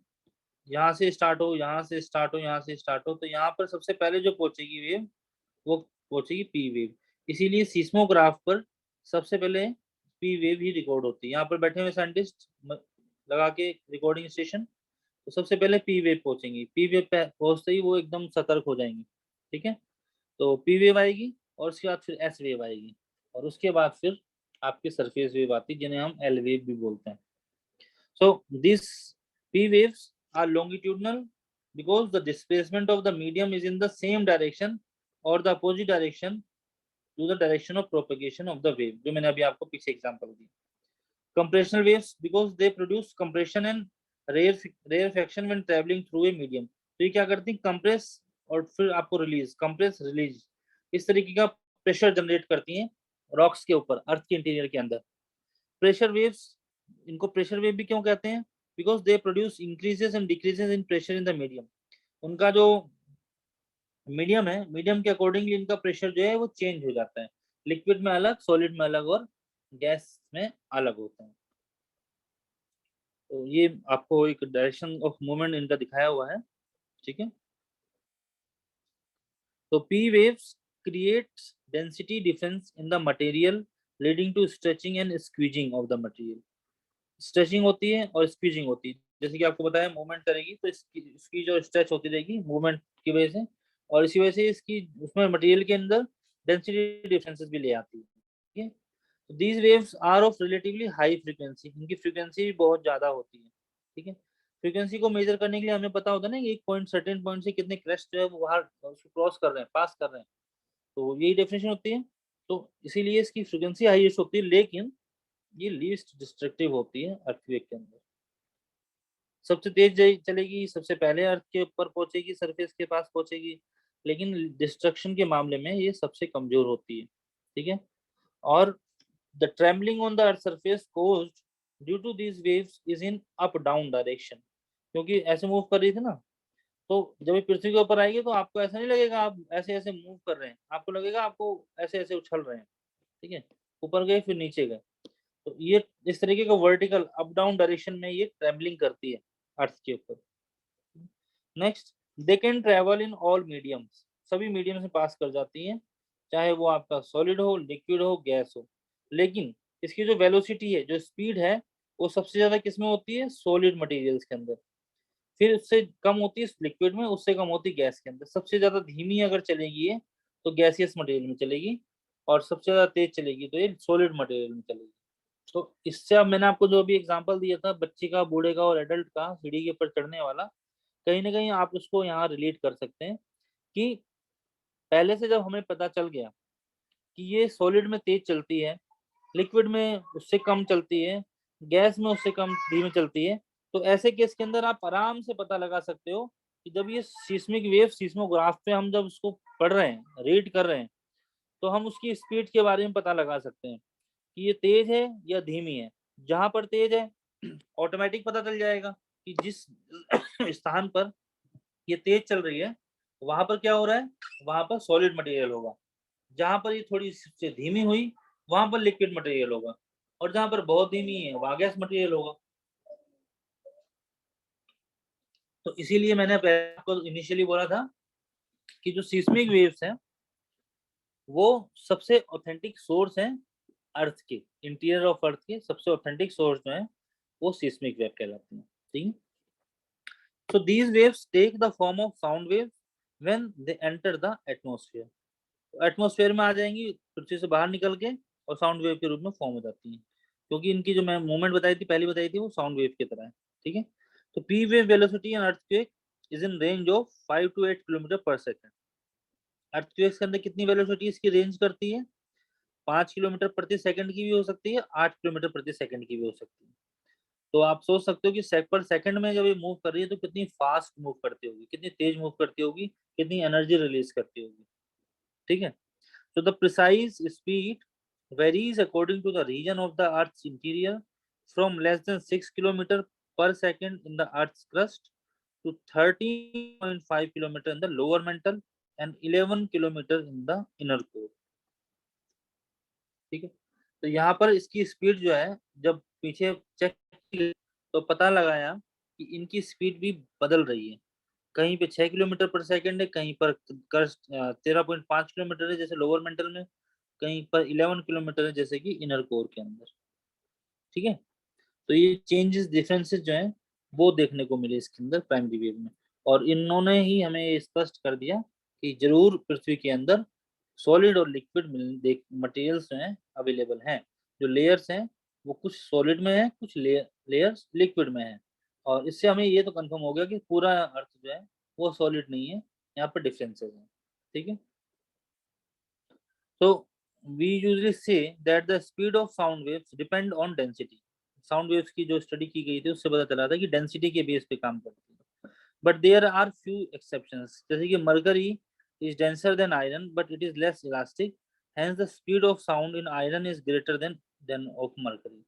यहाँ से स्टार्ट हो, यहाँ से स्टार्ट हो, यहाँ से स्टार्ट हो, तो यहाँ पर सबसे पहले जो पहुंचेगी वेव वो पहुंचेगी पी वेव। इसीलिए सीस्मोग्राफ पर सबसे पहले पी वेव ही रिकॉर्ड होती है। यहाँ पर बैठे हुए साइंटिस्ट लगा के रिकॉर्डिंग स्टेशन, तो सबसे पहले पी वेव पहुंचेंगी। पी वेव पहुंचते ही वो एकदम सतर्क हो जाएंगी। ठीक है, तो पी वेव आएगी और उसके बाद फिर एस वेव आएगी, और उसके बाद फिर आपकी सरफेस वेव आती है जिन्हें हम एल वेव भी बोलते हैं। So this P waves are longitudinal because the displacement of the medium is in the same direction or the opposite direction to the direction of propagation of the wave, जो मैंने अभी आपको पीछे example the. Compressional waves because they produce compression and rarefaction when traveling through a medium। तो ये क्या करती है? कंप्रेस और फिर आपको रिलीज, कंप्रेस रिलीज, इस तरीके का प्रेशर जनरेट करती हैं रॉक्स के ऊपर, अर्थ के इंटीरियर के अंदर। प्रेशर वेव्स, इनको प्रेशर वेव भी क्यों कहते हैं? Because they produce increases and decreases in pressure in the medium. उनका जो मीडियम है, मीडियम के अकॉर्डिंगली इनका प्रेशर जो है वो चेंज हो जाता है, लिक्विड में अलग, सॉलिड में अलग और गैस में अलग होता है। तो ये आपको एक डायरेक्शन ऑफ मूवमेंट इनका दिखाया हुआ है। ठीक है, तो P waves creates density difference in the material leading to stretching and squeezing of the material. Stretching होती है और स्क्वीजिंग होती है। जैसे कि आपको बताया मूवमेंट करेगी तो इसकी जो स्ट्रेच होती रहेगी मूवमेंट की वजह से, और इसी वजह से इसकी उसमें मटेरियल के अंदर डेंसिटी डिफरेंसेस भी ले आती है। ठीक है, तो these waves are of relatively high frequency, इनकी फ्रीक्वेंसी भी बहुत ज्यादा होती है। ठीक है, फ्रीक्वेंसी को मेजर करने के लिए हमें पता होता है ना कि एक पॉइंट, सर्टेन पॉइंट से कितने क्रेस्ट जो है वो बाहर क्रॉस कर रहे हैं, पास कर रहे हैं, तो यही डेफिनेशन होती है। तो इसीलिए इसकी फ्रीक्वेंसी हाईएस्ट होती है, लेकिन ये लीस्ट डिस्ट्रक्टिव होती है अर्थक्वेक के अंदर। सबसे तेज चलेगी, सबसे पहले अर्थ के ऊपर पहुंचेगी, सरफेस के पास पहुंचेगी, लेकिन डिस्ट्रक्शन के मामले में ये सबसे कमजोर होती है। ठीक है, और the trembling on the earth surface caused due to these waves is in up down direction. क्योंकि ऐसे मूव कर रही थी ना, तो जब ये पृथ्वी के ऊपर आएगी तो आपको ऐसा नहीं लगेगा आप ऐसे ऐसे मूव कर रहे हैं, आपको लगेगा आपको ऐसे ऐसे उछल रहे हैं। ठीक है, ऊपर गए फिर नीचे गए, तो ये इस तरीके का वर्टिकल अप डाउन डायरेक्शन में ये ट्रैवलिंग करती है अर्थ के ऊपर। Next, they can travel in all mediums, सभी मीडियम से पास कर जाती हैं। चाहे वो आपका सॉलिड हो, लिक्विड हो, गैस हो। लेकिन इसकी जो वेलोसिटी है, जो स्पीड है, वो सबसे ज्यादा किसमें होती है? सॉलिड मटेरियल्स के अंदर। फिर उससे कम होती है लिक्विड में, उससे कम होती है गैस के अंदर। सबसे ज्यादा धीमी अगर चलेगी ये तो गैसियस मटेरियल में चलेगी, और सबसे ज्यादा तेज चलेगी तो ये सॉलिड मटेरियल में चलेगी। तो इससे अब मैंने आपको जो भी एग्जांपल दिया था बच्चे का, बूढ़े का और एडल्ट का, सीढ़ी के ऊपर चढ़ने वाला, कहीं ना कहीं आप उसको यहाँ रिलेट कर सकते हैं कि पहले से जब हमें पता चल गया कि ये सॉलिड में तेज चलती है, लिक्विड में उससे कम चलती है, गैस में उससे कम धीमे चलती है, तो ऐसे केस के अंदर आप आराम से पता लगा सकते हो कि जब ये सीस्मिक वेव सीस्मोग्राफ पे हम जब उसको पढ़ रहे हैं, रीड कर रहे हैं, तो हम उसकी स्पीड के बारे में पता लगा सकते हैं कि ये तेज है या धीमी है। जहां पर तेज है ऑटोमेटिक पता चल जाएगा कि जिस स्थान पर ये तेज चल रही है वहां पर क्या हो रहा है, वहां पर सॉलिड मटेरियल होगा। जहां पर ये थोड़ी से धीमी हुई वहां पर लिक्विड मटेरियल होगा, और जहां पर बहुत धीमी है वहां गैस मटेरियल होगा। तो इसीलिए मैंने आपको इनिशियली बोला था कि जो सीस्मिक वेव्स हैं वो सबसे ऑथेंटिक सोर्स हैं अर्थ के, इंटीरियर ऑफ अर्थ के सबसे ऑथेंटिक सोर्स जो है वो सीस्मिक वेव कहलाते हैं। ठीक है, so these waves take the form of sound waves when they enter the atmosphere। Atmosphere में आ जाएंगी, पृथ्वी से बाहर निकल के, और साउंड वेव के रूप में फॉर्म हो जाती हैं, क्योंकि इनकी जो मैं मूवमेंट बताई थी, पहले बताई थी, वो साउंड वेव की तरह है। ठीक है, तो P wave velocity an earthquake is in range of 5 to 8 kilometre पर सेकंड। अर्थक्वेक्स के अंदर कितनी वेलोसिटी इसकी रेंज करती है? 5 किलोमीटर प्रति सेकंड की भी हो सकती है, 8 किलोमीटर प्रति सेकंड की भी हो सकती है। तो आप सोच सकते हो कि पर सेकंड में जब ये मूव कर रही है तो कितनी फास्ट मूव करती होगी, कितनी तेज मूव करती होगी, कितनी एनर्जी रिलीज करती होगी। ठीक है, so the precise speed varies according to the region of the earth's interior, from less than 6 kilometer per second in the earth's crust to 13.5 kilometer in the lower mantle and 11 kilometer in the inner core। ठीक है, तो यहाँ पर इसकी स्पीड जो है जब पीछे चेक तो पता लगाया कि इनकी स्पीड भी बदल रही है। कहीं पे 6 किलोमीटर पर सेकंड है, कहीं पर 13.5 किलोमीटर है जैसे लोअर मेंटल में, कहीं पर 11 किलोमीटर है जैसे कि इनर कोर के अंदर। ठीक है, तो ये चेंजेस, डिफरेंसेस जो हैं वो देखने को मिले इसके अंदर प्राइमरी वेव में, और इन्होंने ही हमें स्पष्ट कर दिया कि जरूर पृथ्वी के अंदर सॉलिड और लिक्विड मटेरियल्स जो हैं अवेलेबल हैं। जो लेयर्स हैं वो कुछ सॉलिड में है, कुछ लेयर्स लिक्विड में है, और इससे हमें ये तो कंफर्म हो गया कि पूरा अर्थ जो है वो सॉलिड नहीं है, यहाँ पर डिफरेंसेस हैं। ठीक है, तो we usually say that the speed of sound waves depend on density। Sound waves की जो स्टडी की गई थी उससे पता चला था कि डेंसिटी के बेस पे काम करती है, but there are few exceptions, जैसे कि mercury is denser than iron but it is less elastic, hence the speed of sound in iron is greater than of mercury.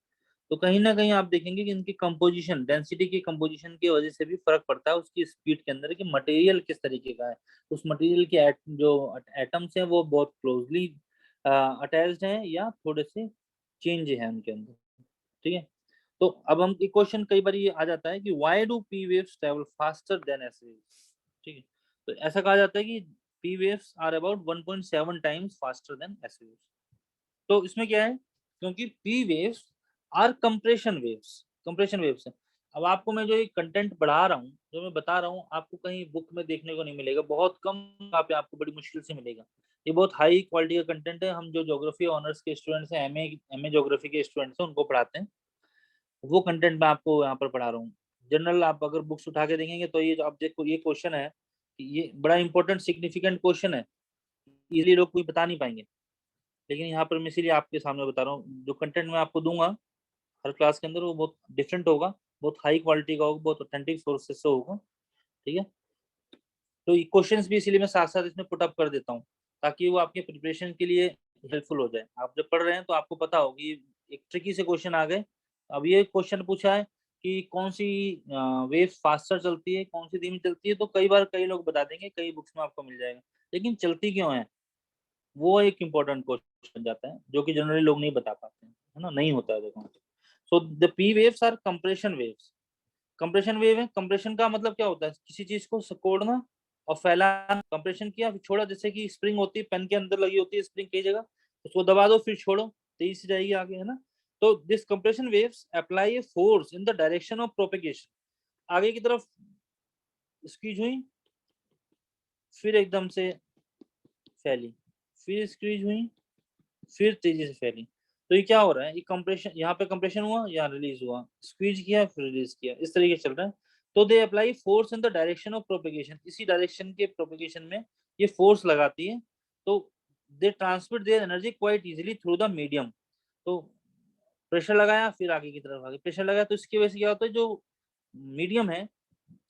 तो कहीं ना कहीं आप देखेंगे कि इनकी कंपोजिशन, डेंसिटी की कंपोजिशन की वजह से भी फर्क पड़ता है उसकी स्पीड के अंदर, कि मटेरियल किस तरीके का है, उस मटेरियल के जो एटम्स हैं वो बहुत क्लोजली अटैच्ड हैं या थोड़े से चेंज है उनके अंदर। ठीक है, तो अब हम एक क्वेश्चन कई बार ये आ जाता है कि why do P waves travel faster than S waves. ठीक है, तो ऐसा कहा जाता है कि P waves are about 1.7 times faster than S waves. तो इसमें क्या है, क्योंकि P waves are compression waves है। अब आपको मैं जो ये कंटेंट पढ़ा रहा हूँ, जो मैं बता रहा हूँ, आपको कहीं बुक में देखने को नहीं मिलेगा, बहुत कम यहाँ पे आपको बड़ी मुश्किल से मिलेगा। ये बहुत हाई क्वालिटी का कंटेंट है। हम जो ज्योग्राफी ऑनर्स के स्टूडेंट्स हैं, एमए ज्योग्राफी के स्टूडेंट्स हैं, उनको पढ़ाते हैं, वो कंटेंट मैं आपको यहाँ पर पढ़ा रहा हूँ। जनरल आप अगर बुक्स उठा के देखेंगे तो ये जो आप देखो, ये क्वेश्चन है, ये बड़ा इंपॉर्टेंट सिग्निफिकेंट क्वेश्चन है, इजीली लोग कोई बता नहीं पाएंगे, लेकिन यहाँ पर मैं इसीलिए आपके सामने बता रहा हूँ। जो कंटेंट मैं आपको दूंगा हर क्लास के अंदर वो बहुत डिफरेंट होगा, बहुत हाई क्वालिटी का होगा, बहुत ऑथेंटिक सोर्सेस से होगा। ठीक है, तो ये क्वेश्चंस भी इसीलिए मैं साथ साथ इसमें पुट अप कर देता हूँ, ताकि वो आपके प्रिपरेशन के लिए हेल्पफुल हो जाए। आप जब पढ़ रहे हैं तो आपको पता हो कि एक ट्रिकी से क्वेश्चन आ गए। अब ये क्वेश्चन पूछा है कि कौन सी वेव फास्टर चलती है, कौन सी धीमी चलती है, तो कई बार कई लोग बता देंगे, कई बुक्स में आपको मिल जाएगा, लेकिन चलती क्यों है वो एक इम्पोर्टेंट क्वेश्चन बन जाता है, जो कि जनरली लोग नहीं बता पाते हैं, है ना, नहीं होता है। देखो, so the P waves are compression waves. Compression wave है, कंप्रेशन का मतलब क्या होता है, किसी चीज को सिकोड़ना और फैला, कंप्रेशन किया फिर छोड़ा, जैसे कि स्प्रिंग होती है पेन के अंदर लगी होती है स्प्रिंग कई जगह, उसको दबा दो फिर छोड़ो, तेजी से जाएगी आगे, है ना। तो this compression waves apply a force in the direction of propagation, आगे की तरफ स्क्वीज हुई, फिर एकदम से फैली, फिर स्क्वीज हुई, फिर तेजी से फैली। तो ये क्या हो रहा है, ये कंप्रेशन, यहाँ पे कंप्रेशन हुआ, यहाँ रिलीज हुआ, स्क्वीज किया फिर रिलीज किया, इस तरीके से चल रहा है। तो they apply force in the direction of propagation, इसी डायरेक्शन के प्रोपेगेशन में ये फोर्स लगाती है। तो they transmit their energy quite easily through the medium. तो प्रेशर लगाया फिर आगे की तरफ आगे प्रेशर लगाया, तो इसकी वजह से क्या होता है, जो मीडियम है,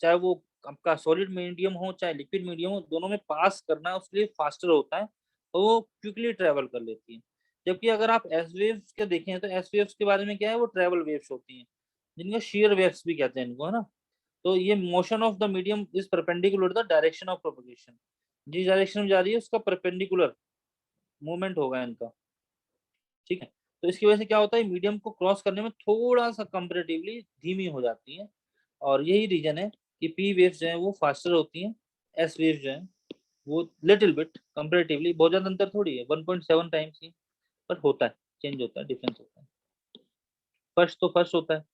चाहे वो आपका सॉलिड मीडियम हो चाहे लिक्विड मीडियम हो, दोनों में पास करना उसके लिए फास्टर होता है, तो वो क्विकली ट्रेवल कर लेती है। जबकि अगर आप एस वेव्स के देखें तो एस वेव्स के बारे में क्या है, वो ट्रेवल वेव्स होती हैं, जिनको शेयर वेव्स भी कहते हैं इनको, है ना। तो ये motion of the medium is perpendicular the direction of propagation, जिस डायरेक्शन में जा रही है उसका परपेंडिकुलर मूवमेंट होगा इनका, ठीक है। तो इसकी वजह से क्या होता है, मीडियम को क्रॉस करने में थोड़ा सा कंपेरेटिवली धीमी हो जाती है, और यही रीजन है कि पी वेव्स जो है वो फास्टर होती हैं, एस वेव्स जो है वो लिटिल बिट कंपेरेटिवली, बहुत ज्यादा अंतर थोड़ी है, 1.7 टाइम्स ही, पर होता है, चेंज होता है, डिफरेंस होता है। फर्स्ट तो फर्स्ट होता है,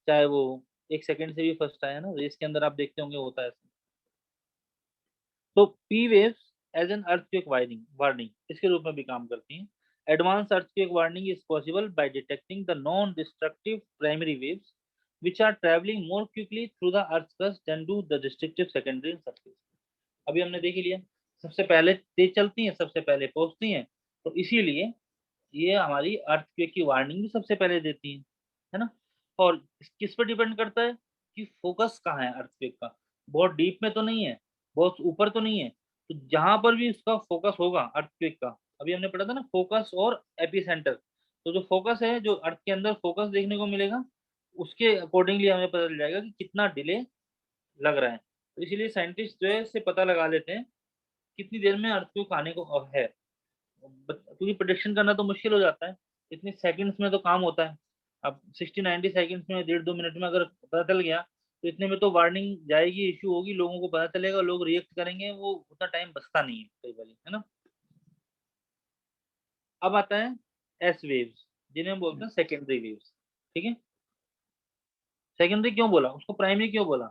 चाहे वो 1 सेकंड से भी फर्स्ट आया ना, रेस के अंदर आप देखते होंगे होता है ऐसा। तो P waves as an earthquake warning इसके रूप में भी काम करती हैं। Advance earthquake warning is possible by detecting the non destructive primary waves which are traveling more quickly through the earth's crust than do the destructive secondary surface। अभी हमने देख लिया, सबसे पहले तेज चलती हैं, सबसे पहले पहुंचती हैं, तो इसीलिए ये हमारी अर्थक्वेक की वार्निंग भी सबसे पहले देती है ना। और किस पर डिपेंड करता है कि फोकस कहाँ है अर्थक्वेक का, बहुत डीप में तो नहीं है, बहुत ऊपर तो नहीं है, तो जहां पर भी उसका फोकस होगा अर्थक्वेक का, अभी हमने पढ़ा था ना फोकस और एपिसेंटर, तो जो फोकस है, जो अर्थ के अंदर फोकस देखने को मिलेगा, उसके अकॉर्डिंगली हमें पता चल जाएगा कि कितना डिले लग रहा है। तो इसीलिए साइंटिस्ट जो है से पता लगा लेते हैं कितनी देर में अर्थक्वेक आने को है, क्योंकि प्रोडिक्शन करना तो मुश्किल हो जाता है, इतने सेकंड्स में तो काम होता है। अब 60-90 सेकंड्स में 1.5-2 मिनट में अगर पता चल गया, तो इतने में तो वार्निंग जाएगी, इश्यू होगी, लोगों को पता चलेगा, लोग रिएक्ट करेंगे, वो उतना टाइम बचता नहीं है कई बार, है ना। अब आता है एस वेव्स, जिन्हें हम बोलते हैं सेकेंडरी वेव्स, ठीक है। सेकेंडरी क्यों बोला, उसको प्राइमरी क्यों बोला,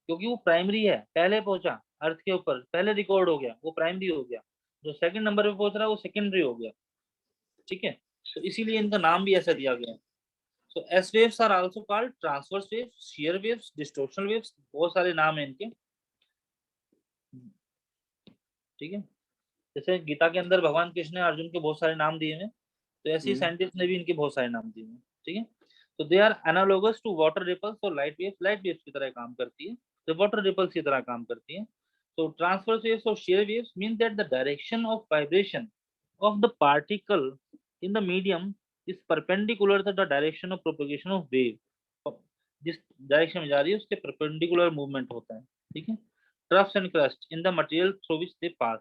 क्योंकि वो प्राइमरी है, पहले पहुंचा अर्थ के ऊपर, पहले रिकॉर्ड हो गया, वो प्राइमरी हो गया। जो सेकंड नंबर पे पहुंच रहा है वो सेकेंडरी हो गया, ठीक है। तो इसीलिए इनका नाम भी ऐसा दिया गया है। So S waves are also called transverse waves, shear waves, distortional waves, बहुत सारे नाम हैं इनके, ठीक है। जैसे गीता के अंदर भगवान कृष्ण ने अर्जुन के बहुत सारे नाम दिए हैं, तो ऐसे ही साइंटिस्ट ने भी इनके बहुत सारे नाम दिए हैं, ठीक है। तो they are analogous to water ripples और लाइट वेव्स की तरह काम करती है, तो वाटर रिपल्स की तरह काम करती है। तो ट्रांसवर्स वेव्स और shear waves mean that the direction of vibration of the particle in the medium is perpendicular to the direction of propagation of wave, जिस डायरेक्शन में जा रही है उसके परपेंडिकुलर मूवमेंट होता है, ठीक है। Troughs and crust in the material through which they pass,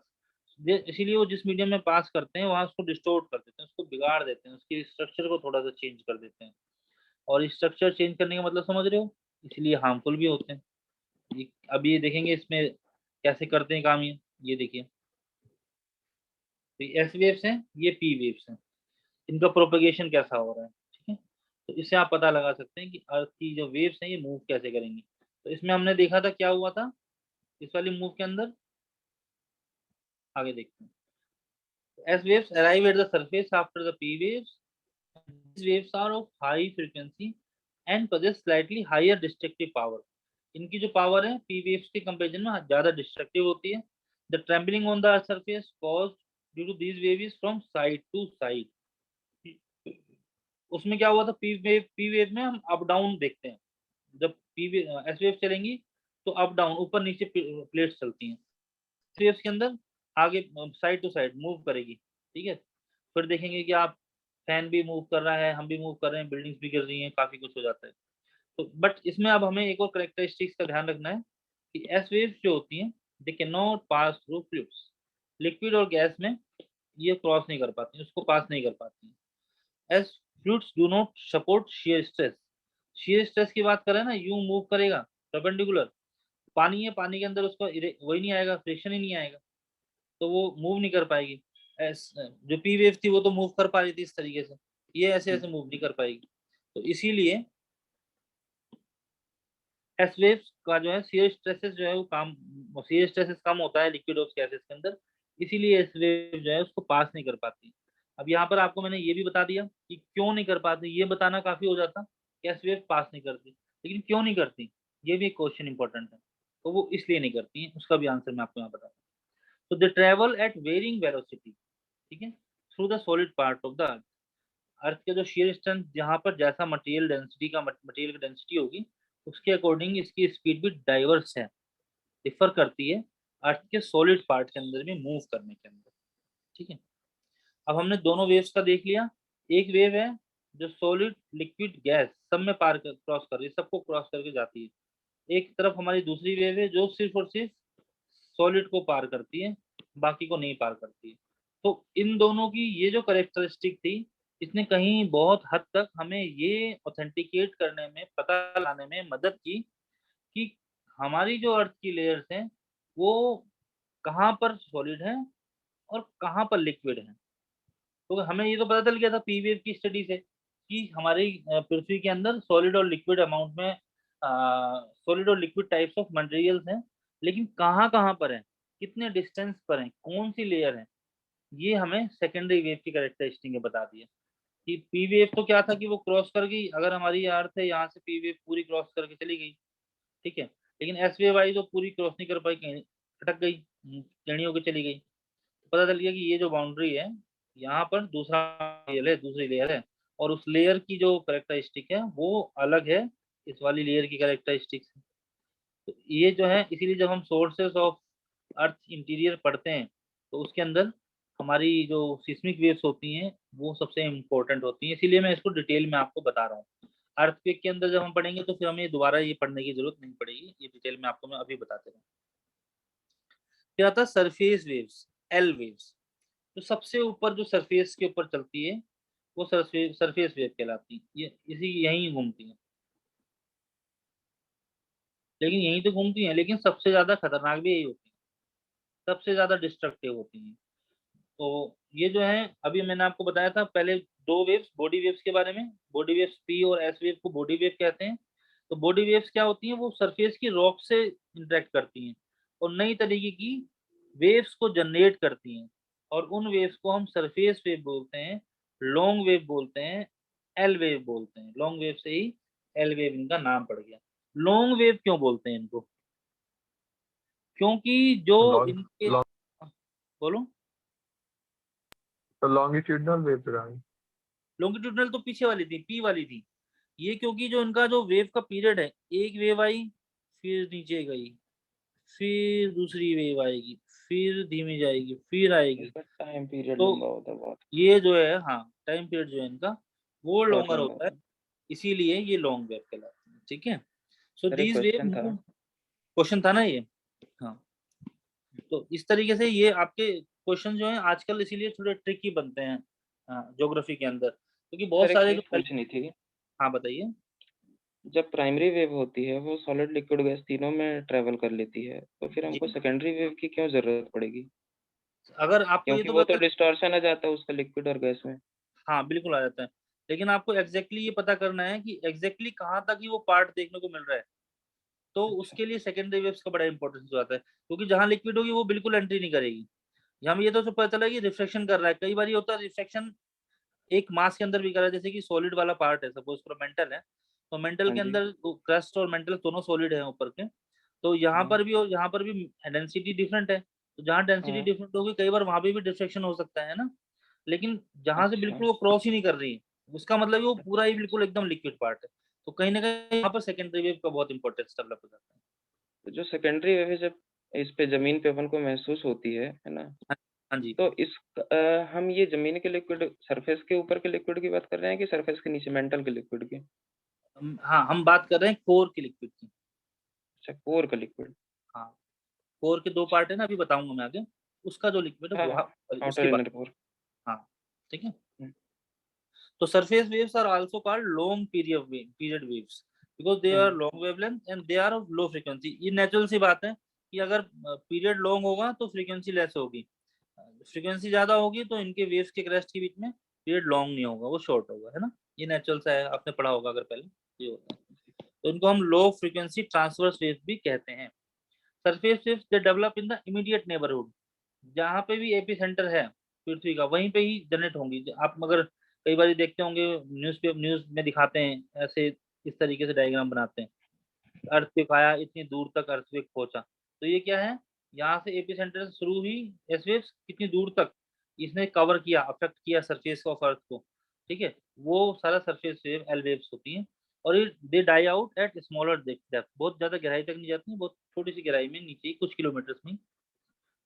इसीलिए वो जिस मीडियम में पास करते हैं वहां उसको डिस्टोर्ट कर देते हैं, उसको बिगाड़ देते हैं, उसकी स्ट्रक्चर को थोड़ा सा चेंज कर देते हैं। और स्ट्रक्चर चेंज करने का मतलब समझ रहे हो, इसलिए हार्मफुल भी होते हैं। अभी ये देखेंगे इसमें कैसे करते हैं काम, ये देखिए, तो एस वेव्स हैं, ये पी वेव्स हैं, इनका प्रोपेगेशन कैसा हो रहा है, ठीक है। तो इससे आप पता लगा सकते हैं कि अर्थ की जो वेव्स हैं ये मूव कैसे करेंगी। तो इसमें हमने देखा था क्या हुआ था इस वाली मूव के अंदर, आगे देखते हैं। As waves arrive at the surface after the P waves, these waves are of high frequency and possess slightly higher destructive power। इनकी जो पावर है P waves के कंपैरिजन में ज्यादा डिस्ट्रक्टिव होती है। The trembling on the surface caused due to these waves from side to side। उसमें क्या हुआ था, P wave में हम अप डाउन देखते हैं, जब एस वेव चलेंगी तो अप डाउन ऊपर नीचे प्लेट्स चलती हैं, वेव्स के अंदर आगे साइड टू साइड मूव करेगी, ठीक है। फिर देखेंगे कि आप फैन भी मूव कर रहा है, हम भी मूव कर रहे हैं, बिल्डिंग्स भी गिर रही हैं, काफी कुछ हो जाता है। तो बट इसमें अब हमें एक और करेक्टरिस्टिक्स का ध्यान रखना है कि एस वेव्स जो होती हैं they can not pass through fluids, liquid और गैस में ये क्रॉस नहीं कर पाती, उसको पास नहीं कर पाती। S fluids do not support shear stress, shear stress की बात करें ना, यूं मूव करेगा परपेंडिकुलर, पानी है, पानी के अंदर उसको वही नहीं आएगा, फ्रिक्शन ही नहीं आएगा, तो वो मूव नहीं कर पाएगी। जो पी वेव थी वो तो मूव कर पा रही थी इस तरीके से, ये ऐसे ऐसे मूव नहीं कर पाएगी। तो इसीलिए एस वेव्स का जो है शियर स्ट्रेसेस जो है वो शियर स्ट्रेसेस कम होता है लिक्विड ऑफ गैसेस के अंदर, इसीलिए एस वेव जो है उसको पास नहीं कर पाती। अब यहाँ पर आपको मैंने ये भी बता दिया कि क्यों नहीं कर पाती, ये बताना काफी हो जाता कि एस वेव पास नहीं करती, लेकिन क्यों नहीं करती ये भी एक क्वेश्चन इंपॉर्टेंट है। तो वो इसलिए नहीं करती है, उसका भी आंसर मैं आपको यहाँ बता दूँ। तो they travel at varying velocity, ठीक है, through the solid part of the earth. Earth के जो शेयर स्ट्रेंथ, जहाँ पर जैसा मटेरियल डेंसिटी का मटेरियल की डेंसिटी होगी उसके अकॉर्डिंग इसकी स्पीड भी डाइवर्स है, डिफर करती है अर्थ के सॉलिड पार्ट के अंदर भी मूव करने के अंदर, ठीक है। अब हमने दोनों वेव्स का देख लिया। एक वेव है जो सॉलिड लिक्विड गैस सब में क्रॉस कर रही है, सबको क्रॉस करके जाती है। एक तरफ हमारी दूसरी वेव है जो सिर्फ और सिर्फ सॉलिड को पार करती है, बाकी को नहीं पार करती है। तो इन दोनों की ये जो करेक्टरिस्टिक थी, इसने कहीं बहुत हद तक हमें ये ऑथेंटिकेट करने में, पता लगाने में मदद की कि हमारी जो अर्थ की लेयर्स हैं वो कहाँ पर सॉलिड है और कहाँ पर लिक्विड है। तो हमें ये तो पता चल गया था पी वेव की स्टडी से कि हमारी पृथ्वी के अंदर सॉलिड और लिक्विड अमाउंट में सॉलिड और लिक्विड टाइप्स ऑफ मटेरियल्स हैं, लेकिन कहाँ कहाँ पर है, कितने डिस्टेंस पर है, कौन सी लेयर है, ये हमें सेकेंडरी वेव की कैरेक्टरिस्टिक बता दिया। कि पी वेव तो क्या था कि वो क्रॉस कर गई, अगर हमारी अर्थ है यहाँ से पी वेव पूरी क्रॉस करके चली गई, ठीक है, लेकिन एस वेव आई तो पूरी क्रॉस नहीं कर पाई, कहीं अटक गई, टेढ़ी होकर चली गई। पता चल गया कि ये जो बाउंड्री है यहाँ पर दूसरा लेयर है, दूसरी लेयर है, और उस लेयर की जो कैरेक्टरिस्टिक है वो अलग है इस वाली लेयर की कैरेक्टरिस्टिक से। तो ये जो है, इसीलिए जब हम सोर्सेस ऑफ अर्थ इंटीरियर पढ़ते हैं तो उसके अंदर हमारी जो सिस्मिक वेव्स होती हैं वो सबसे इम्पोर्टेंट होती हैं, इसीलिए मैं इसको डिटेल में आपको बता रहा हूँ। अर्थक्वेक के अंदर जब हम पढ़ेंगे तो फिर हमें दोबारा ये पढ़ने की जरूरत नहीं पड़ेगी, ये डिटेल में आपको मैं अभी बताते रहूँ। फिर आता है सरफेस वेव्स, एल वेव्स। तो सबसे ऊपर जो सरफेस के ऊपर चलती है वो सरफेस वेव कहलाती है, ये इसी यहीं घूमती है, लेकिन यहीं तो घूमती है, लेकिन सबसे ज्यादा खतरनाक भी यही होती है, सबसे ज्यादा डिस्ट्रक्टिव होती है। तो ये जो है, अभी मैंने आपको बताया था पहले दो वेव्स, बॉडी वेव्स के बारे में, बॉडी वेव्स पी और एस वेव को बॉडी वेव कहते हैं। तो बॉडी वेव्स क्या होती हैं, वो सरफेस की रॉक से इंटरेक्ट करती हैं और नई तरीके की वेव्स को जनरेट करती हैं, और उन वेव्स को हम सरफेस वेव बोलते हैं, लॉन्ग वेव बोलते हैं, एल वेव बोलते हैं। लॉन्ग वेव से ही एल वेव इनका नाम पड़ गया। लॉन्ग वेव क्यों बोलते हैं इनको, क्योंकि जो लॉन्ग इनके, बोलो, तो लॉन्गिट्यूडनल वेव रहा। लॉन्गिट्यूडनल तो पीछे वाली थी, पी वाली थी। ये क्योंकि जो इनका जो वेव का पीरियड है, एक वेव आई फिर नीचे गई, फिर दूसरी वेव आएगी, फिर धीमी जाएगी, फिर आएगी, इसका टाइम पीरियड तो लंबा होता है बहुत, ये जो है, हाँ, टाइम पीरियड जो है इनका वो बहुत लॉन्गर लंबा होता है, होता है। इसीलिए ये लॉन्ग वेव कहलाते हैं, ठीक है। सो सर एक दीज वेव, क्वेश्चन था, क्वेश्चन था ना ये, हाँ। तो इस तरीके से ये आपके क्वेश्चन जो है आजकल इसीलिए थोड़े ट्रिकी बनते हैं ज्योग्राफी के अंदर, क्योंकि बहुत सर एक सारे चीज जो, पूछनी थी। हाँ बताइए। जब प्राइमरी वेव होती है वो सॉलिड लिक्विड गैस तीनों में ट्रेवल कर लेती है, तो फिर हमको जी, सेकेंडरी वेव की क्यों जरूरत पड़ेगी? अगर आपको ये क्योंकि तो वो तो पता, डिस्टॉर्शन आ जाता है उसका लिक्विड और गैस में। हाँ बिल्कुल आ जाता है, लेकिन आपको एग्जैक्टली ये पता करना है कि एग्जैक्टली कहाँ तक ही वो पार्ट देखने को मिल रहा है, तो अच्छा, उसके लिए सेकेंडरी वेव्स का बड़ा इंपॉर्टेंस हो जाता है, क्योंकि जहाँ लिक्विड होगी वो बिल्कुल एंट्री नहीं करेगी। हमें ये तो पता चला कि रिफ्लेक्शन कर रहा है, कई बार ये होता है रिफ्लेक्शन एक मास के अंदर भी कर रहा है, जैसे कि सॉलिड वाला पार्ट है, सपोज करो मेंटल है, तो मेंटल हाँ के जी, अंदर क्रस्ट और मेंटल दोनों सॉलिड है ऊपर के, तो यहाँ हाँ पर भी और यहाँ पर भी डेंसिटी डिफरेंट है, तो जहाँ डेंसिटी हाँ, डिफरेंट होगी कई बार वहां पे भी डिफ्लेक्शन हो सकता है ना, लेकिन जहां से अच्छा। बिल्कुल वो क्रॉस ही नहीं कर रही है, उसका मतलब वो पूरा ही बिल्कुल एकदम लिक्विड पार्ट है, तो कहीं ना कहीं यहाँ पर सेकेंडरी वेव का बहुत इंपॉर्टेंस डेवलप हो जाता है। तो जो सेकेंडरी वेव है जब इस पे जमीन पे अपन को महसूस होती है ना, हाँ, हाँ जी। तो हम ये जमीन के लिक्विड सरफेस के ऊपर के लिक्विड की बात कर रहे हैं कि सरफेस के नीचे मेंटल के लिक्विड की? हाँ, हम बात कर रहे हैं कोर की लिक्विड की। अच्छा, कोर का लिक्विड। हाँ, कोर के दो पार्ट है ना, अभी बताऊंगा मैं आगे, उसका जो लिक्विड है हाँ हाँ, वहाँ, आउटर उसकी बात, इनर कोर। हाँ, ठीक है। हम्म, तो surface waves are also called long period waves, because they are long wavelength and they are of low frequency. ये नेचुरल सी बात है कि अगर पीरियड लॉन्ग होगा तो फ्रीक्वेंसी लेस होगी, फ्रीक्वेंसी ज्यादा होगी तो इनके वेव्स के क्रेस्ट के बीच में पीरियड लॉन्ग नहीं होगा, वो शॉर्ट होगा, है ना। ये नेचुरल सा है, आपने पढ़ा होगा अगर पहले, ये होता है। तो इनको हम लो फ्रीक्वेंसी ट्रांसवर्स वेव्स भी कहते हैं। Surface waves they develop in the immediate neighbourhood, जहाँ पे भी एपी सेंटर है पृथ्वी का वहीं पे ही जनरेट होंगी। आप मगर कई बार देखते होंगे न्यूज में दिखाते हैं ऐसे, इस तरीके से डायग्राम बनाते हैं, अर्थक्वेक आया, इतनी दूर तक अर्थक्वेक पहुंचा। तो ये क्या है, यहाँ से एपी सेंटर से शुरू हुई एस वेव्स, कितनी दूर तक इसने कवर किया, अफेक्ट किया सरफेस ऑफ अर्थ को, ठीक है, वो सारा सरफेस वेव एल वेव्स होती हैं। और ये they die out at smaller depth, बहुत ज्यादा गहराई तक नहीं जाती, बहुत छोटी सी गहराई में नीचे ही कुछ किलोमीटर में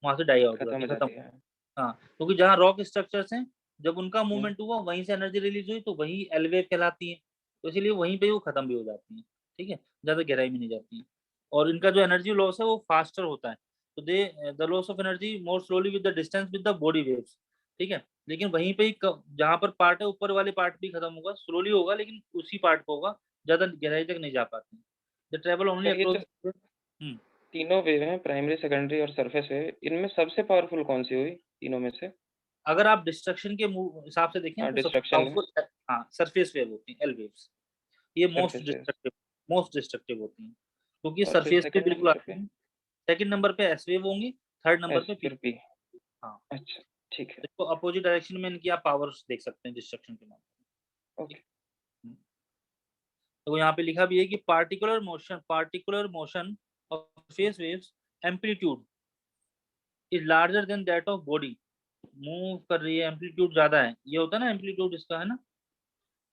वहां से डाई आउट हो खत्म जाती हो है, जाती खत्म। है। हाँ, क्योंकि जहाँ रॉक स्ट्रक्चर्स हैं, जब उनका मूवमेंट हुआ वहीं से एनर्जी रिलीज हुई, तो वही एल वेव कहलाती है, तो इसीलिए वहीं पे वो खत्म भी हो जाती है, ठीक है, ज्यादा गहराई में नहीं जाती है। और इनका जो एनर्जी लॉस है वो फास्टर होता है, तो they the loss of energy more slowly with the distance with the body waves, ठीक है। लेकिन वहीं पे ही जहाँ पर पार्ट है ऊपर वाले पार्ट भी खत्म होगा, स्लोली होगा, लेकिन उसी पार्ट को होगा, ज्यादा गहराई तक नहीं जा पाते हैं। द ट्रेवल ओनली सर ये अक्रॉस। जो तीनों वेव हैं, प्राइमरी, सेकेंडरी और सरफेस वेव, इनमें सबसे पावरफुल कौन सी हुई तीनों में से? अगर आप डिस्ट्रक्शन के हिसाब से देखें हाँ, तो सबसे डिस्ट्रक्शन में पावरफुल, हाँ, सरफेस वेव होती है, एल वेव्स, ये सरफेस वेव्स, मोस्ट डिस्ट्रक्टिव होती हैं, क्योंकि और फिर सरफेस से सेकंड बिल्कुल नंबर आती पे हैं। सेकंड नंबर पे एस वेव होंगी, थर्ड नंबर एस, पे पी। फिर पी। हाँ, अच्छा, ठीक है, इसको अपोजिट डायरेक्शन में इनकी आप पावर्स देख सकते हैं डिस्ट्रक्शन के मामले ओके। में। तो यहाँ पे लिखा भी है कि particular motion of face waves amplitude is larger than that of body, move कर रही है, एम्पलीट्यूड ज्यादा है, ये होता है ना एम्पलीट्यूड इसका, है ना,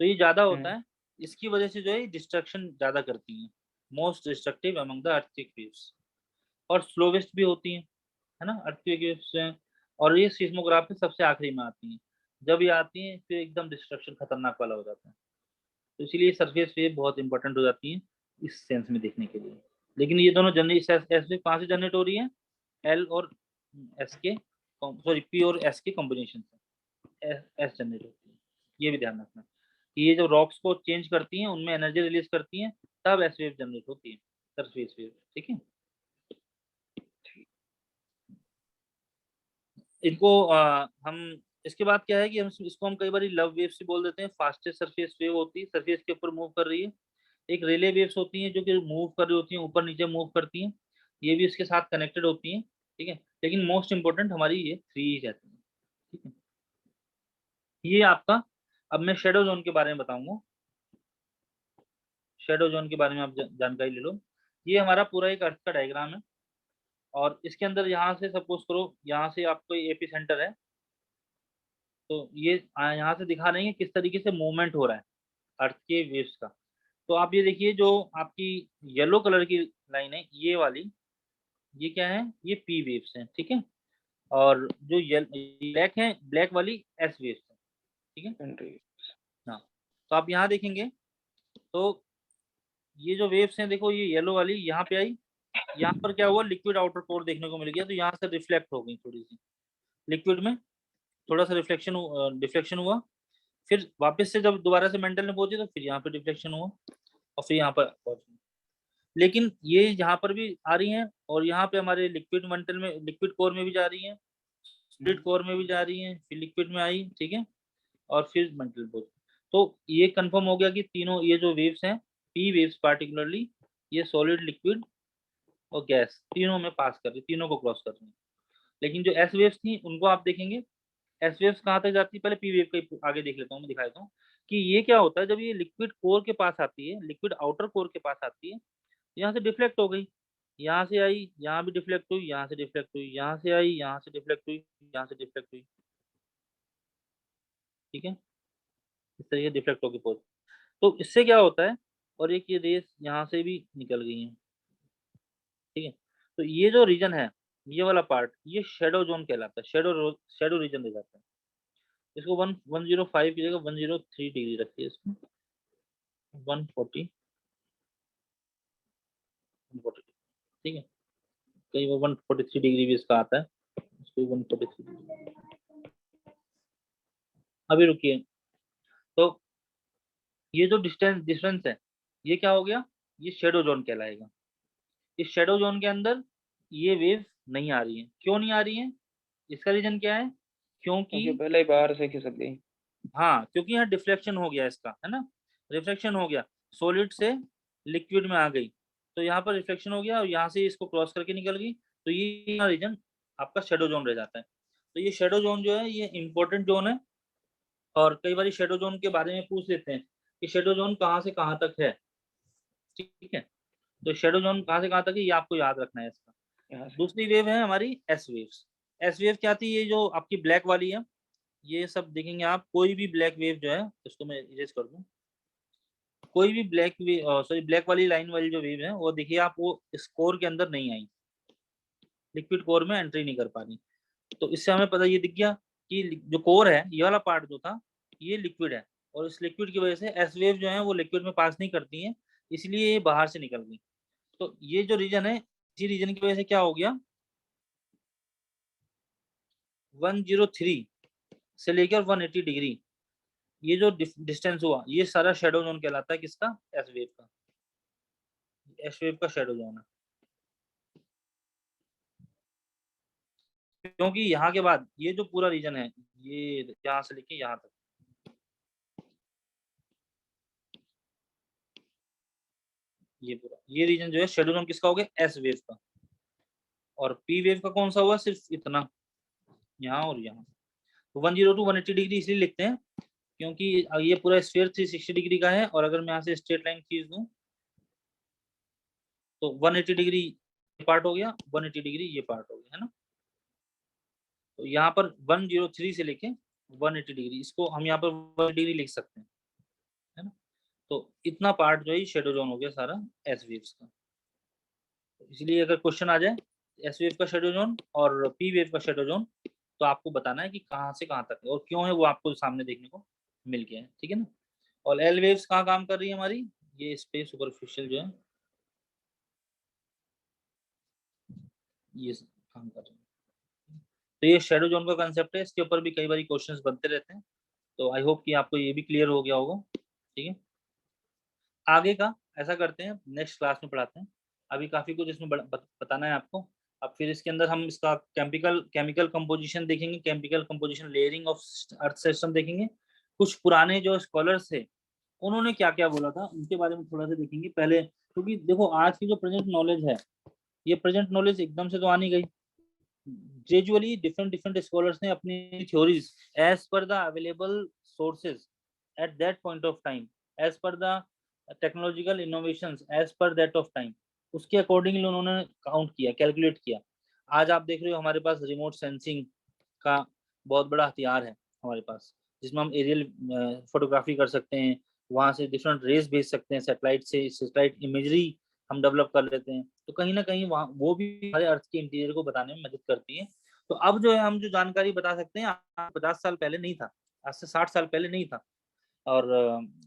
तो ये ज्यादा होता है, इसकी वजह से जो है डिस्ट्रक्शन ज्यादा करती है, most destructive among the earthquake waves. और स्लोवेस्ट भी होती है ना अर्थक्वेक वेव्स हैं, और ये सीस्मोग्राफ में सबसे आखिरी में आती हैं, जब ये आती हैं फिर एकदम डिस्ट्रक्शन खतरनाक वाला हो जाता है। तो इसीलिए सरफेस वेव बहुत इंपॉर्टेंट हो जाती है इस सेंस में देखने के लिए। लेकिन ये दोनों जनरेट एस वेव कहाँ से जनरेट हो रही है, एल और एस के, सॉरी पी और एस के कॉम्बिनेशन से एस जनरेट होती है, ये भी ध्यान रखना कि ये जो रॉक्स को चेंज करती हैं उनमें एनर्जी रिलीज करती हैं, तब एस वेव जनरेट होती है, सरफेस वेव, ठीक है। इनको हम इसके बाद क्या है कि हम इसको हम कई बार लव वेव्स भी बोल देते हैं। फास्टेस्ट सरफेस वेव होती है, सरफेस के ऊपर मूव कर रही है। एक रिले वेव्स होती हैं जो कि मूव कर रही होती हैं, ऊपर नीचे मूव करती हैं, ये भी इसके साथ कनेक्टेड होती हैं, ठीक है। लेकिन मोस्ट इंपॉर्टेंट हमारी ये थ्री ही रहती है, ठीक है। ये आपका, अब मैं शेडो जोन के बारे में बताऊंगा, शेडो जोन के बारे में आप जानकारी ले लो। ये हमारा पूरा एक अर्थ का डायग्राम है, और इसके अंदर यहाँ से सपोज करो, यहाँ से आपको एपी सेंटर है, तो ये यहाँ से दिखा रहे हैं किस तरीके से मूवमेंट हो रहा है अर्थ के वेव्स का। तो आप ये देखिए, जो आपकी येलो कलर की लाइन है ये वाली, ये क्या है, ये पी वेव्स हैं, ठीक है। और जो ब्लैक है, ब्लैक वाली एस वेव्स है, ठीक है। हाँ, तो आप यहाँ देखेंगे तो ये जो वेव्स हैं, देखो ये येलो वाली यहाँ पे आई, यहाँ पर क्या हुआ, लिक्विड आउटर कोर देखने को मिल गया, तो यहाँ से रिफ्लेक्ट हो गई थोड़ी सी, लिक्विड में थोड़ा सा डिफ्लेक्शन हुआ, फिर वापस से जब दोबारा से मेंटल में पहुंचे तो फिर यहाँ पे डिफ्लेक्शन हुआ, और फिर यहाँ पर पहुंचे। लेकिन ये यहाँ पर भी आ रही हैं, और यहाँ पे हमारे लिक्विड मेंटल में, लिक्विड कोर में भी जा रही हैं, स्प्लिट कोर में भी जा रही हैं, फिर लिक्विड में आई, ठीक है, और फिर मेंटल पहुंचे। तो ये कंफर्म हो गया कि तीनों ये जो वेव्स हैं, पी वेव्स पार्टिकुलरली, ये सॉलिड, लिक्विड और गैस तीनों में पास कर रही, तीनों को क्रॉस कर रही है। लेकिन जो एस वेव्स थी उनको आप देखेंगे, एस वेव्स कहाँ तक जाती है, पहले पी वेव का आगे देख लेता हूँ, मैं दिखा देता हूँ कि ये क्या होता है। जब ये लिक्विड कोर के पास आती है, लिक्विड आउटर कोर के पास आती है, यहाँ से डिफ्लेक्ट हो गई, यहाँ से आई, यहाँ भी डिफ्लेक्ट हुई, यहाँ से डिफ्लेक्ट हुई, यहाँ से आई, यहाँ से डिफ्लेक्ट हुई, यहाँ से डिफ्लेक्ट हुई, ठीक है, इस तरीके डिफ्लेक्ट होकर पहुंच। तो इससे क्या होता है, और एक ये रेस यहाँ से भी निकल गई है, ठीक है। तो ये जो रीजन है, ये वाला पार्ट, ये शेडो जोन कहलाता है, शेडो रीजन दे जाता है। इसको 105 की जगह 103 डिग्री रखिए, इसको 140, ठीक है, कहीं वो 143 डिग्री भी इसका आता है, इसको 143 डिग्री। अभी रुकिए, तो ये जो डिफरेंस है, ये क्या हो गया, ये शेडो जोन कहलाएगा। इस शेडो जोन के अंदर ये वेव नहीं आ रही है। क्यों नहीं आ रही है, इसका रीजन क्या है, क्योंकि क्योंकि पहले ही बाहर से खिसक गई। हाँ, क्योंकि यहाँ डिफ्लेक्शन हो गया इसका, है ना, रिफ्लेक्शन हो गया, सॉलिड से लिक्विड में आ गई, तो यहाँ पर रिफ्लेक्शन हो गया और यहाँ से इसको क्रॉस करके निकल गई, तो ये रीजन आपका शेडो जोन रह जाता है। तो ये शेडो जोन जो है ये इंपॉर्टेंट जोन है, और कई बार शेडो जोन के बारे में पूछ लेते हैं कि शेडो जोन कहाँ से कहाँ तक है, ठीक है। तो शेडो जोन कहाँ से कहाँ तक है ये आपको याद रखना है इसका। यहाँ से दूसरी वेव है हमारी एस वेव्स। एस वेव क्या थी, ये जो आपकी ब्लैक वाली है, ये सब देखेंगे आप, कोई भी ब्लैक वेव जो है, इसको मैं इरेज कर दूं, कोई भी ब्लैक वेव, सॉरी ब्लैक वाली लाइन वाली जो वेव है वो देखिए आप, वो इस कोर के अंदर नहीं आई, लिक्विड कोर में एंट्री नहीं कर पा रही। तो इससे हमें पता ये दिख गया कि जो कोर है, ये वाला पार्ट जो था ये लिक्विड है, और इस लिक्विड की वजह से एस वेव जो है वो लिक्विड में पास नहीं करती है, इसलिए ये बाहर से निकल गई। तो ये जो रीजन है, इसी रीजन की वजह से क्या हो गया, 103 से लेकर 180 डिग्री ये जो डिस्टेंस हुआ, ये सारा शेडो जोन कहलाता है, किसका, एस वेव का। एस वेव का शेडो जोन है, क्योंकि यहाँ के बाद ये जो पूरा रीजन है, ये यहाँ से लेके यहाँ तक, ये पूरा ये रीजन जो है शेडो जोन किसका हो गया, एस वेव का। और पी वेव का कौन सा हुआ, सिर्फ इतना, यहाँ और यहाँ। तो 102 180 डिग्री इसलिए लिखते हैं क्योंकि ये पूरा स्फीयर 360 डिग्री का है, और अगर मैं यहाँ से स्ट्रेट लाइन खींच दूं तो 180 डिग्री ये पार्ट हो गया, 180 डिग्री ये पार्ट हो गया, है ना। तो यहाँ पर 103 से लेके 180 डिग्री, इसको हम यहाँ पर 1 डिग्री लिख सकते हैं, है ना। तो इतना पार्ट जो है शेडो जोन हो गया सारा एस वेव्स का। तो इसलिए अगर क्वेश्चन आ जाए एस वेव का शेडो जोन और पी वेव का शेडो जोन, तो आपको बताना है कि कहाँ से कहाँ तक है और क्यों है, वो आपको सामने देखने को मिल गया है, ठीक है ना। और एल वेव्स कहाँ काम कर रही है हमारी, ये स्पेस सुपरफिशियल जो है ये काम कर रही है। तो ये शेडो जोन का कंसेप्ट है, इसके ऊपर भी कई बार क्वेश्चंस बनते रहते हैं, तो आई होप कि आपको ये भी क्लियर हो गया होगा, ठीक है। आगे का ऐसा करते हैं, नेक्स्ट क्लास में पढ़ाते हैं, अभी काफी कुछ इसमें बताना है आपको। अब फिर इसके अंदर हम इसका केमिकल कंपोजिशन देखेंगे, chemical composition layering of earth system देखेंगे। कुछ पुराने जो स्कॉलर्स थे उन्होंने क्या क्या बोला था उनके बारे में थोड़ा सा देखेंगे पहले, क्योंकि देखो आज की जो प्रेजेंट नॉलेज है, ये प्रेजेंट नॉलेज एकदम से तो आ नहीं गई, ग्रेजुअली डिफरेंट स्कॉलर्स ने अपनी theories as per the available sources at that point of time, as per the technological innovations as per that of time, उसके अकॉर्डिंगली उन्होंने काउंट किया, कैलकुलेट किया। आज आप देख रहे हो हमारे पास रिमोट सेंसिंग का बहुत बड़ा हथियार है हमारे पास, जिसमें हम एरियल फोटोग्राफी कर सकते हैं, वहां से डिफरेंट रेस भेज सकते हैं, सैटेलाइट इमेजरी हम डेवलप कर लेते हैं। तो कहीं ना कहीं वहाँ वो भी हमारे अर्थ के इंटीरियर को बताने में मदद करती है। तो अब जो है हम जो जानकारी बता सकते हैं, 50 साल पहले नहीं था, आज से 60 साल पहले नहीं था, और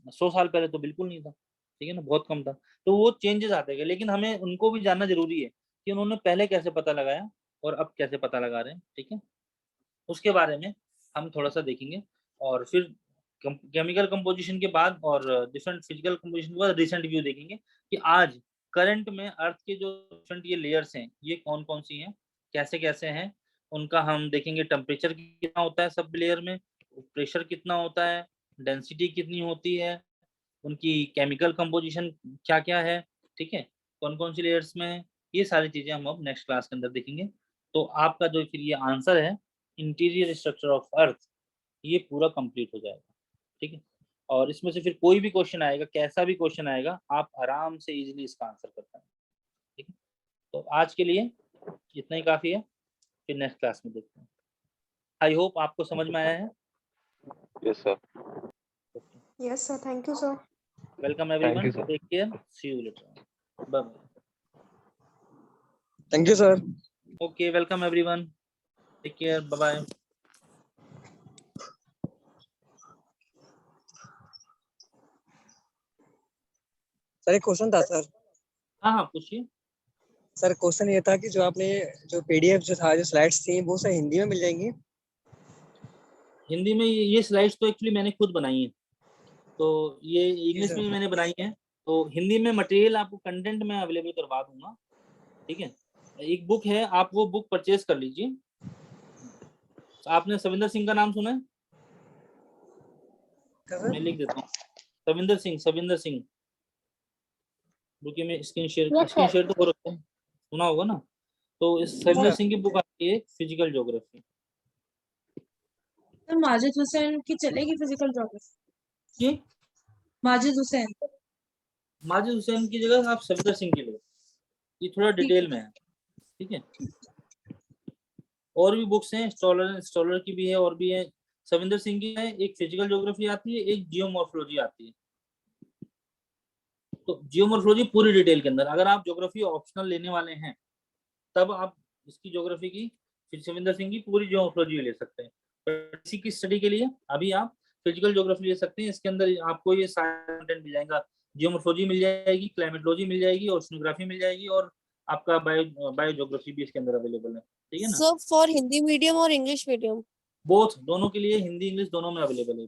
100 साल पहले तो बिल्कुल नहीं था, ठीक है ना, बहुत कम था। तो वो चेंजेस आते गए, लेकिन हमें उनको भी जानना जरूरी है कि उन्होंने पहले कैसे पता लगाया और अब कैसे पता लगा रहे हैं, ठीक है। उसके बारे में हम थोड़ा सा देखेंगे, और फिर केमिकल कंपोजिशन के बाद और डिफरेंट फिजिकल कंपोजिशन के बाद रिसेंट व्यू देखेंगे कि आज करंट में अर्थ के जो डिफरेंट ये लेयर्स हैं ये कौन कौन सी हैं, कैसे कैसे हैं, उनका हम देखेंगे। टेम्परेचर कितना होता है सब लेयर में, प्रेशर कितना होता है, डेंसिटी कितनी होती है, उनकी केमिकल कंपोजिशन क्या क्या है, ठीक है, कौन कौन सी लेयर्स में है, ये सारी चीजें हम अब नेक्स्ट क्लास के अंदर देखेंगे। तो आपका जो फिर ये आंसर है इंटीरियर स्ट्रक्चर ऑफ अर्थ, ये पूरा कंप्लीट हो जाएगा, ठीक है। और इसमें से फिर कोई भी क्वेश्चन आएगा, कैसा भी क्वेश्चन आएगा, आप आराम से इजीली इसका आंसर कर पाएंगे, ठीक है। तो आज के लिए इतना ही काफी है, फिर नेक्स्ट क्लास में देखते हैं। आई होप आपको समझ में आया है। Yes sir. Yes, sir. Thank you, sir. Welcome Thank you, everyone, sir. Take care, see you later, bye bye. Thank you, sir. Okay, welcome everyone, take care, bye bye. Sir एक क्वेश्चन था सर। हाँ हाँ पूछिए। सर क्वेश्चन ये था कि जो आपने जो पीडीएफ जो था, जो स्लाइड्स थी, वो सर हिंदी में मिल जाएंगी? हिंदी में ये स्लाइड्स तो एक्चुअली मैंने खुद बनाई है, तो ये इंग्लिश सर। में भी मैंने बनाई है, तो हिंदी में मटेरियल आपको कंटेंट में अवेलेबल करवा दूंगा, ठीक है। एक बुक है, आप वो बुक परचेज कर लीजिए। आपने सविंदर सिंह का नाम सुना है? मैं लिख देता हूँ, सविंदर सिंह। रुकिए मैं स्क्रीन Yes, sir. शेयर तो हो रखा है, सुना होगा ना। तो इस सविंदर सिंह की बुक आती है physical geography. Sir Majid Hussain की चलेगी फिजिकल ज्योग्राफी? ये माजिद हुसैन। माजिद हुसैन की जगह आप सविंदर सिंह की लो, ये थोड़ा डिटेल में है, ठीक है। और भी बुक्स हैं, स्टॉलर की भी है और भी है। सविंदर सिंह की है, एक फिजिकल ज्योग्राफी आती है, एक जियोमॉर्फोलॉजी आती है। तो जियोमॉर्फोलॉजी पूरी डिटेल के अंदर, अगर आप ज्योग्राफी ऑप्शनल लेने वाले हैं तब आप इसकी ज्योग्राफी की, फिर सविंदर सिंह की पूरी जियोमॉर्फोलॉजी ले सकते हैं। पर इसी की स्टडी के लिए अभी आप फिजिकल ज्योग्राफी ले सकते हैं। इसके अंदर आपको ये सारा कंटेंट मिल जाएगा, जियोमॉर्फोलॉजी मिल जाएगी, क्लाइमेटोलॉजी मिल जाएगी, ओशनोग्राफी मिल जाएगी, और आपका बायो ज्योग्राफी भी इसके अंदर अवेलेबल है, ठीक है ना। सर फॉर हिंदी मीडियम और इंग्लिश मीडियम? बोथ, दोनों के लिए, हिंदी इंग्लिश दोनों में अवेलेबल है।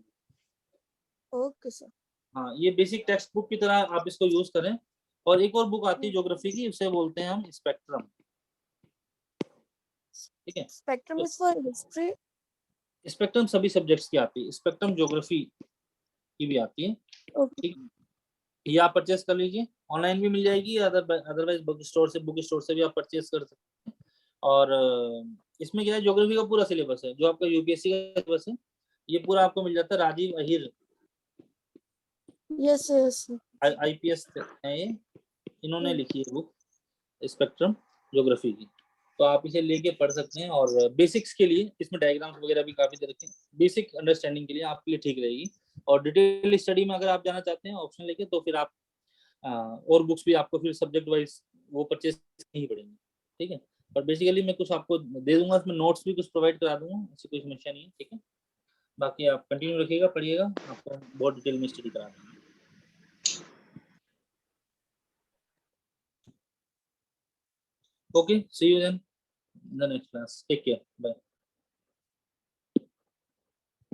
Okay sir. हाँ, ये बेसिक टेक्स्ट बुक की तरह आप इसको यूज करें। और एक और बुक आती है ज्योग्राफी की, उसे बोलते हैं हम स्पेक्ट्रम, ठीक है। Spectrum is for history? Spectrum सभी सब्जेक्ट्स की आती है, स्पेक्ट्रम ज्योग्राफी की भी आती है, ओके। ठीक। ये आप परचेस कर लीजिए, ऑनलाइन भी मिल जाएगी, अदरवाइज बुक स्टोर से भी आप परचेस कर सकते हैं। और इसमें क्या है, ज्योग्राफी का पूरा सिलेबस है, जो आपका यूपीएससी का सिलेबस है, ये पूरा आपको मिल जाता है। Rajiv Ahir yes yes. IPS है ये, इन्होंने लिखी है बुक स्पेक्ट्रम ज्योग्राफी की। तो आप इसे लेके पढ़ सकते हैं, और बेसिक्स के लिए इसमें डायग्राम्स वगैरह भी काफी तरह के, बेसिक अंडरस्टैंडिंग के लिए आपके लिए ठीक रहेगी। और डिटेल स्टडी में अगर आप जाना चाहते हैं ऑप्शन लेके, तो फिर आप और बुक्स भी आपको फिर सब्जेक्ट वाइज वो परचेज नहीं पड़ेंगे, ठीक है। और बेसिकली मैं कुछ आपको दे दूंगा, इसमें नोट्स भी कुछ प्रोवाइड करा दूंगा, ऐसी कोई समस्या नहीं है, ठीक है। बाकी आप कंटिन्यू रखिएगा, पढ़िएगा, आपको बहुत डिटेल में स्टडी करा देंगे। Okay, see you then in the next class. Take care. Bye.